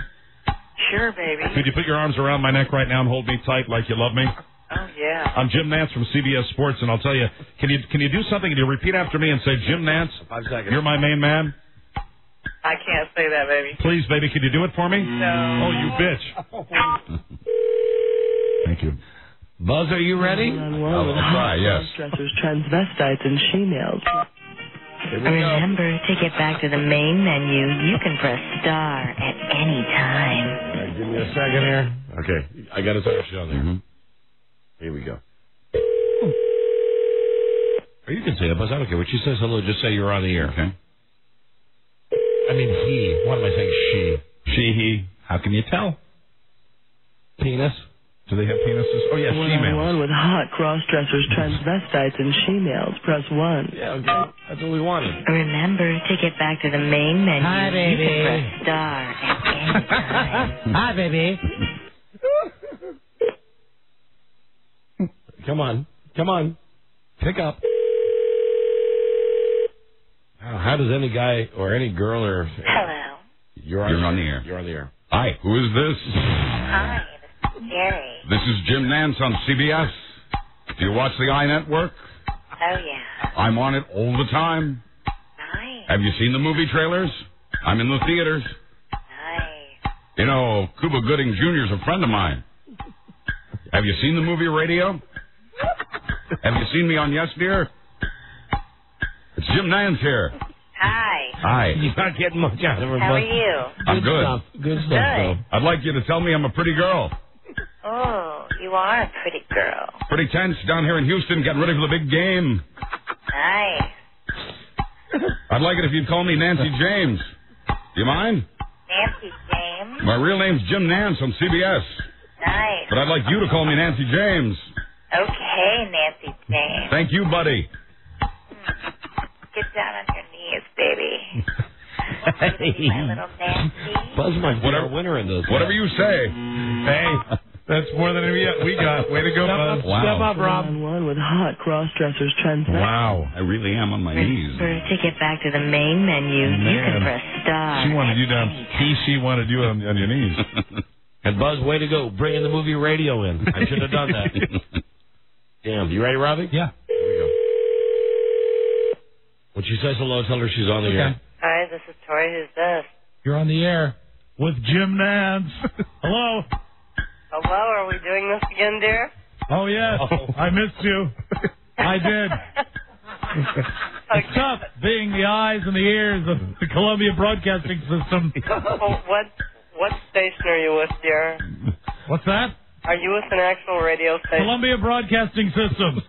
Sure, baby. Could you put your arms around my neck right now and hold me tight like you love me? Oh, yeah. I'm Jim Nance from CBS Sports, and I'll tell you, can you do something? Can you repeat after me and say, Jim Nance, 5 seconds. You're my main man? I can't say that, baby. Please, baby, can you do it for me? No. Oh, you bitch. Thank you. Buzz, are you ready? I'll try, yes. Cross-dressers, transvestites, and she-mails. Remember, to get back to the main menu, you can press star at any time. All right, give me a second here. Okay, I got to touch you on there. Mm-hmm. Here we go. Or you can say it, Buzz. I don't care. When she says hello, just say you're on the air. Okay. I mean, he. What am I saying? She. She, he. How can you tell? Penis. Do they have penises? Oh, yeah, she-mails. One-on-one with hot cross-dressers, transvestites, and she-mails. Press 1. Yeah, okay. That's what we wanted. Remember, to get back to the main menu, Hi, baby. you can press star at any time. Hi, baby. Come on. Pick up. How does any guy or any girl or... Hello. You're on the air. You're on the air. Hi, who is this? Hi, this is Jerry. This is Jim Nance on CBS. Do you watch the iNetwork? Oh, yeah. I'm on it all the time. Nice. Have you seen the movie trailers? I'm in the theaters. Nice. You know, Cuba Gooding Jr. is a friend of mine. Have you seen the movie Radio? Have you seen me on Yes, Dear? It's Jim Nance here. Hi. Hi. You're not getting much out of her. How are you? I'm good. Good stuff, though. I'd like you to tell me I'm a pretty girl. Oh, you are a pretty girl. Pretty tense down here in Houston, getting ready for the big game. Nice. I'd like it if you'd call me Nancy James. Do you mind? Nancy James. My real name's Jim Nance on CBS. Nice. But I'd like you to call me Nancy James. Okay, Nancy James. Thank you, buddy. Get down on your knees, baby. My little Nancy. Buzz might be our winner in this. Whatever you say. Hey, that's more than we got. Way to go, Buzz. Step up, Rob. One with hot cross-dressers, transvestites. Wow, I really am on my knees. Remember, to get back to the main menu, you can press star. She wanted you down. She wanted you on your knees. And Buzz, way to go, bringing the movie Radio in. I should have done that. Damn, you ready, Robbie? Yeah. Here we go. When she says hello, tell her she's on the air. Hi, this is Tori. Who's this? You're on the air with Jim Nance. Hello. Hello, are we doing this again, dear? Oh, yes. I missed you. I did. It's tough being the eyes and the ears of the Columbia Broadcasting System. What station are you with, dear? What's that? Are you with an actual radio station? Columbia Broadcasting System.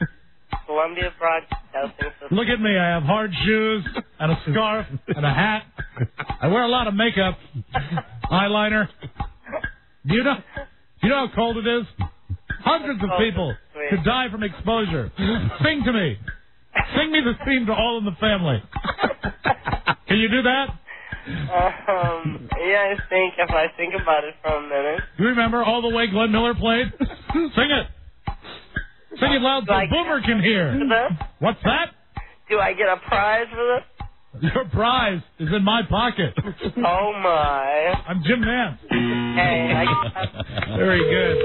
Columbia Broadcasting System. Look at me. I have hard shoes and a scarf and a hat. I wear a lot of makeup, eyeliner. Do you know how cold it is? Hundreds of people could die from exposure. Sing to me. Sing me the theme to All in the Family. Can you do that? Yeah, if I think about it for a minute. You remember All the Way Glenn Miller played? Sing it. Sing it loud so Boomer can hear. What's that? Do I get a prize for this? Your prize is in my pocket. Oh, my. I'm Jim Nance. Hey, Very good.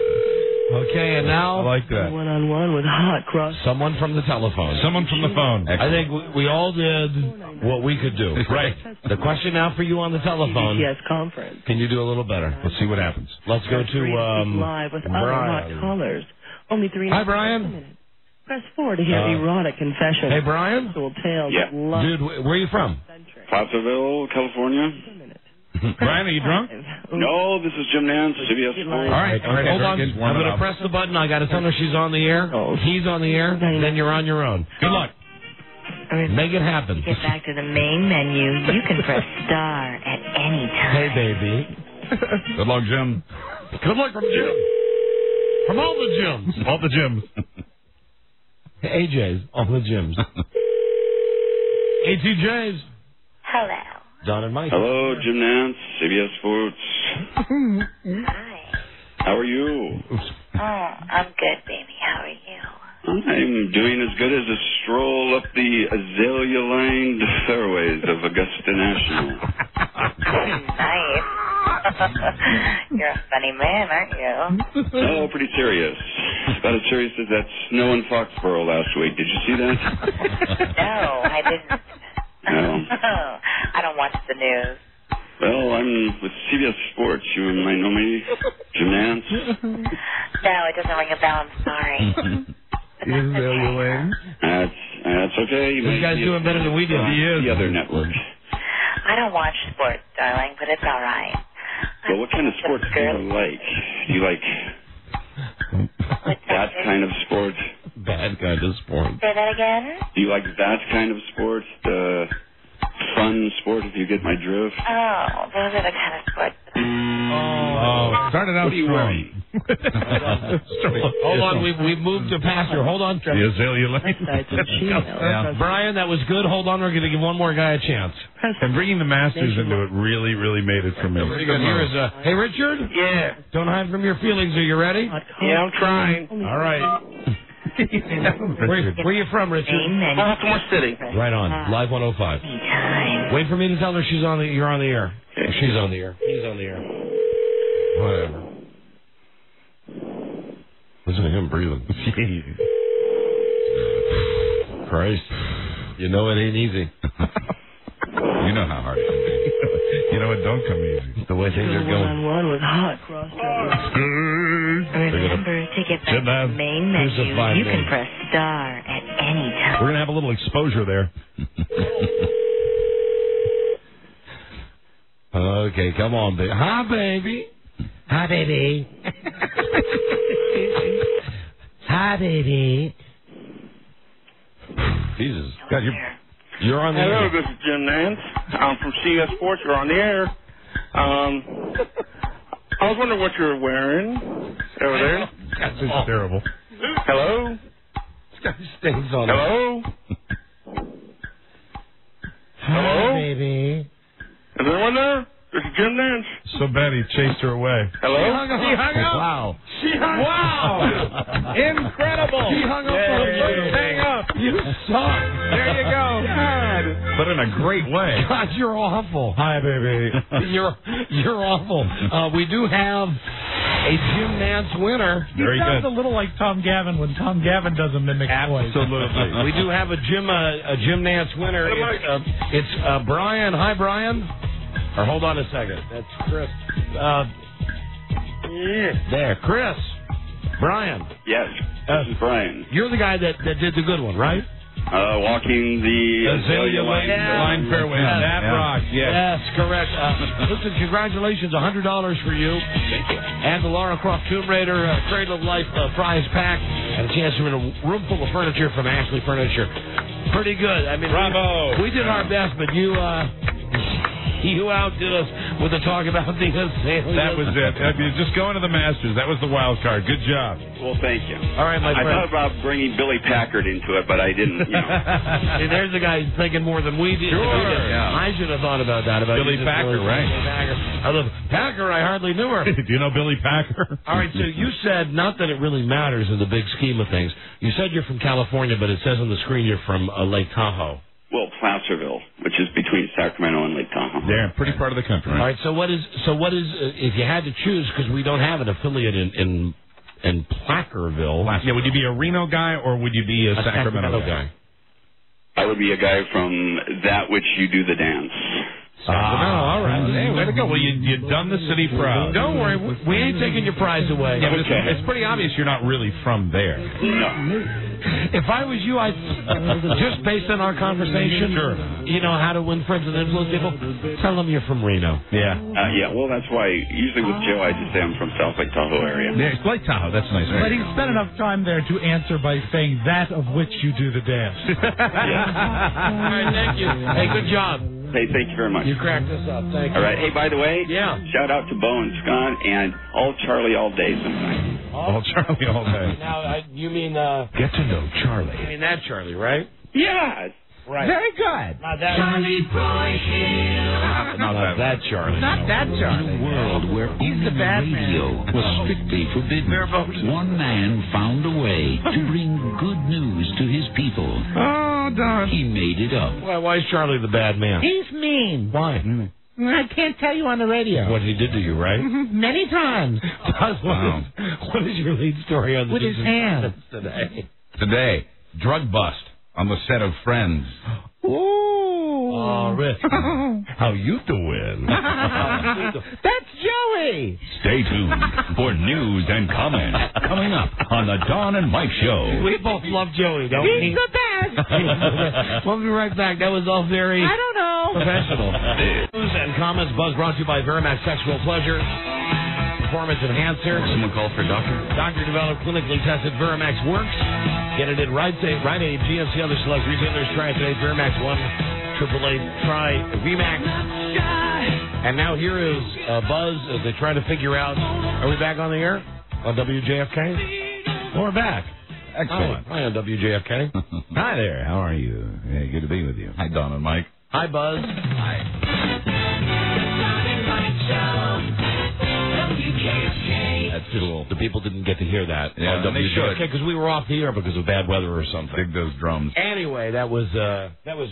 Okay, and now... I like that. One-on-one with Hot Cross. Someone from the telephone. Someone from the phone. I think we all did what we could do. Right. The question now for you on the telephone. Yes, conference. Can you do a little better? Let's see what happens. Let's go to live with other hot callers. Only 3 Hi, Brian. Press 4 to hear erotic confessions. Hey, Brian. Tales Yeah. Dude, where are you from? Placerville, California. Brian, are you drunk? No, this is Jim Nance, CBS Sports. All right, hold on. I'm going to press the button. I got to tell her she's on the air. He's on the air. Then you're on your own. Good luck. Make it happen. To get back to the main menu, you can press star at any time. Hey, baby. Good luck, Jim. Good luck from Jim. From all the gyms. All the gyms. AJ's. All the gyms. ATJ's. Hello. Don and Mike. Hello, Jim Nance, CBS Sports. Hi. How are you? Oh, I'm good, baby. How are you? I'm doing as good as a stroll up the azalea-lined fairways of Augusta National. Nice. You're a funny man, aren't you? Oh, pretty serious. About as serious as that snow in Foxborough last week. Did you see that? No, I didn't. No. I don't watch the news. Well, I'm with CBS Sports. You might know me, Jim Nance. No, it doesn't ring a bell. I'm sorry. That's okay. You guys doing better than we did. The other network. I don't watch sports, darling, but it's all right. Well, what kind of sports do you like? Do you like that kind of sport? Bad kind of sport. Say that again? Do you like that kind of sport? The fun sport, if you get my drift? Oh, those are the kind of sports. Oh, started out what are you wearing? Hold on, we've moved to pasture. Hold on. The azalea lane. Brian, that was good. Hold on, we're going to give one more guy a chance. And bringing the Masters into it really, really made it for me. Pretty good. Here is hey, Richard? Yeah. Don't hide from your feelings. Are you ready? Yeah, I'm trying. All right. Where you from, Richard? Baltimore City. Right on. Live 105. Wait for me to tell her you're on the air. She's on the air. He's on the air. Whatever. Listen to him breathing. Christ. You know it ain't easy. You know how hard it can be. You know it don't come easy. The way things are going. One with Hot Cross. Remember, to get back to the main menu, you can press star at any time. We're going to have a little exposure there. Okay, come on, baby. Hi, baby. Hi, baby. Hi, baby. Jesus. God, you're on the air. Hello, this is Jim Nance. I'm from CBS Sports. You're on the air. I was wondering what you're wearing over there. That's just terrible. Hello? This guy stays on Hello? Hi, baby. Is anyone there? This is Jim Nance. So bad he chased her away. Hello? She hung up. Wow. She hung up. Wow. Incredible. She hung up. Hang up. You suck. There you go. God. But in a great way. God, you're awful. Hi, baby. You're awful. We do have a Jim Nance winner. He sounds a little like Tom Gavin when Tom Gavin does a mimic voice. Absolutely. We do have a Jim Nance winner. It's Brian. Hi, Brian. Or hold on a second. That's Chris. There, Chris. Brian. Yes, this is Brian. You're the guy that did the good one, right? Walking the azalea line fairway. That rocks. Yes, correct. Listen, congratulations, $100 for you. Thank you. And the Lara Croft Tomb Raider Cradle of Life prize pack. And a chance to win a room full of furniture from Ashley Furniture. Pretty good. I mean, bravo. We did our best, but you outdid us with the talk about the Azaleas. That was it. I mean, just going to the Masters. That was the wild card. Good job. Well, thank you. All right, my friend. I thought about bringing Billy Packard into it, but I didn't. See, there's a guy who's thinking more than we did. Sure. Yeah. I should have thought about that. About Billy Packard, right? I love Packard. I hardly knew her. Do you know Billy Packard? All right, so you said, not that it really matters in the big scheme of things, you said you're from California, but it says on the screen you're from Lake Tahoe. Well, Placerville, which is between Sacramento and Lake Tahoe. Yeah, pretty part of the country. Right? All right, so what is if you had to choose, because we don't have an affiliate in Placerville. Yeah, would you be a Reno guy or would you be a Sacramento guy? I would be a guy from that which you do the dance. All right. Hey, way to go. Well, you've done the city proud. Don't worry, we ain't taking your prize away. Yeah, but it's pretty obvious you're not really from there. No. If I was you, I'd just based on our conversation, sure. You know how to win friends and influence people, tell them you're from Reno. Yeah. Yeah, well, that's why usually with Joe, I just say I'm from South Lake Tahoe area. Yeah, it's Lake Tahoe. That's nice. But he spent enough time there to answer by saying that of which you do the dance. All right, thank you. Hey, good job. Hey, thank you very much. You cracked us up. Thank you. All right. Hey, by the way, yeah. Shout out to Bo and Scott and all Charlie all day sometimes. All Charlie all day. Now, you mean... Get to know Charlie. You mean that Charlie, right? Yeah. Right. Very good. Not that Charlie Broyhill. Not that Charlie. Not that Charlie. In a world where only radio was strictly forbidden, one man found a way to bring good news to his people. Oh, darn. He made it up. Well, why is Charlie the bad man? He's mean. Why? I can't tell you on the radio. What he did to you, right? Many times. What is your lead story on the With his hand. today? Today, drug bust on the set of Friends. Ooh. Oh, Rick. How you doing? That's Joey. Stay tuned for news and comment coming up on the Don and Mike Show. We both love Joey, don't we? He's the best. We'll be right back. That was all very I don't know. professional. News and comments. Buzz brought to you by Verimax Sexual Pleasure. Performance enhancer. Someone call for a doctor? Doctor developed, clinically tested. Verimax works. Get it at Rite Aid, GNC, other select retailers. Try it today. Verimax 1-888. Try VMAX. And now here is Buzz as they try to figure out, are we back on the air on WJFK? We're back. Excellent. Hi on WJFK. Hi there. How are you? Yeah, good to be with you. Hi, Don and Mike. Hi, Buzz. That's cool. The people didn't get to hear that. Yeah, on they should. Because we were off the air because of bad weather or something. Dig those drums. Anyway, that was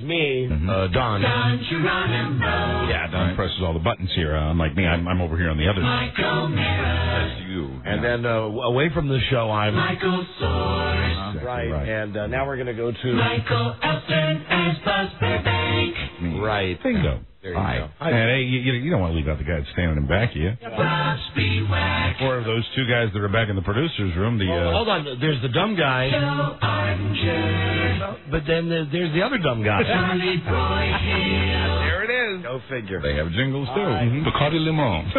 me, Don. Yeah, Don presses all the buttons here. Unlike me, I'm over here on the other side. That's you. And then away from the show, I'm Michael Soares. right. And now we're going to go to Michael Elstern as Buzz Burbank. right. Bingo. There you Hi. go. And hey, you don't want to leave out the guy that's standing in back of you. Bob Speedwack. Or those two guys that are back in the producer's room. Hold on. There's the dumb guy. Joe Ardinger. But then there's the other dumb guy. Charlie Broyhill. There it is. Go figure. They have jingles too. Bacardi Limon.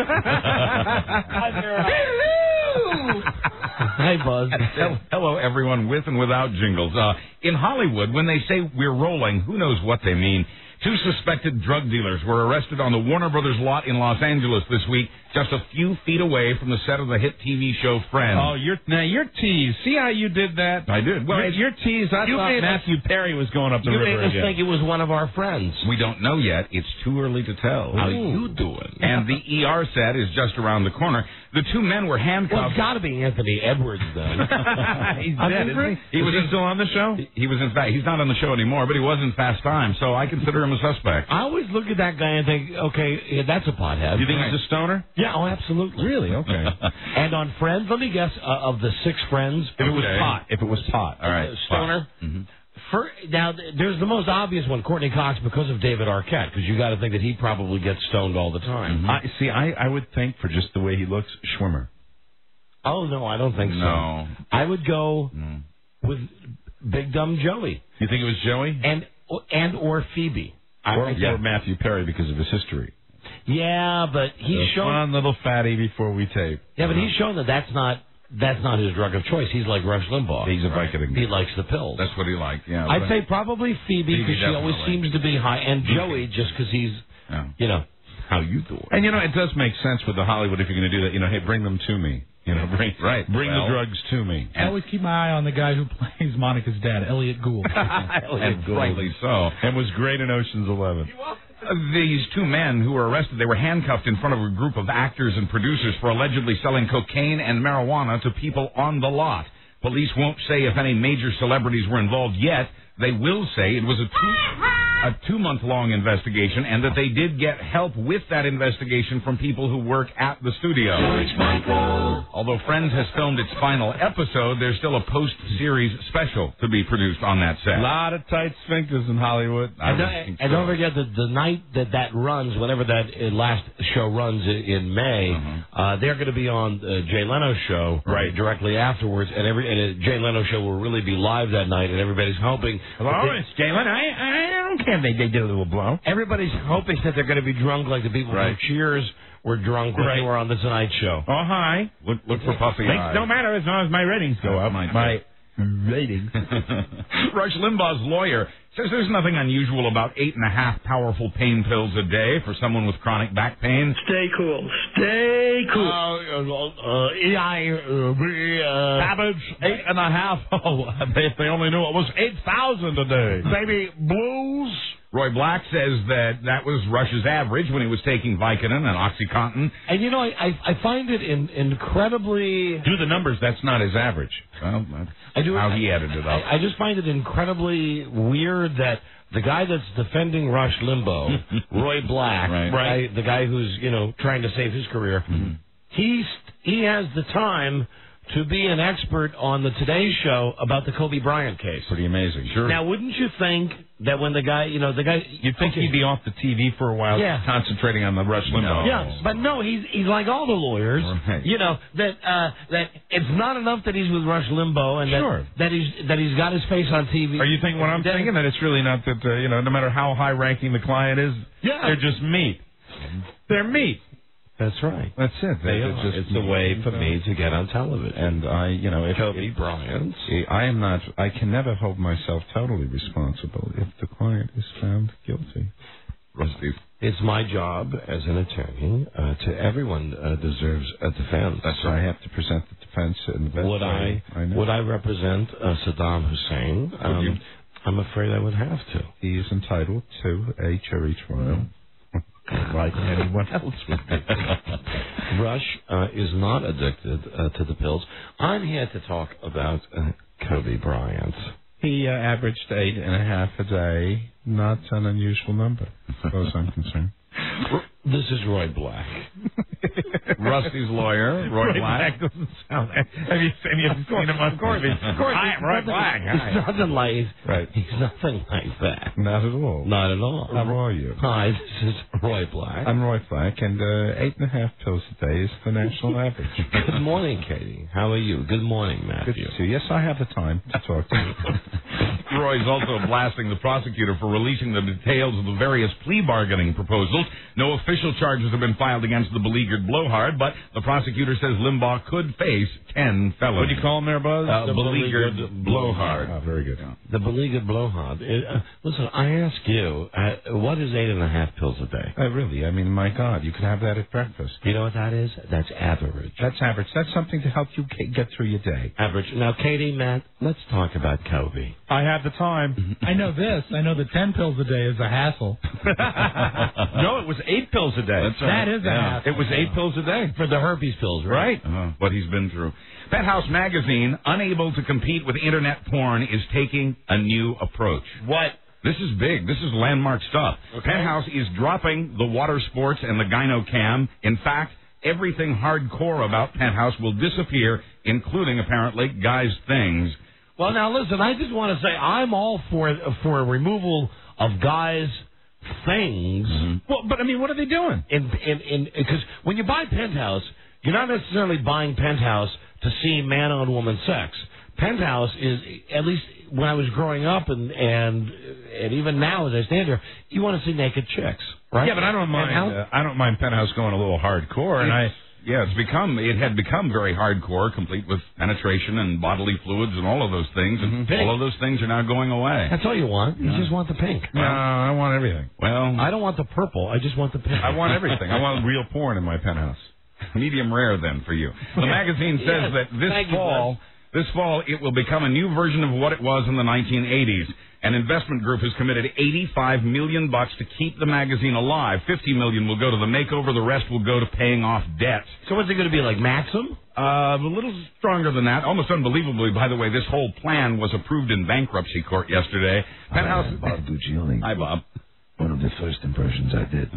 Hi, Buzz. Hello, everyone, with and without jingles. In Hollywood, when they say we're rolling, who knows what they mean? Two suspected drug dealers were arrested on the Warner Brothers lot in Los Angeles this week, just a few feet away from the set of the hit TV show Friends. Oh, you're teased. See how you did that? I did. Well, you're teased. I thought Matthew Perry was going up the river You made us again. think it was one of our friends. We don't know yet. It's too early to tell. How you doing? And the ER set is just around the corner. The two men were Well, handcuffed. it's got to be Anthony Edwards then. He's dead, isn't he? Was he still on the show? He was in fact. He's not on the show anymore, but he was in Fast Time, so I consider him a suspect. I always look at that guy and think, okay, yeah, that's a pothead. You think he's a stoner? Yeah, oh, absolutely. Really? Okay. And on Friends, let me guess, of the 6 friends. If it was pot. If it was pot. All right. Stoner. Mm-hmm. Now, there's the most obvious one, Courtney Cox, because of David Arquette, because you got to think that he probably gets stoned all the time. I would think, for just the way he looks, Schwimmer. Oh, no, I don't think so. No. I would go with Big Dumb Joey. You think it was Joey? And or Phoebe. Or Matthew Perry because of his history. Yeah, but he's shown... Fun little fatty before we tape. Yeah, but he's shown that that's not that's not his drug of choice. He's like Rush Limbaugh. He's a Vicodin. He likes the pills. That's what he liked, yeah. I'd say probably Phoebe, because she always definitely. seems to be high, and Joey, just because he's, you know, how you doing? And, you know, it does make sense with the Hollywood if you're going to do that. You know, hey, bring them to me. You know, bring the drugs to me. I always keep my eye on the guy who plays Monica's dad, Elliot Gould. And rightly so. And was great in Ocean's 11. These two men who were arrested, they were handcuffed in front of a group of actors and producers for allegedly selling cocaine and marijuana to people on the lot. Police won't say if any major celebrities were involved yet. They will say it was a two-month-long investigation and that they did get help with that investigation from people who work at the studio. Although Friends has filmed its final episode, there's still a post-series special to be produced on that set. A lot of tight sphincters in Hollywood. And don't forget that the night that runs, whenever that last show runs in May, they're going to be on Jay Leno's show directly afterwards, and Jay Leno's show will really be live that night, and everybody's hoping. Hello, it's Jay Leno. I don't care if they do a little blow. Everybody's hoping that they're going to be drunk like the people from Cheers were drunk when they were on the Tonight Show. Oh, hi. Look for puffy eyes. No matter as long as my ratings go up. My ratings. Rush Limbaugh's lawyer says there's nothing unusual about 8.5 powerful pain pills a day for someone with chronic back pain. Stay cool. Stay cool. Savage, 8.5. Oh, if they only knew it was 8,000 a day. Baby blues. Roy Black says that was Rush's average when he was taking Vicodin and OxyContin. And, you know, I find it incredibly... Do the numbers, that's not his average. Well, that's how he added it up. I just find it incredibly weird that the guy that's defending Rush Limbaugh, Roy Black, the guy who's, you know, trying to save his career, he has the time to be an expert on the Today Show about the Kobe Bryant case. Pretty amazing, sure. Now, wouldn't you think that when the guy... You'd think he'd be off the TV for a while, concentrating on the Rush Limbaugh. Yeah, but no, he's like all the lawyers. Right. You know, that it's not enough that he's with Rush Limbaugh and that he's got his face on TV. Are you thinking what I'm thinking? That it's really not that, no matter how high-ranking the client is, they're just meat. They're meat. That's right. That's it. It's a way for me to get on television. And if Kobe Bryant, I can never hold myself totally responsible if the client is found guilty. It's my job as an attorney. Everyone deserves a defense. That's why I have to present the defense in the best way. Would I represent Saddam Hussein? I'm afraid I would have to. He is entitled to a jury trial. Like anyone else would be. Rush is not addicted to the pills. I'm here to talk about Kobe Bryant. He averaged 8.5 a day. Not an unusual number, as far as I'm concerned. This is Roy Black. Rusty's lawyer, Roy Black. Doesn't sound. Have you seen him on? Of course. Hi, I'm Roy Black. He's nothing like. He's nothing like that. Not at all. Not at all. How are you? Hi, this is Roy Black. I'm Roy Black, and 8.5 pills a day is the national average. Good morning, Katie. How are you? Good morning, Matthew. Good to see you. Yes, I have the time to talk to you. Roy's also blasting the prosecutor for releasing the details of the various plea bargaining proposals. No official charges have been filed against the beleaguered blowhard, but the prosecutor says Limbaugh could face 10 felonies. What do you call him there, Buzz? The beleaguered blowhard. Oh, very good. The beleaguered blowhard. Listen, I ask you, what is 8.5 pills a day? Really, I mean, my God, you could have that at breakfast. You know what that is? That's average. That's average. That's something to help you get through your day. Average. Now, Katie, Matt, let's talk about Kobe. I have the time. I know this. I know that 10 pills a day is a hassle. No, it was 8 pills a day. That's right. That is a hassle. It was 8 pills a day. For the herpes pills, right? What he's been through. Penthouse Magazine, unable to compete with internet porn, is taking a new approach. What? This is big. This is landmark stuff. Okay. Penthouse is dropping the water sports and the gyno cam. In fact, everything hardcore about Penthouse will disappear, including, apparently, guys' things. Well, now, listen, I just want to say I'm all for removal of guys' things. Mm-hmm. Well, but, I mean, what are they doing? Because when you buy Penthouse, you're not necessarily buying Penthouse to see man-on-woman sex. Penthouse is, at least when I was growing up and even now as I stand here, you want to see naked chicks, right? Yeah, but I don't mind. I don't mind Penthouse going a little hardcore, and Yeah, it had become very hardcore, complete with penetration and bodily fluids and all of those things. And all of those things are now going away. That's all you want. You just want the pink. No, I want everything. Well, I don't want the purple. I just want the pink. I want everything. I want real porn in my penthouse. Medium rare, then, for you. The magazine says that this fall, it will become a new version of what it was in the 1980s. An investment group has committed $85 million to keep the magazine alive. $50 million will go to the makeover. The rest will go to paying off debts. So what's it going to be, like Maxim? A little stronger than that. Almost unbelievably, by the way, this whole plan was approved in bankruptcy court yesterday. Penthouse. Bob Guccioli. Hi, Bob. One of the first impressions I did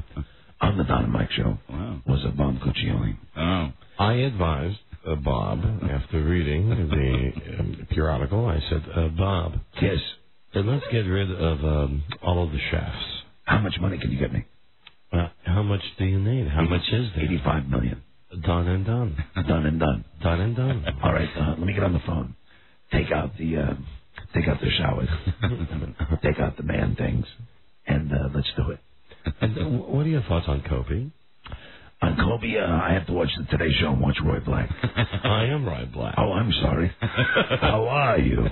on the Don and Mike show was a Bob Guccioli. Oh. I advised Bob, after reading the periodical, I said, Bob. Yes. Let's get rid of all of the chefs. How much money can you get me? How much do you need? How much is there? $85 million. Done and done. Done and done. Done and done. All right, let me get on the phone. Take out the showers. Take out the man things. And let's do it. And what are your thoughts on Kobe? On Kobe, I have to watch the Today Show and watch Roy Black. I am Roy Black. Oh, I'm sorry. How are you?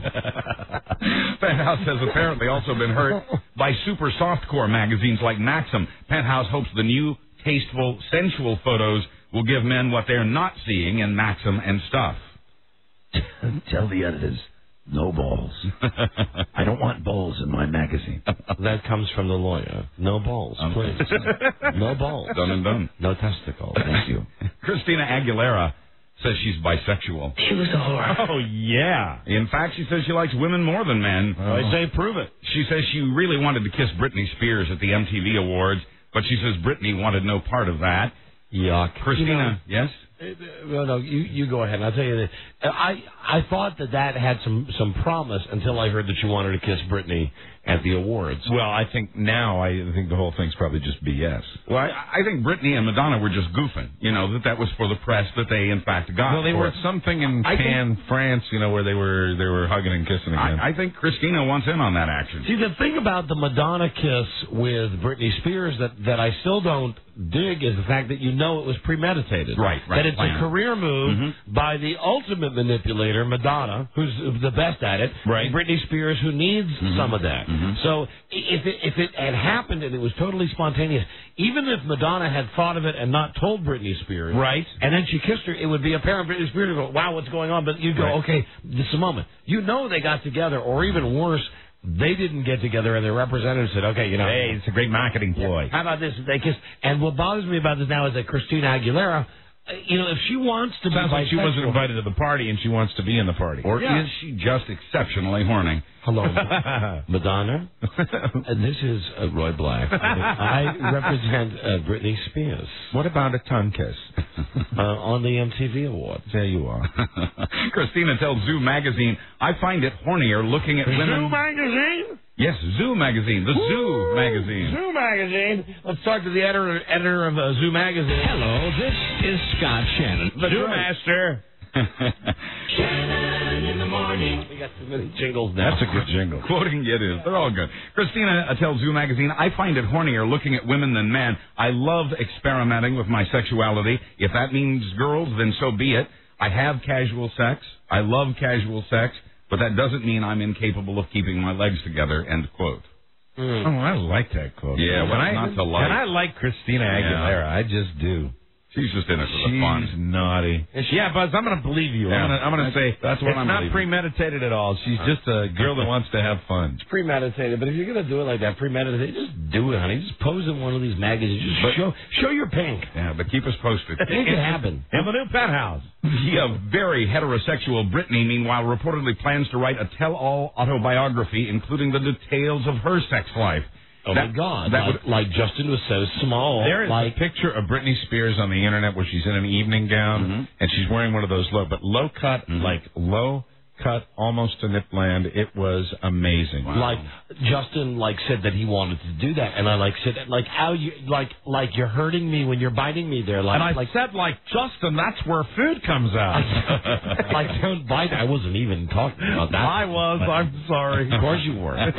Penthouse has apparently also been hurt by super softcore magazines like Maxim. Penthouse hopes the new, tasteful, sensual photos will give men what they're not seeing in Maxim and Stuff. Tell the editors, no balls. I don't want balls in my magazine. That comes from the lawyer. No balls, please. No balls. Done and done. No testicles. Thank you. Christina Aguilera says she's bisexual. She was a whore. Oh, yeah. In fact, she says she likes women more than men. I say prove it. She says she really wanted to kiss Britney Spears at the MTV Awards, but she says Britney wanted no part of that. Yuck. Christina, yes? No, you go ahead. I'll tell you that I thought that had some promise until I heard that you wanted to kiss Britney at the awards. Well, I think the whole thing's probably just BS. Well, I think Britney and Madonna were just goofing. You know, that was for the press that they in fact got. Well, they were something in Cannes, France. You know, where they were hugging and kissing again. I think Christina wants in on that action. See, the thing about the Madonna kiss with Britney Spears that I still don't dig is the fact that you know it was premeditated. Right. That it's a career move by the ultimate manipulator, Madonna, who's the best at it, right. and Britney Spears, who needs some of that. So if it had happened and it was totally spontaneous, even if Madonna had thought of it and not told Britney Spears, right, and then she kissed her, it would be apparent Britney Spears would go, wow, what's going on? But you'd go, okay, this is a moment. You know they got together, or even worse, they didn't get together, and their representative said, okay, you know. Hey, it's a great marketing ploy. How about this? They kissed. And what bothers me about this now is that Christina Aguilera, you know, if she wants to sounds be like she wasn't invited to the party and she wants to be in the party. Or is she just exceptionally horny? Hello, Madonna. This is Roy Black. I represent Britney Spears. What about a tongue kiss? On the MTV Awards. There you are. Christina tells Zoo Magazine, I find it hornier looking at women. Zoo Magazine? Yes, Zoo Magazine. The Zoo Magazine. Zoo Magazine. Let's talk to the editor of Zoo Magazine. Hello, this is Scott Shannon, the Zoo Master. Shannon in the morning. We got too many jingles now. That's a good jingle. Quoting it is. They're all good. Christina tells Zoo Magazine, I find it hornier looking at women than men. I love experimenting with my sexuality. If that means girls, then so be it. I have casual sex. I love casual sex. But that doesn't mean I'm incapable of keeping my legs together, end quote. Oh, I like that quote. Yeah, not to like. And I like Christina Aguilera. I just do. She's just in it for the fun. She's naughty. Yeah, Buzz, I'm going to believe you. Yeah. I'm going to say that's what it's not premeditated at all. She's just a girl that wants to have fun. It's premeditated, but if you're going to do it like that, premeditated, just do it, honey. Just pose in one of these magazines. Just show your pink. Yeah, but keep us posted. Make it happen. In the new penthouse. The very heterosexual Britney, meanwhile, reportedly plans to write a tell-all autobiography, including the details of her sex life. Oh, my God. Like Justin was so small. There is a picture of Britney Spears on the internet where she's in an evening gown, and she's wearing one of those low cut, almost to nipland. It was amazing. Wow. Like Justin said that he wanted to do that, and I said how you you're hurting me when you're biting me there. And I said Justin, that's where food comes out. Don't bite. I wasn't even talking about that. I was. I'm sorry. Of course you were. Of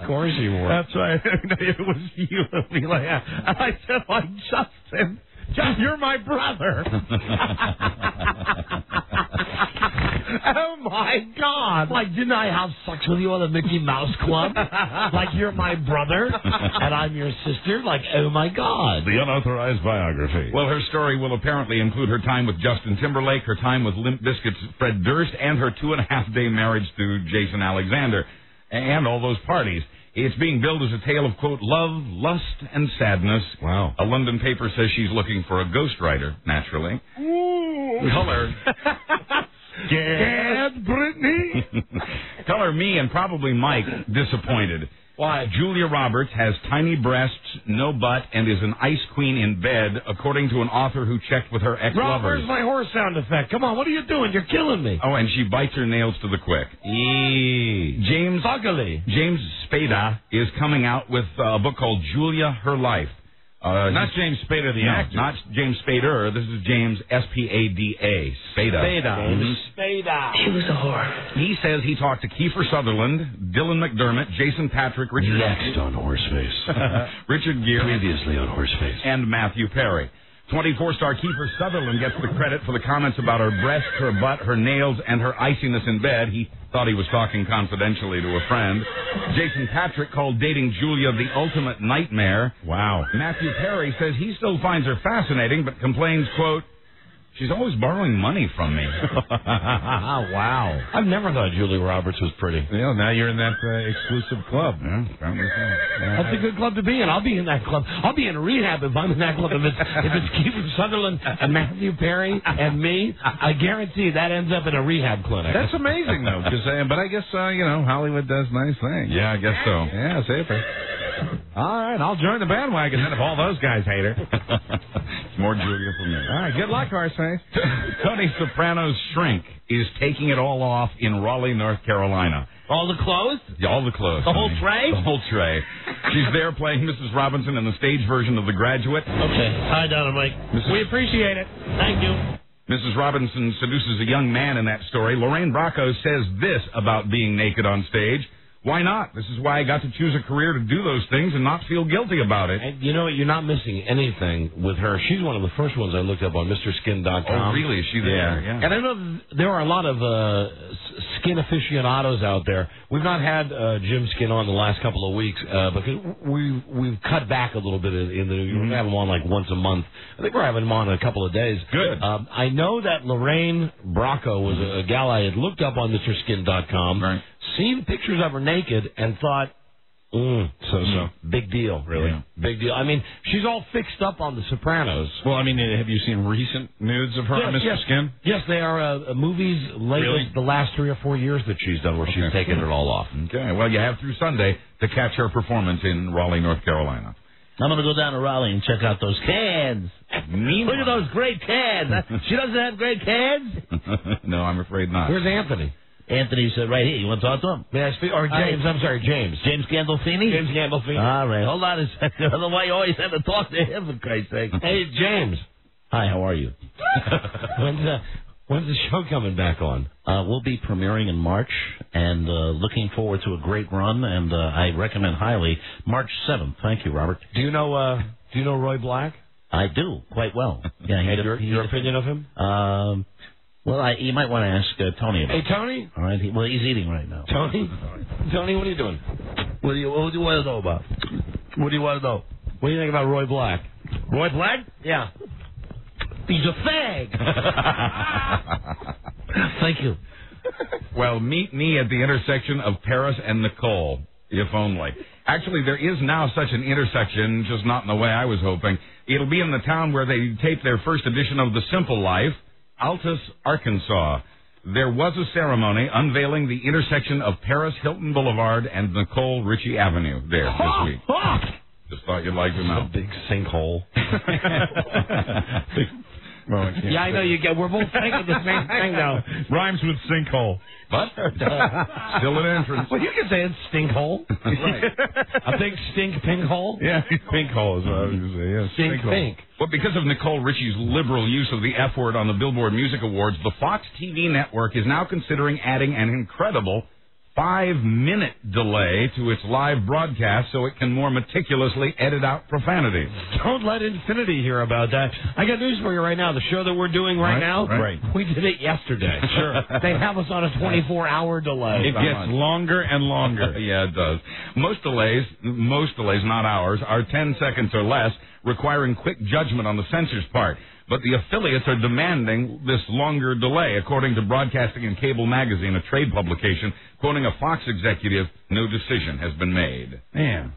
course you were. That's right. It was you and me. And I said Justin, You're my brother. Oh, my God. Like, didn't I have sex with you on the Mickey Mouse Club? Like, you're my brother, and I'm your sister? Like, oh, my God. The unauthorized biography. Well, her story will apparently include her time with Justin Timberlake, her time with Limp Bizkit's Fred Durst, and her 2.5-day marriage to Jason Alexander, and all those parties. It's being billed as a tale of, quote, love, lust, and sadness. Wow. A London paper says she's looking for a ghostwriter, naturally. Color. Scared, Brittany? Color me and probably Mike disappointed. Why? Julia Roberts has tiny breasts, no butt, and is an ice queen in bed, according to an author who checked with her Rob, ex-lovers. where's my horse sound effect? Come on, what are you doing? You're killing me. Oh, and she bites her nails to the quick. James Spada is coming out with a book called Julia, Her Life. Not James Spader, the actor. Not James Spader. This is James Spada. Spada. She was a whore. He says he talked to Kiefer Sutherland, Dylan McDermott, Jason Patrick, Richard Next on Horseface. Richard Gere, Previously on Horseface. and Matthew Perry. 24-star Kiefer Sutherland gets the credit for the comments about her breasts, her butt, her nails, and her iciness in bed. He thought he was talking confidentially to a friend. Jason Patrick called dating Julia the ultimate nightmare. Wow. Matthew Perry says he still finds her fascinating, but complains, quote, she's always borrowing money from me. Wow. I've never thought Julia Roberts was pretty. Yeah, now you're in that exclusive club. Yeah, apparently so. That's a good club to be in. I'll be in that club. I'll be in rehab if I'm in that club. If it's Kiefer Sutherland and Matthew Perry and me, I guarantee that ends up in a rehab clinic. That's amazing, though. But I guess, Hollywood does nice things. Yeah, I guess so. Yeah, safer. All right, I'll join the bandwagon then if all those guys hate her. It's more Julia for me. All right, good luck, Horseface. Tony Soprano's shrink is taking it all off in Raleigh, North Carolina. All the clothes? Yeah, all the clothes. The whole tray? The whole tray. She's there playing Mrs. Robinson in the stage version of The Graduate. Okay. Hi, Donna Mike. We appreciate it. Thank you. Mrs. Robinson seduces a young man in that story. Lorraine Bracco says this about being naked on stage. Why not? This is why I got to choose a career to do those things and not feel guilty about it. And you know what? You're not missing anything with her. She's one of the first ones I looked up on MrSkin.com. Oh, really? Is she there? Yeah. And I know there are a lot of skin aficionados out there. We've not had Jim Skin on the last couple of weeks because we've cut back a little bit in the. We have him on like once a month. I think we're having him on in a couple of days. Good. I know that Lorraine Bracco was a gal I had looked up on MrSkin.com. Right. Seen pictures of her naked and thought, big deal, really. Yeah. Big deal. I mean, she's all fixed up on The Sopranos. Well, I mean, have you seen recent nudes of her on Mr. Skin? Yes, they are movies latest the last 3 or 4 years that she's done where she's taken it all off. Okay, well, you have through Sunday to catch her performance in Raleigh, North Carolina. I'm going to go down to Raleigh and check out those cans. Meanwhile, Look at those great cans. She doesn't have great cans? No, I'm afraid not. Where's Anthony? Anthony's right here. You want to talk to him? May I speak? Or James, I'm sorry, James. James Gandolfini? James Gandolfini. All right, hold on a second. I don't know why you always have to talk to him, for Christ's sake. Hey, James. Hi, how are you? When's the show coming back on? We'll be premiering in March and looking forward to a great run, and I recommend highly March 7th. Thank you, Robert. Do you know Roy Black? I do, quite well. Yeah, Your opinion of him? Well, you might want to ask Tony about it. Hey, Tony? All right, he's eating right now. Tony? Tony, what are you doing? What do you want to know about? What do you want to know? What do you think about Roy Black? Roy Black? Yeah. He's a fag. Thank you. Well, meet me at the intersection of Paris and Nicole, if only. Actually, there is now such an intersection, just not in the way I was hoping. It'll be in the town where they taped their first edition of The Simple Life, Altus, Arkansas. There was a ceremony unveiling the intersection of Paris Hilton Boulevard and Nicole Ritchie Avenue there this week. Just thought you'd like to know. A big sinkhole. Yeah, I know you get. We're both thinking the same thing now. Rhymes with sinkhole. But still an entrance. Well, you can say it's stinkhole. Right. A big stink pink hole. Yeah, pink hole is what I was going to say. Yeah, stink pink. Well, because of Nicole Richie's liberal use of the F word on the Billboard Music Awards, the Fox TV network is now considering adding an incredible 5-minute delay to its live broadcast so it can more meticulously edit out profanity. Don't let Infinity hear about that. I got news for you right now. The show that we're doing right now, we did it yesterday. Sure. They have us on a 24-hour delay. It gets longer and longer. Yeah, it does. Most delays, not ours, are 10 seconds or less, requiring quick judgment on the censor's part. But the affiliates are demanding this longer delay. According to Broadcasting and Cable Magazine, a trade publication, quoting a Fox executive, no decision has been made. Man.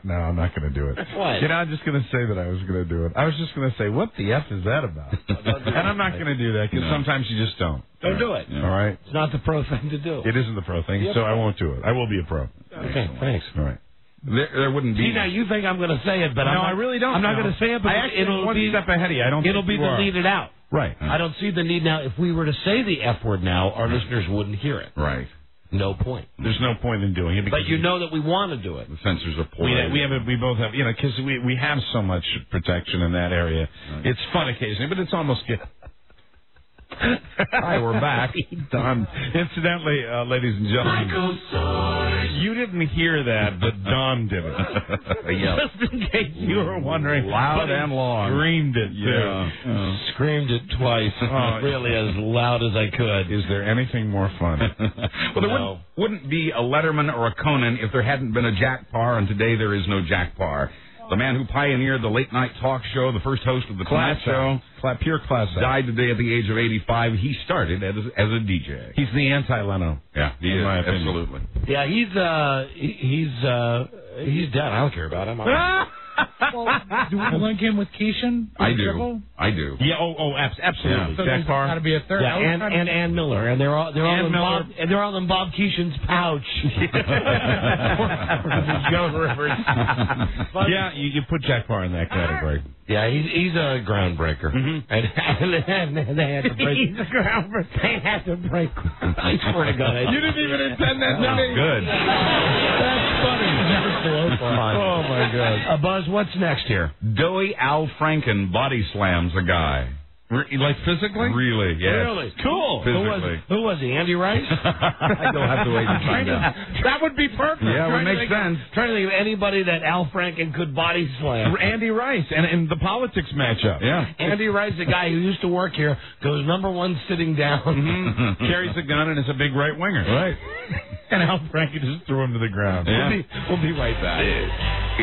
No, I'm not going to do it. What? You know, I'm just going to say that I was going to do it. I was just going to say, what the F is that about? And I'm not going to do that because sometimes you just don't. Don't do it. Yeah. All right? It's not the pro thing to do. It isn't the pro thing, so I won't do it. I will be a pro. Okay, thanks. All right. There wouldn't be. See, now you think I'm going to say it, but no, I really don't. I'm not going to say it, but it'll one step ahead of you. I don't. It'll be deleted out. Right. I don't see the need now. If we were to say the F word now, our listeners wouldn't hear it. Right. No point. There's no point in doing it. But you know that we want to do it. The censors are poor. We both have, because we have so much protection in that area. Right. It's fun occasionally, but it's almost good. Hi, we're back. Don. Incidentally, ladies and gentlemen, you didn't hear that, but Don did it. Just in case you were wondering. Loud and long. Screamed it, too. Screamed it twice. Really as loud as I could. Is there anything more fun? Well, there wouldn't be a Letterman or a Conan if there hadn't been a Jack Parr, and today there is no Jack Parr. The man who pioneered the late-night talk show, the first host of the Tonight Show, pure class, died today at the age of 85. He started as a DJ. He's the anti-Leno. Yeah, he is. My opinion. Absolutely. Yeah, he's dead. I don't care about him. Well, do we link him with Keishan? I do. Yeah. Absolutely. So Jack Parr. Got to be a third. Yeah, and Ann Miller, and they're all in Bob Keeshan's pouch. Joan Rivers. Yeah, you put Jack Parr in that category. Yeah, he's a groundbreaker. Mm-hmm. And they had to break. He's a groundbreaker. They had to break. I swear to God. You didn't even intend that to me. Good. That's funny. Oh my God. Buzz, what's next here? Doughy Al Franken body slams a guy. Like physically? Really, yes. Really? Cool. Physically. Who was he? Andy Rice? I don't have to wait to find out. That would be perfect. Yeah, it would make sense. Trying to think of anybody that Al Franken could body slam. Andy Rice and the politics matchup. Yeah. Andy Rice, the guy who used to work here, goes #1 sitting down. Mm-hmm. Carries a gun and is a big right winger. Right. And Al Franken just threw him to the ground. Yeah. We'll be right back. This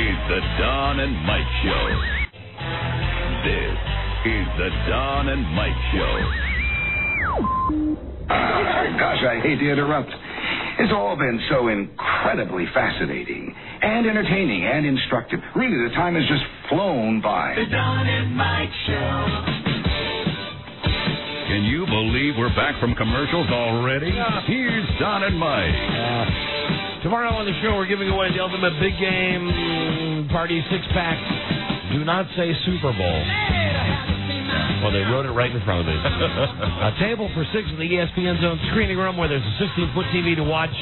is the Don and Mike Show. This is the Don and Mike Show. Gosh, I hate to interrupt. It's all been so incredibly fascinating and entertaining and instructive. Really, the time has just flown by. The Don and Mike Show. Can you believe we're back from commercials already? Here's Don and Mike. Tomorrow on the show, we're giving away the ultimate big game party 6-pack. Do not say Super Bowl. Well, they wrote it right in front of me. A table for 6 in the ESPN Zone screening room where there's a 16-foot TV to watch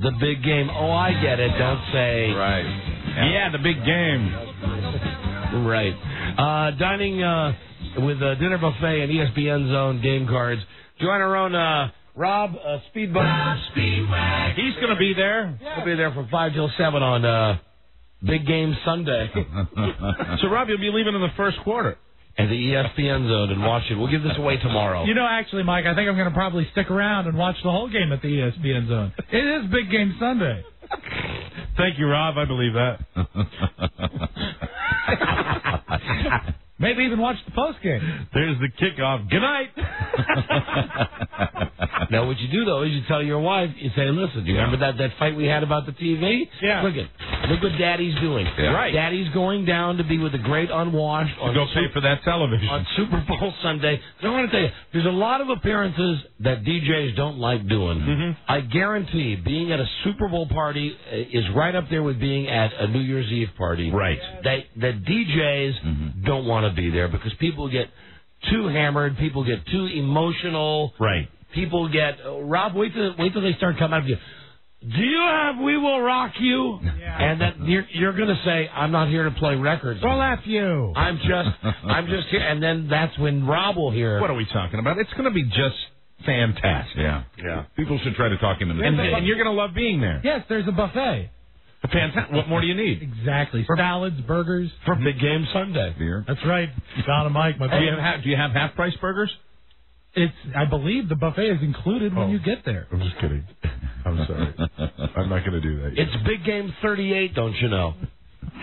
the big game. Oh, I get it. Don't say. Right. Yeah, the big game. Right. Dining with a dinner buffet and ESPN Zone game cards. Join our own Rob Speedboat. He's going to be there. He'll be there from 5 till 7 on Big Game Sunday. So, Rob, you'll be leaving in the first quarter. And the ESPN Zone in Washington. We'll give this away tomorrow. You know, actually, Mike, I think I'm going to probably stick around and watch the whole game at the ESPN Zone. It is Big Game Sunday. Thank you, Rob. I believe that. Maybe even watch the post game. There's the kickoff. Good night. Now, what you do, though, is you tell your wife, you say, listen, do you remember that fight we had about the TV? Yeah. Look what Daddy's doing. Yeah. Right. Daddy's going down to be with the great unwashed. Go pay for that television. On Super Bowl Sunday. So I want to tell you, there's a lot of appearances that DJs don't like doing. Mm-hmm. I guarantee being at a Super Bowl party is right up there with being at a New Year's Eve party. Right. That DJs don't want to be there because people get too hammered, people get too emotional. Right. People get, Rob, wait till they start coming at you. Do you have We Will Rock You? Yeah. And that you're going to say, I'm not here to play records. Well, F you. I'm just here. And then that's when Rob will hear. What are we talking about? It's going to be just fantastic. Yeah. People should try to talk him into And you're going to love being there. Yes, there's a buffet. Fantastic. What more do you need? Exactly. Salads, burgers. For Big Game Sunday. Beer. That's right. Don and Mike. Do you have half-price burgers? I believe the buffet is included when you get there. I'm just kidding. I'm sorry. I'm not going to do that yet. It's Big Game 38, don't you know?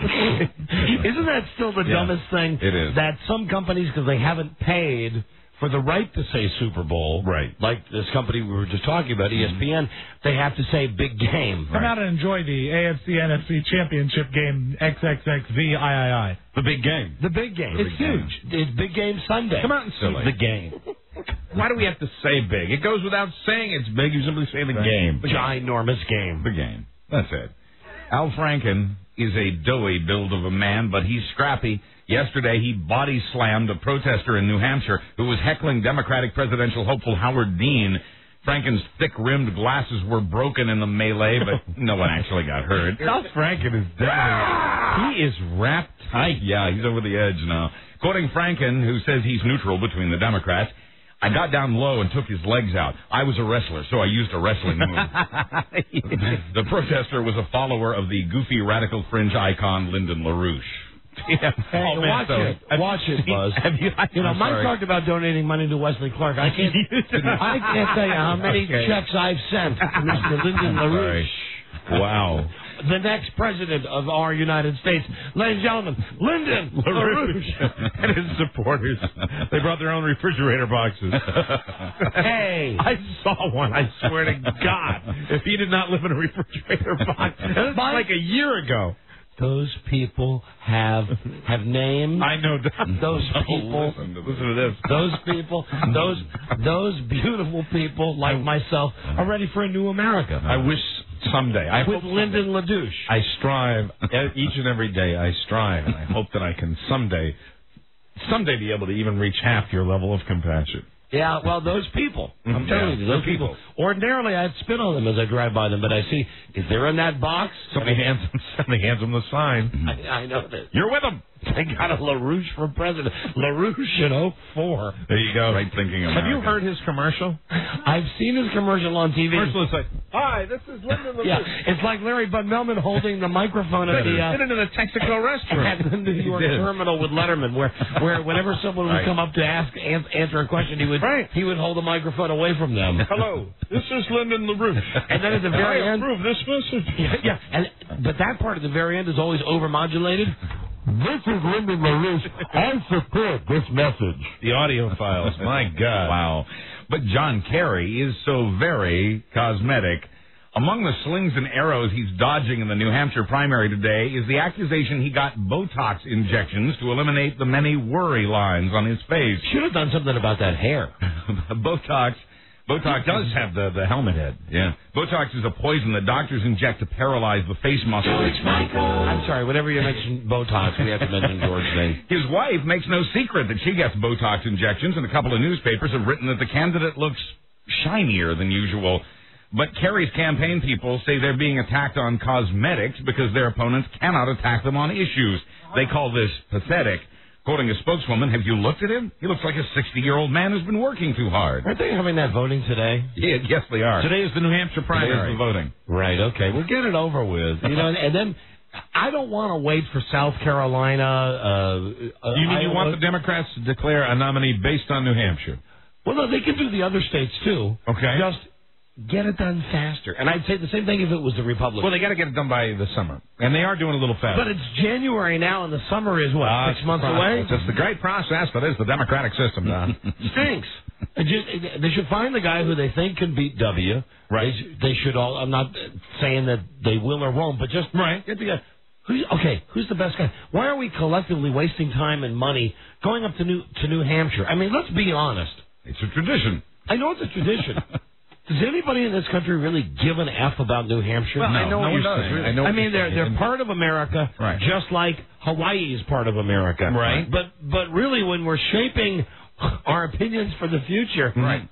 Isn't that still the dumbest thing? It is. That some companies, because they haven't paid for the right to say Super Bowl, right? Like this company we were just talking about, ESPN, they have to say Big Game. Come out and enjoy the AFC NFC Championship game XXXVIII. The big game. The big game. It's huge. It's Big Game Sunday. Come out and see the game. Why do we have to say big? It goes without saying it's big. You simply say the game. The ginormous game. The game. That's it. Al Franken is a doughy build of a man, but he's scrappy. Yesterday, he body slammed a protester in New Hampshire who was heckling Democratic presidential hopeful Howard Dean. Franken's thick-rimmed glasses were broken in the melee, but no one actually got hurt. Al Franken is definitely... He is wrapped tight. Yeah, he's over the edge now. Quoting Franken, who says he's neutral between the Democrats, I got down low and took his legs out. I was a wrestler, so I used a wrestling move. The protester was a follower of the goofy radical fringe icon Lyndon LaRouche. Yeah. Hey, watch it, Buzz. Mike talked about donating money to Wesley Clark. I can't tell you how many checks I've sent to Mr. Lyndon LaRouche. Wow. The next president of our United States. Ladies and gentlemen, Lyndon LaRouche. And his supporters. They brought their own refrigerator boxes. Hey. I saw one, I swear to God. If he did not live in a refrigerator box. That's like a year ago. Those people have names. I know. Those people. Listen to this. Those people. Those beautiful people like myself are ready for a new America. I wish someday. With Lyndon LaDouche. I strive each and every day. I strive, and I hope that I can someday be able to even reach half your level of compassion. Yeah, well, those people. I'm telling you, those people. Ordinarily, I'd spit on them as I drive by them, but I see if they're in that box. Somebody hands them the sign. I know this. You're with them. They got a LaRouche for president. LaRouche in 04. There you go. Right thinking America. Have you heard his commercial? I've seen his commercial on TV. Commercial is like, hi, this is Lyndon LaRouche. Yeah, it's like Larry Bud Melman holding the microphone at the in the Texaco restaurant at the New York terminal with Letterman, where whenever someone would come up to answer a question, he would hold the microphone away from them. Hello, this is Lyndon LaRouche. And then at the very end, I approve this message. But that part at the very end is always overmodulated. This is Lyndon LaRouche. I support this message. The audio files, my God. Wow. But John Kerry is so very cosmetic. Among the slings and arrows he's dodging in the New Hampshire primary today is the accusation he got Botox injections to eliminate the many worry lines on his face. Should have done something about that hair. Botox does have the helmet head. Yeah. Botox is a poison that doctors inject to paralyze the face muscles. I'm sorry, whenever you mention Botox, we have to mention George's name. His wife makes no secret that she gets Botox injections, and a couple of newspapers have written that the candidate looks shinier than usual. But Kerry's campaign people say they're being attacked on cosmetics because their opponents cannot attack them on issues. They call this pathetic. Quoting a spokeswoman, have you looked at him? He looks like a 60-year-old man who's been working too hard. Aren't they having that voting today? Yeah, yes, they are. Today is the New Hampshire primary. Today is the voting. Right, okay. We'll get it over with. And then I don't want to wait for South Carolina. You mean you want the Democrats to declare a nominee based on New Hampshire? Well, no, they can do the other states, too. Okay. Just get it done faster. And I'd say the same thing if it was the Republicans. Well, they got to get it done by the summer. And they are doing a little faster. But it's January now, and the summer is, 6 months away? It's the great process that is the Democratic system, Don. Stinks. They should find the guy who they think can beat W. Right. They should all, I'm not saying that they will or won't, but just get the guy. Who's the best guy? Why are we collectively wasting time and money going up to New Hampshire? I mean, let's be honest. It's a tradition. I know it's a tradition. Does anybody in this country really give an F about New Hampshire? Well, I know what you're saying. I mean, they're part of America, right, just like Hawaii is part of America. Right. But really, when we're shaping our opinions for the future, right,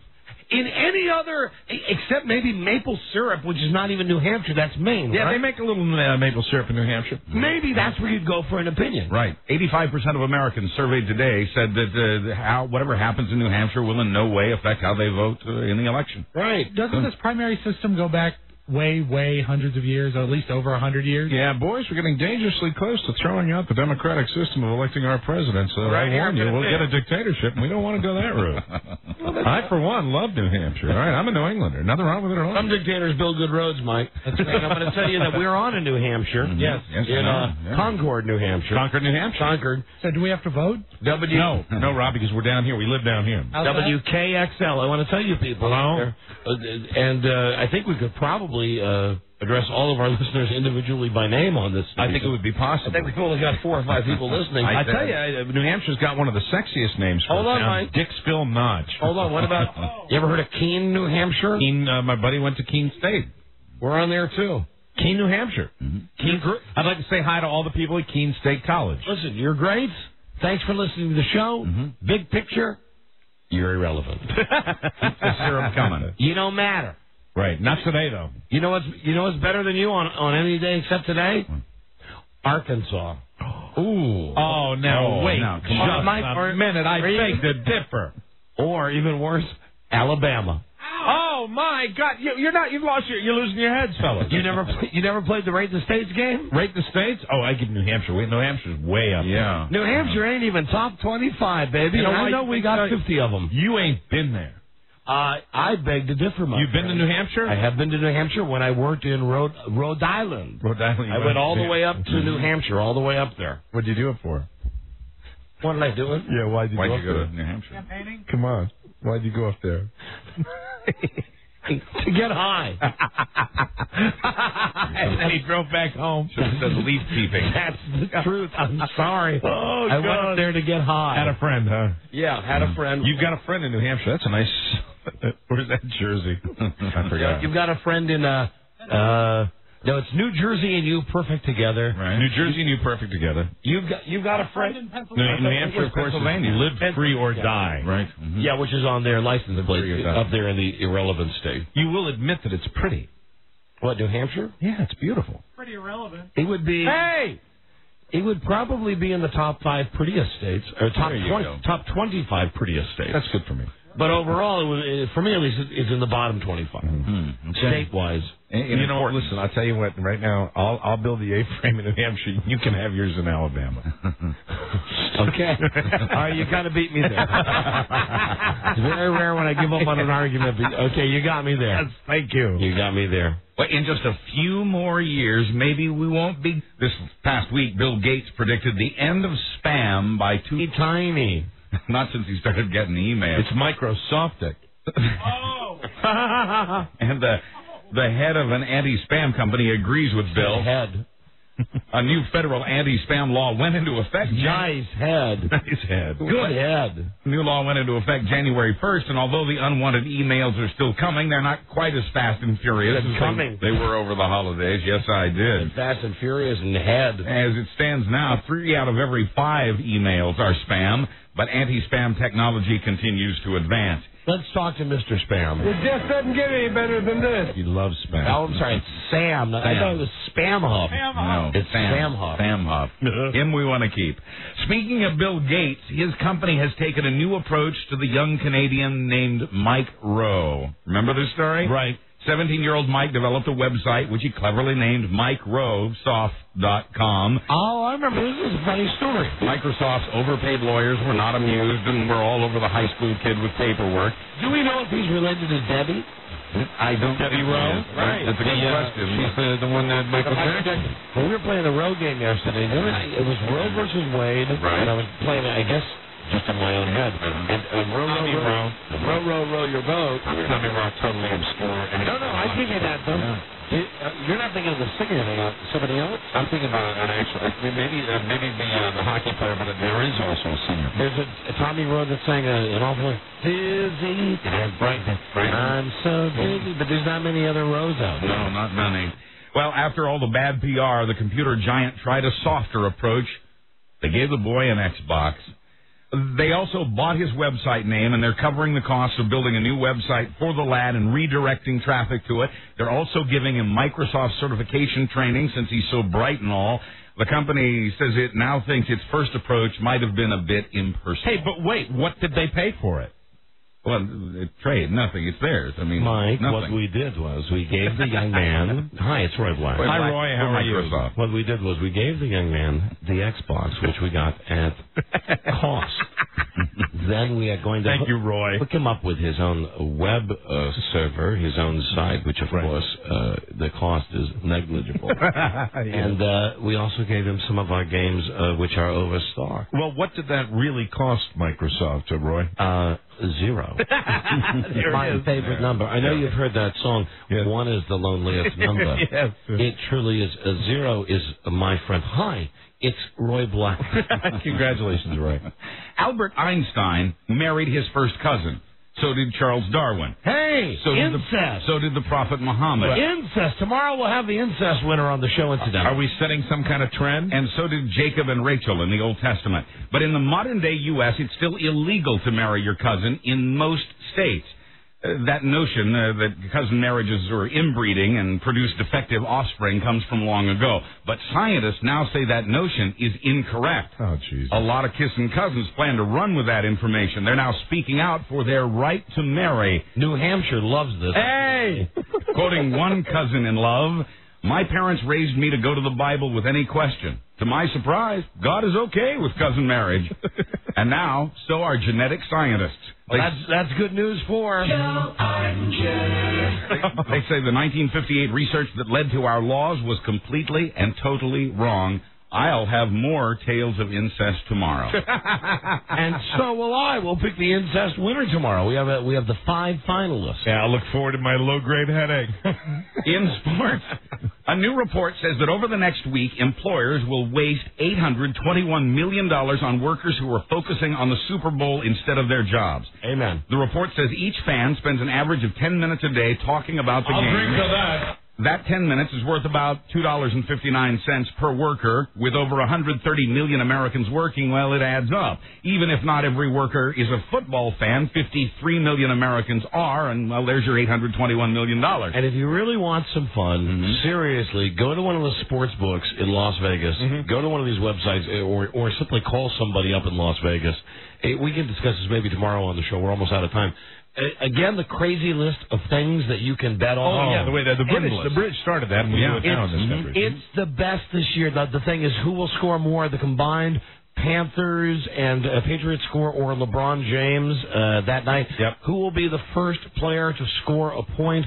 In any other, except maybe maple syrup, which is not even New Hampshire, that's Maine, Yeah, right? they make a little maple syrup in New Hampshire. Maybe that's where you'd go for an opinion. Right. 85% of Americans surveyed today said that whatever happens in New Hampshire will in no way affect how they vote in the election. Right. Doesn't this primary system go back way hundreds of years, or at least over 100 years? Yeah, boys, we're getting dangerously close to throwing out the democratic system of electing our president. So Right I here, warn you, we'll get a dictatorship, and we don't want to go that route. I, for one, love New Hampshire. All right, I'm a New Englander. Nothing wrong with it at all. Some dictators build good roads, Mike. And I'm going to tell you that we're on in New Hampshire. Yes. In Concord, New Hampshire. Concord, New Hampshire. Concord. So do we have to vote? No, Rob, because we're down here. We live down here. WKXL. I want to tell you people. Hello? And I think we could probably address all of our listeners individually by name on this. I think it would be possible. I think we've only got 4 or 5 people listening. I tell you, New Hampshire's got one of the sexiest names for Hold a on, town. Mike. Dixville Notch. Hold on. What about, you ever heard of Keene, New Hampshire? Keene, my buddy went to Keene State. We're on there, too. Keene, New Hampshire. Keene, I'd like to say hi to all the people at Keene State College. Listen, you're great. Thanks for listening to the show. Big picture, you're irrelevant. Keep the syrup coming. You don't matter. Right. Not today, though. You know what's better than you on any day except today? Arkansas. Ooh. Oh, now, wait. No, Just a minute. I beg to differ. Or, even worse, Alabama. Oh, my God. You're losing your heads, fellas. You never played the Rate the States game? Rate the States? Oh, I give New Hampshire. New Hampshire's way up there. New Hampshire ain't even top 25, baby. You know, I know we got 50 of them. You ain't been there. I beg to differ, my You've been to friend. New Hampshire? I have been to New Hampshire when I worked in Rhode Island. Rhode Island. I went all the way up to New Hampshire, all the way up there. What'd you do it for? What did I do it? Yeah, why'd you Why'd go you up go there? to New Hampshire? Campaigning? Come on. Why'd you go up there? To get high. And then he drove back home. Should have said leaf peeping. That's the truth. I'm sorry. Oh, I went up there to get high. Had a friend, huh? Yeah, had a friend. You've got a friend in New Hampshire. That's a nice... Where's that Jersey? I forgot. You've got a friend in, no, it's New Jersey and you perfect together. Right. New Jersey and you perfect together. You've got a friend in Pennsylvania. New Hampshire, of course, Pennsylvania. live free or die. Right. Yeah, which is on their license plate up there in the irrelevant state. You will admit that it's pretty. What, New Hampshire? Yeah, it's beautiful. Pretty irrelevant. It would be. Hey! It would probably be in the top 5 prettiest states, or top 25 prettiest states. That's good for me. But overall, for me at least, it's in the bottom 25, state-wise. You know what? Listen, I'll tell you what. Right now, I'll build the A-frame in New Hampshire. You can have yours in Alabama. Okay. All right, you kind of beat me there. It's very rare when I give up on an argument. But okay, you got me there. Yes, thank you. You got me there. Well, in just a few more years, maybe we won't be. This past week, Bill Gates predicted the end of spam by tiny. Not since he started getting emails. It's Microsoftic. Oh! And the head of an anti-spam company agrees with Bill. Head. A new federal anti-spam law went into effect. Nice head. Nice head. Good head. New law went into effect January 1st, and although the unwanted emails are still coming, they're not quite as fast and furious as they were over the holidays. Yes, I did. And fast and furious and head. As it stands now, 3 out of every 5 emails are spam, but anti-spam technology continues to advance. Let's talk to Mr. Spam. It just doesn't get any better than this. He loves spam. Oh, I'm sorry, it's Sam. I thought it was Spam Hub. No, it's Sam Hub. Spam Hub. Him we want to keep. Speaking of Bill Gates, his company has taken a new approach to the young Canadian named Mike Rowe. Remember this story? Right. 17-year-old Mike developed a website which he cleverly named MikeRoweSoft.com. Oh, I remember. This is a funny story. Microsoft's overpaid lawyers were not amused and were all over the high school kid with paperwork. Do we know if he's related to Debbie? I don't Debbie Rowe? Right. That's a good question. She's the one that Michael Jackson. Well, we were playing the Rowe game yesterday. It was Rowe versus Wade. Right. And I was playing, I guess, just in my own head. And row your boat. Tommy Rowe, totally obscure. No, I give you that, though. Yeah. You're not thinking of the singer, somebody else? I'm thinking about an actual, maybe the hockey player, but there is also a singer. There's a Tommy Rowe that sang an awful busy. Right. I'm so busy, but there's not many other Rows out there. No, not many. Well, after all the bad PR, the computer giant tried a softer approach. They gave the boy an Xbox. They also bought his website name, and they're covering the cost of building a new website for the lad and redirecting traffic to it. They're also giving him Microsoft certification training since he's so bright and all. The company says it now thinks its first approach might have been a bit impersonal. Hey, but wait, what did they pay for it? Well, trade, nothing. It's theirs. I mean, Mike, nothing. what we did was we gave the young man... Hi, it's Roy Black. Hi, Roy. How are you? What we did was we gave the young man the Xbox, which we got at cost. Then we are going to Thank you, Roy. hook him up with his own web server, his own site, which, of course, the cost is negligible. And we also gave him some of our games, which are over Star. Well, what did that really cost Microsoft, Roy? Zero. My favorite number. I know you've heard that song, One is the Loneliest Number. Yes. It truly is. Zero is my friend. Hi, it's Roy Black. Congratulations, Roy. Albert Einstein married his first cousin. So did Charles Darwin. Hey, incest. So did the Prophet Muhammad. Incest. Tomorrow we'll have the incest winner on the show, incidentally. Are we setting some kind of trend? And so did Jacob and Rachel in the Old Testament. But in the modern-day U.S., it's still illegal to marry your cousin in most states. That notion that cousin marriages are inbreeding and produce defective offspring comes from long ago. But scientists now say that notion is incorrect. Oh, jeez. A lot of kissing cousins plan to run with that information. They're now speaking out for their right to marry. New Hampshire loves this. Hey! Quoting one cousin in love, "My parents raised me to go to the Bible with any question. To my surprise, God is okay with cousin marriage." And now, so are genetic scientists. Well, that's good news for... They say the 1958 research that led to our laws was completely and totally wrong. I'll have more tales of incest tomorrow. And so will I. We'll pick the incest winner tomorrow. We have the 5 finalists. Yeah, I look forward to my low-grade headache. In sports, a new report says that over the next week, employers will waste $821 million on workers who are focusing on the Super Bowl instead of their jobs. Amen. The report says each fan spends an average of 10 minutes a day talking about the game. I'll drink to that. That 10 minutes is worth about $2.59 per worker. With over 130 million Americans working, well, it adds up. Even if not every worker is a football fan, 53 million Americans are, and, well, there's your $821 million. And if you really want some fun, seriously, go to one of the sports books in Las Vegas. Go to one of these websites, or simply call somebody up in Las Vegas. We can discuss this maybe tomorrow on the show. We're almost out of time. Again, the crazy list of things that you can bet on. Oh, yeah, the way that the British started that, and we do it now in this country. It's the best this year. The thing is, who will score more? The combined Panthers and Patriots score, or LeBron James that night? Yep. Who will be the first player to score a point?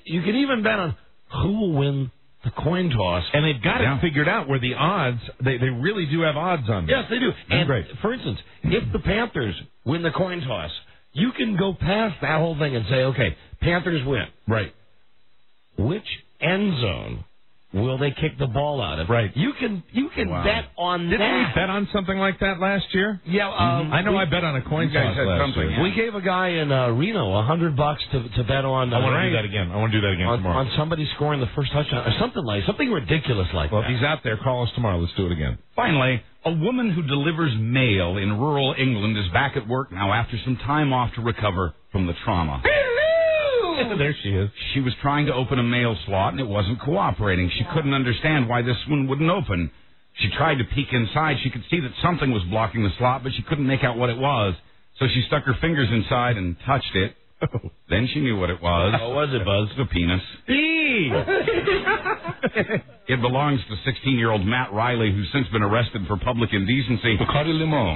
You can even bet on who will win the coin toss. And they've got it figured out where the odds, they really do have odds on this. Yes, they do. And great. For instance, if the Panthers win the coin toss, you can go past that whole thing and say, okay, Panthers win. Right. Which end zone will they kick the ball out of? Right. You can bet on that. Didn't we bet on something like that last year? Yeah. I know I bet on a coin toss last year. We gave a guy in Reno $100 to bet on. I want to do that again. Tomorrow. On somebody scoring the first touchdown or something ridiculous like that. Well, if he's out there, call us tomorrow. Let's do it again. Finally, a woman who delivers mail in rural England is back at work now after some time off to recover from the trauma. There she is. She was trying to open a mail slot, and it wasn't cooperating. She couldn't understand why this one wouldn't open. She tried to peek inside. She could see that something was blocking the slot, but she couldn't make out what it was. So she stuck her fingers inside and touched it. Then she knew what it was. What was it, Buzz? The penis. It belongs to 16-year-old Matt Riley, who's since been arrested for public indecency.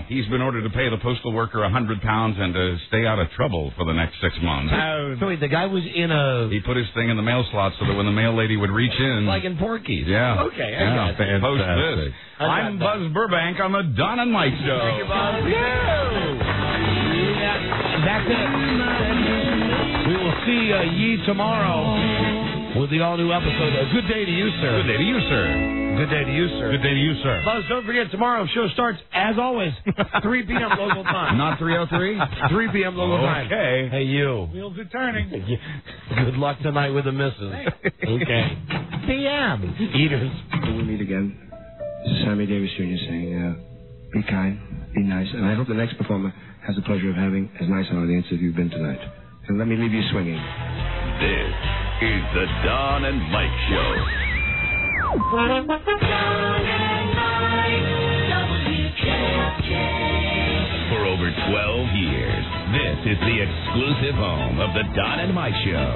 He's been ordered to pay the postal worker £100 and to stay out of trouble for the next 6 months. So wait, the guy was in a... He put his thing in the mail slot so that when the mail lady would reach in... Like in Porky's. Yeah. Okay, I got it. Post this. I'm Buzz Burbank on the Don and Mike Show. Thank you, Buzz. That's it. We will see ye tomorrow with the all-new episode. Good day to you, sir. Good day to you, sir. Good day to you, sir. Good day to you, sir. Buzz, don't forget, tomorrow's show starts, as always, 3 p.m. local time. Not 3:03? 3 p.m. local time. Okay. Hey, you. Wheels are turning. Good luck tonight with the missus. Okay. PM. Eaters. We'll meet again. This is Sammy Davis Jr. saying, be kind, be nice. And I hope the next performer has the pleasure of having as nice an audience as you've been tonight. And let me leave you swinging. This is the Don and Mike Show. Don and Mike, WKFK. For over 12 years, this is the exclusive home of the Don and Mike Show.